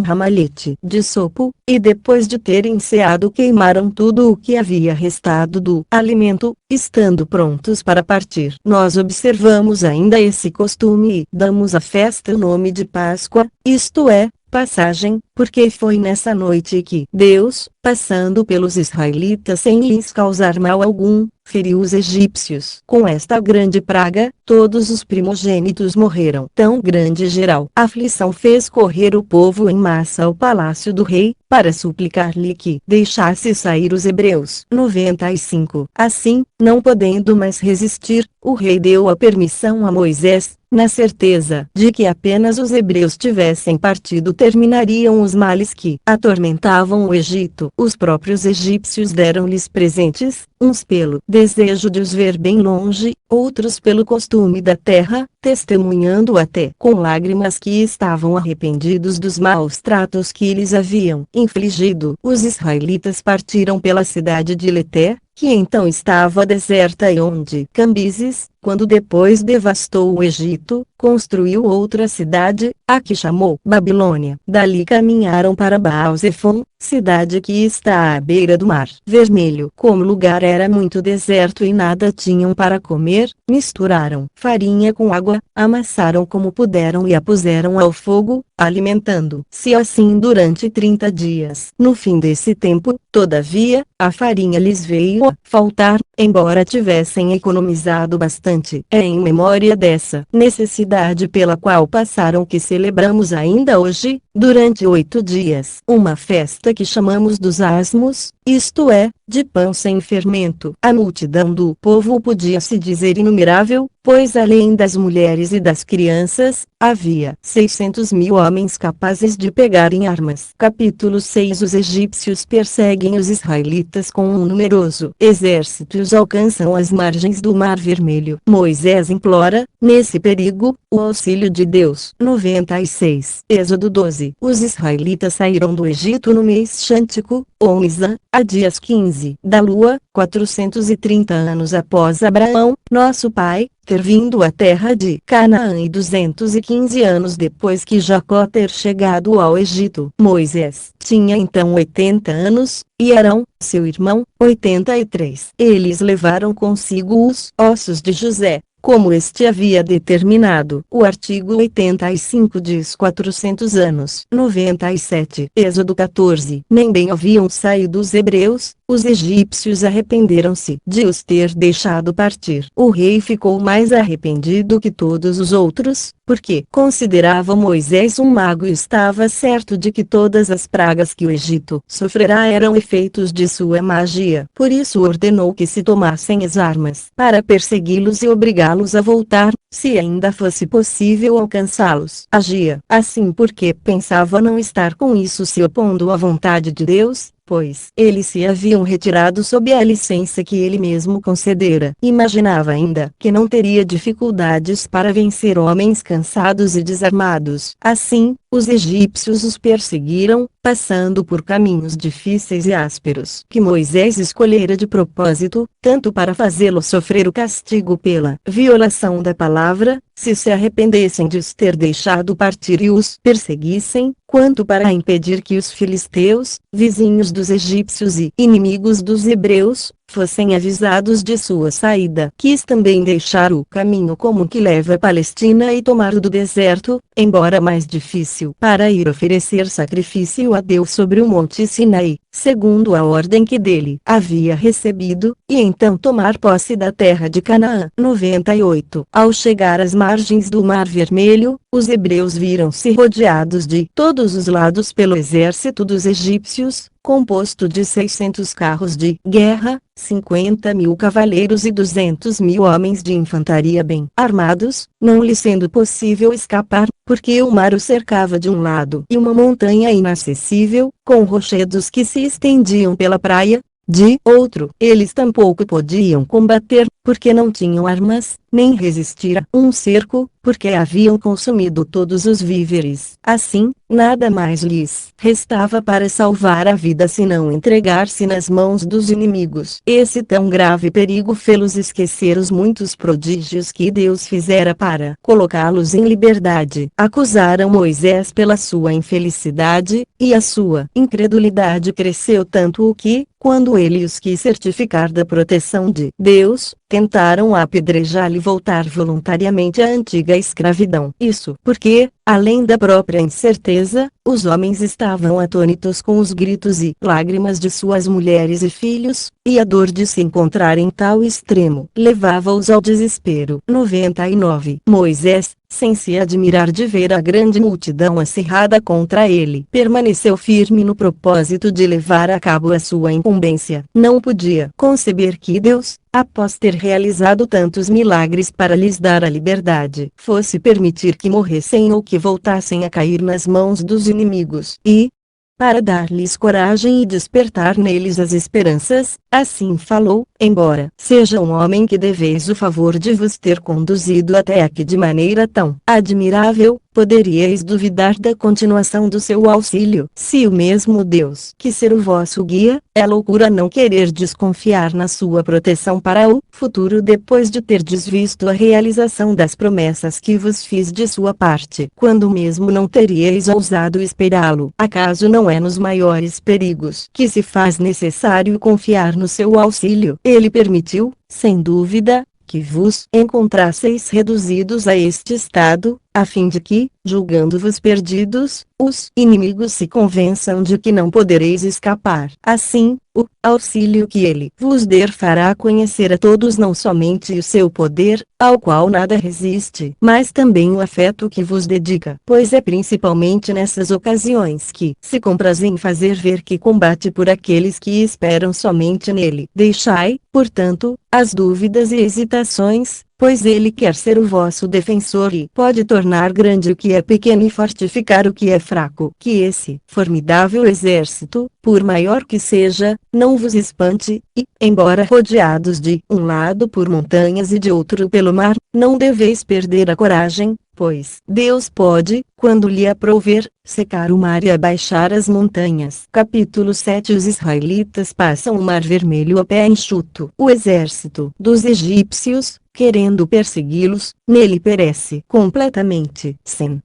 ramalhete de sopo, e depois de terem ceado queimaram tudo o que havia restado do alimento, estando prontos para partir. Nós observamos ainda esse costume e damos à festa o nome de Páscoa, isto é, passagem, porque foi nessa noite que Deus, passando pelos israelitas sem lhes causar mal algum, feriu os egípcios. Com esta grande praga, todos os primogênitos morreram. Tão grande e geral aflição fez correr o povo em massa ao palácio do rei, para suplicar-lhe que deixasse sair os hebreus. 95. Assim, não podendo mais resistir, o rei deu a permissão a Moisés, na certeza de que apenas os hebreus tivessem partido terminariam os males que atormentavam o Egito. Os próprios egípcios deram-lhes presentes, uns pelo desejo de os ver bem longe, outros pelo costume da terra, testemunhando até com lágrimas que estavam arrependidos dos maus tratos que lhes haviam infligido. Os israelitas partiram pela cidade de Leté, que então estava deserta, e onde Cambises, quando depois devastou o Egito, construiu outra cidade, a que chamou Babilônia. Dali caminharam para Baal-Zefon, cidade que está à beira do Mar Vermelho. Como o lugar era muito deserto e nada tinham para comer, misturaram farinha com água, amassaram como puderam e a puseram ao fogo, alimentando-se assim durante 30 dias. No fim desse tempo, todavia, a farinha lhes veio a faltar, embora tivessem economizado bastante. É em memória dessa necessidade pela qual passaram que celebramos ainda hoje, durante 8 dias, uma festa que chamamos dos Asmos, isto é, de pão sem fermento. A multidão do povo podia se dizer inumerável, pois além das mulheres e das crianças, havia 600.000 homens capazes de pegarem armas. Capítulo 6. Os egípcios perseguem os israelitas com um numeroso exército. Os hebreus alcançam as margens do Mar Vermelho. Moisés implora, nesse perigo, o auxílio de Deus. 96. Êxodo 12. Os israelitas saíram do Egito no mês Xântico, ou Nisan, a dias 15 da lua, 430 anos após Abraão, nosso pai, ter vindo à terra de Canaã e 215 anos depois que Jacó ter chegado ao Egito. Moisés tinha então 80 anos, e Arão, seu irmão, 83. Eles levaram consigo os ossos de José, como este havia determinado. O artigo 85 diz 400 anos. 97. Êxodo 14. Nem bem haviam saído os hebreus, os egípcios arrependeram-se de os ter deixado partir. O rei ficou mais arrependido que todos os outros, porque considerava Moisés um mago e estava certo de que todas as pragas que o Egito sofrerá eram efeitos de sua magia. Por isso ordenou que se tomassem as armas para persegui-los e obrigá-los a voltar, se ainda fosse possível alcançá-los. Agia assim porque pensava não estar com isso se opondo à vontade de Deus, pois eles se haviam retirado sob a licença que ele mesmo concedera. Imaginava ainda que não teria dificuldades para vencer homens cansados e desarmados. Assim, os egípcios os perseguiram, passando por caminhos difíceis e ásperos que Moisés escolhera de propósito, tanto para fazê-lo sofrer o castigo pela violação da palavra, se arrependessem de os ter deixado partir e os perseguissem, quanto para impedir que os filisteus, vizinhos dos egípcios e inimigos dos hebreus, fossem avisados de sua saída. Quis também deixar o caminho comum que leva à Palestina e tomar o do deserto, embora mais difícil, para ir oferecer sacrifício a Deus sobre o monte Sinai, segundo a ordem que dele havia recebido, e então tomar posse da terra de Canaã. 98. Ao chegar às margens do Mar Vermelho, os hebreus viram-se rodeados de todos os lados pelo exército dos egípcios, composto de 600 carros de guerra, 50.000 cavaleiros e 200.000 homens de infantaria bem armados, não lhe sendo possível escapar, porque o mar o cercava de um lado e uma montanha inacessível, com rochedos que se estendiam pela praia, de outro. Eles tampouco podiam combater, porque não tinham armas, nem resistir a um cerco, porque haviam consumido todos os víveres. Assim, nada mais lhes restava para salvar a vida senão entregar-se nas mãos dos inimigos. Esse tão grave perigo fê-los esquecer os muitos prodígios que Deus fizera para colocá-los em liberdade. Acusaram Moisés pela sua infelicidade, e a sua incredulidade cresceu tanto que, quando ele os quis certificar da proteção de Deus, tentaram apedrejar-lhe e voltar voluntariamente à antiga escravidão. Isso porque, além da própria incerteza, os homens estavam atônitos com os gritos e lágrimas de suas mulheres e filhos, e a dor de se encontrar em tal extremo levava-os ao desespero. 99. Moisés, sem se admirar de ver a grande multidão acirrada contra ele, permaneceu firme no propósito de levar a cabo a sua incumbência. Não podia conceber que Deus, após ter realizado tantos milagres para lhes dar a liberdade, fosse permitir que morressem ou que voltassem a cair nas mãos dos inimigos. E, para dar-lhes coragem e despertar neles as esperanças, assim falou: embora seja um homem que deveis o favor de vos ter conduzido até aqui de maneira tão admirável, poderíeis duvidar da continuação do seu auxílio. Se o mesmo Deus que ser o vosso guia, é loucura não querer desconfiar na sua proteção para o futuro depois de terdes visto a realização das promessas que vos fiz de sua parte, quando mesmo não teríeis ousado esperá-lo. Acaso não é nos maiores perigos que se faz necessário confiar no seu auxílio? Ele permitiu, sem dúvida, que vos encontrasseis reduzidos a este estado, a fim de que, julgando-vos perdidos, os inimigos se convençam de que não podereis escapar. Assim, o auxílio que ele vos der fará conhecer a todos não somente o seu poder, ao qual nada resiste, mas também o afeto que vos dedica, pois é principalmente nessas ocasiões que se compraz em fazer ver que combate por aqueles que esperam somente nele. Deixai, portanto, as dúvidas e hesitações, pois ele quer ser o vosso defensor e pode tornar grande o que é pequeno e fortificar o que é fraco. Que esse formidável exército, por maior que seja, não vos espante, e, embora rodeados de um lado por montanhas e de outro pelo mar, não deveis perder a coragem, pois Deus pode, quando lhe aprouver, secar o mar e abaixar as montanhas. Capítulo 7. Os israelitas passam o mar vermelho a pé enxuto. O exército dos egípcios, querendo persegui-los, nele perece completamente.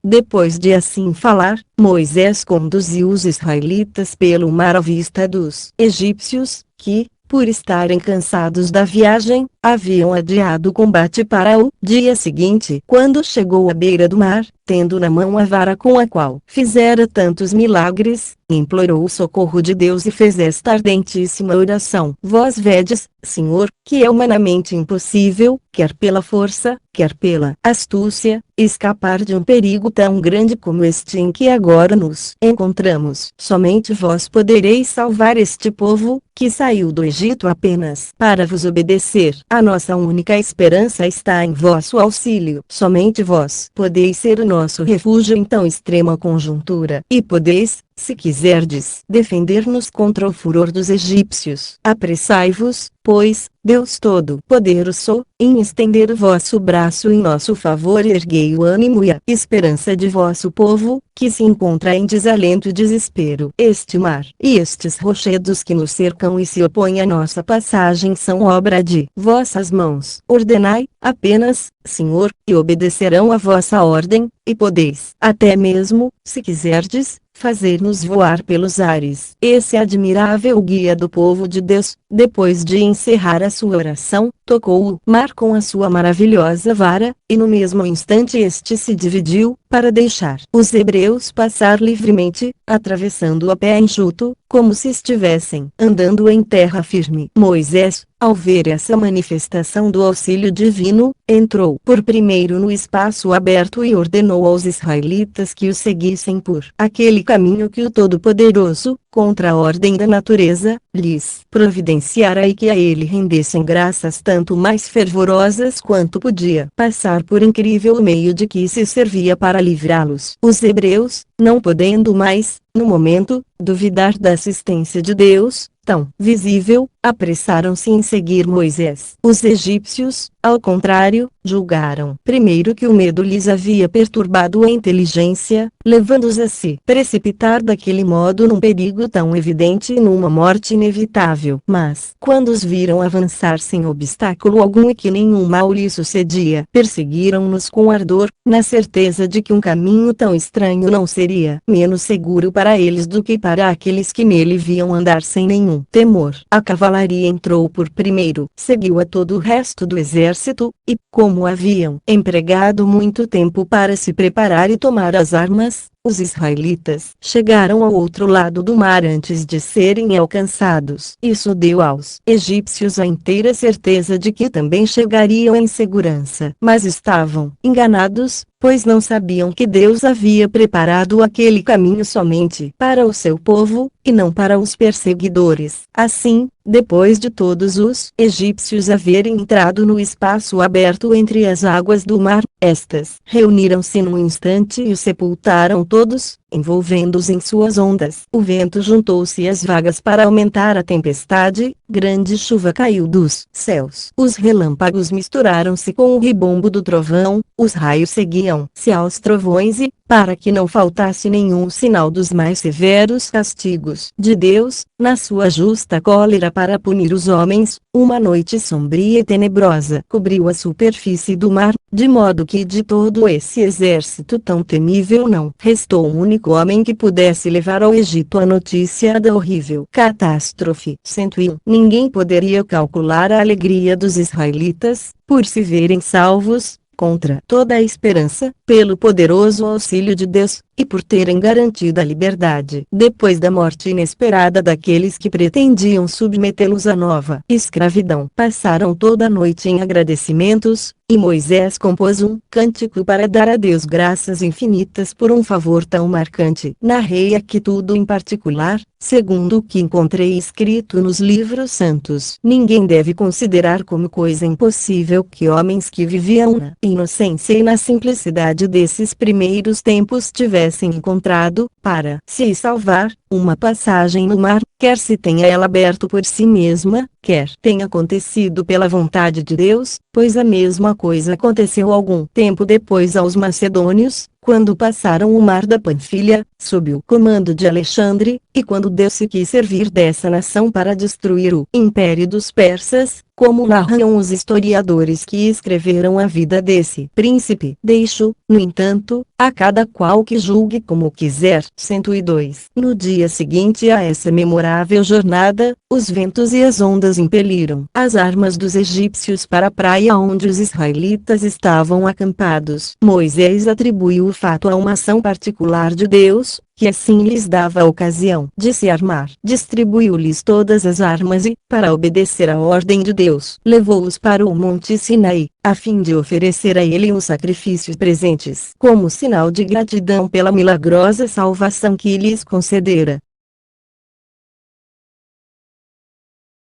Depois de assim falar, Moisés conduziu os israelitas pelo mar à vista dos egípcios, que, por estarem cansados da viagem, haviam adiado o combate para o dia seguinte. Quando chegou à beira do mar, tendo na mão a vara com a qual fizera tantos milagres, implorou o socorro de Deus e fez esta ardentíssima oração: Vós vedes, Senhor, que é humanamente impossível, quer pela força, quer pela astúcia, escapar de um perigo tão grande como este em que agora nos encontramos. Somente vós podereis salvar este povo, que saiu do Egito apenas para vos obedecer. A nossa única esperança está em vosso auxílio. Somente vós podeis ser o nosso refúgio em tão extrema conjuntura, e podeis, se quiserdes, defender-nos contra o furor dos egípcios. Apressai-vos, pois, Deus Todo-Poderoso, em estender o vosso braço em nosso favor e erguei o ânimo e a esperança de vosso povo, que se encontra em desalento e desespero. Este mar e estes rochedos que nos cercam e se opõem à nossa passagem são obra de vossas mãos. Ordenai, apenas, Senhor, e obedecerão a vossa ordem, e podeis, até mesmo, se quiserdes, fazer-nos voar pelos ares. Esse admirável guia do povo de Deus, depois de encerrar a sua oração, tocou o mar com a sua maravilhosa vara, e no mesmo instante este se dividiu, para deixar os hebreus passar livremente, atravessando a pé enxuto, como se estivessem andando em terra firme. Moisés, ao ver essa manifestação do auxílio divino, entrou por primeiro no espaço aberto e ordenou aos israelitas que o seguissem por aquele caminho que o Todo-Poderoso, contra a ordem da natureza, lhes providenciara e que a ele rendessem graças tanto mais fervorosas quanto podia passar por incrível meio de que se servia para livrá-los. Os hebreus, não podendo mais, no momento, duvidar da assistência de Deus, tão visível, apressaram-se em seguir Moisés. Os egípcios, ao contrário, julgaram primeiro que o medo lhes havia perturbado a inteligência, levando-os a se precipitar daquele modo num perigo tão evidente e numa morte inevitável. Mas, quando os viram avançar sem obstáculo algum e que nenhum mal lhes sucedia, perseguiram-nos com ardor, na certeza de que um caminho tão estranho não seria menos seguro para eles do que para aqueles que nele viam andar sem nenhum temor. A cavalaria entrou por primeiro, seguiu a todo o resto do exército, e, como haviam empregado muito tempo para se preparar e tomar as armas, os israelitas chegaram ao outro lado do mar antes de serem alcançados. Isso deu aos egípcios a inteira certeza de que também chegariam em segurança. Mas estavam enganados, pois não sabiam que Deus havia preparado aquele caminho somente para o seu povo, e não para os perseguidores. Assim, depois de todos os egípcios haverem entrado no espaço aberto entre as águas do mar, estas reuniram-se num instante e os sepultaram todos, envolvendo-os em suas ondas. O vento juntou-se às vagas para aumentar a tempestade, grande chuva caiu dos céus. Os relâmpagos misturaram-se com o ribombo do trovão, os raios seguiam-se aos trovões e, para que não faltasse nenhum sinal dos mais severos castigos de Deus, na sua justa cólera para punir os homens, uma noite sombria e tenebrosa cobriu a superfície do mar, de modo que de todo esse exército tão temível não restou um único homem que pudesse levar ao Egito a notícia da horrível catástrofe. 101. Ninguém poderia calcular a alegria dos israelitas, por se verem salvos, contra toda a esperança, pelo poderoso auxílio de Deus, e por terem garantido a liberdade depois da morte inesperada daqueles que pretendiam submetê-los à nova escravidão. Passaram toda a noite em agradecimentos, e Moisés compôs um cântico para dar a Deus graças infinitas por um favor tão marcante. Narrei aqui tudo em particular, segundo o que encontrei escrito nos livros santos. Ninguém deve considerar como coisa impossível que homens que viviam na inocência e na simplicidade desses primeiros tempos tivessem encontrado, para se salvar, uma passagem no mar, quer se tenha ela aberto por si mesma, quer tenha acontecido pela vontade de Deus, pois a mesma coisa aconteceu algum tempo depois aos macedônios, quando passaram o mar da Panfilha, sob o comando de Alexandre, e quando Deus se quis servir dessa nação para destruir o império dos persas, como narram os historiadores que escreveram a vida desse príncipe. Deixo, no entanto, a cada qual que julgue como quiser. 102. No dia seguinte a essa memorável jornada, os ventos e as ondas impeliram as armas dos egípcios para a praia onde os israelitas estavam acampados. Moisés atribuiu o fato a uma ação particular de Deus, que assim lhes dava a ocasião de se armar. Distribuiu-lhes todas as armas e, para obedecer à ordem de Deus, levou-os para o monte Sinaí, a fim de oferecer a ele um sacrifício presentes, como sinal de gratidão pela milagrosa salvação que lhes concedera.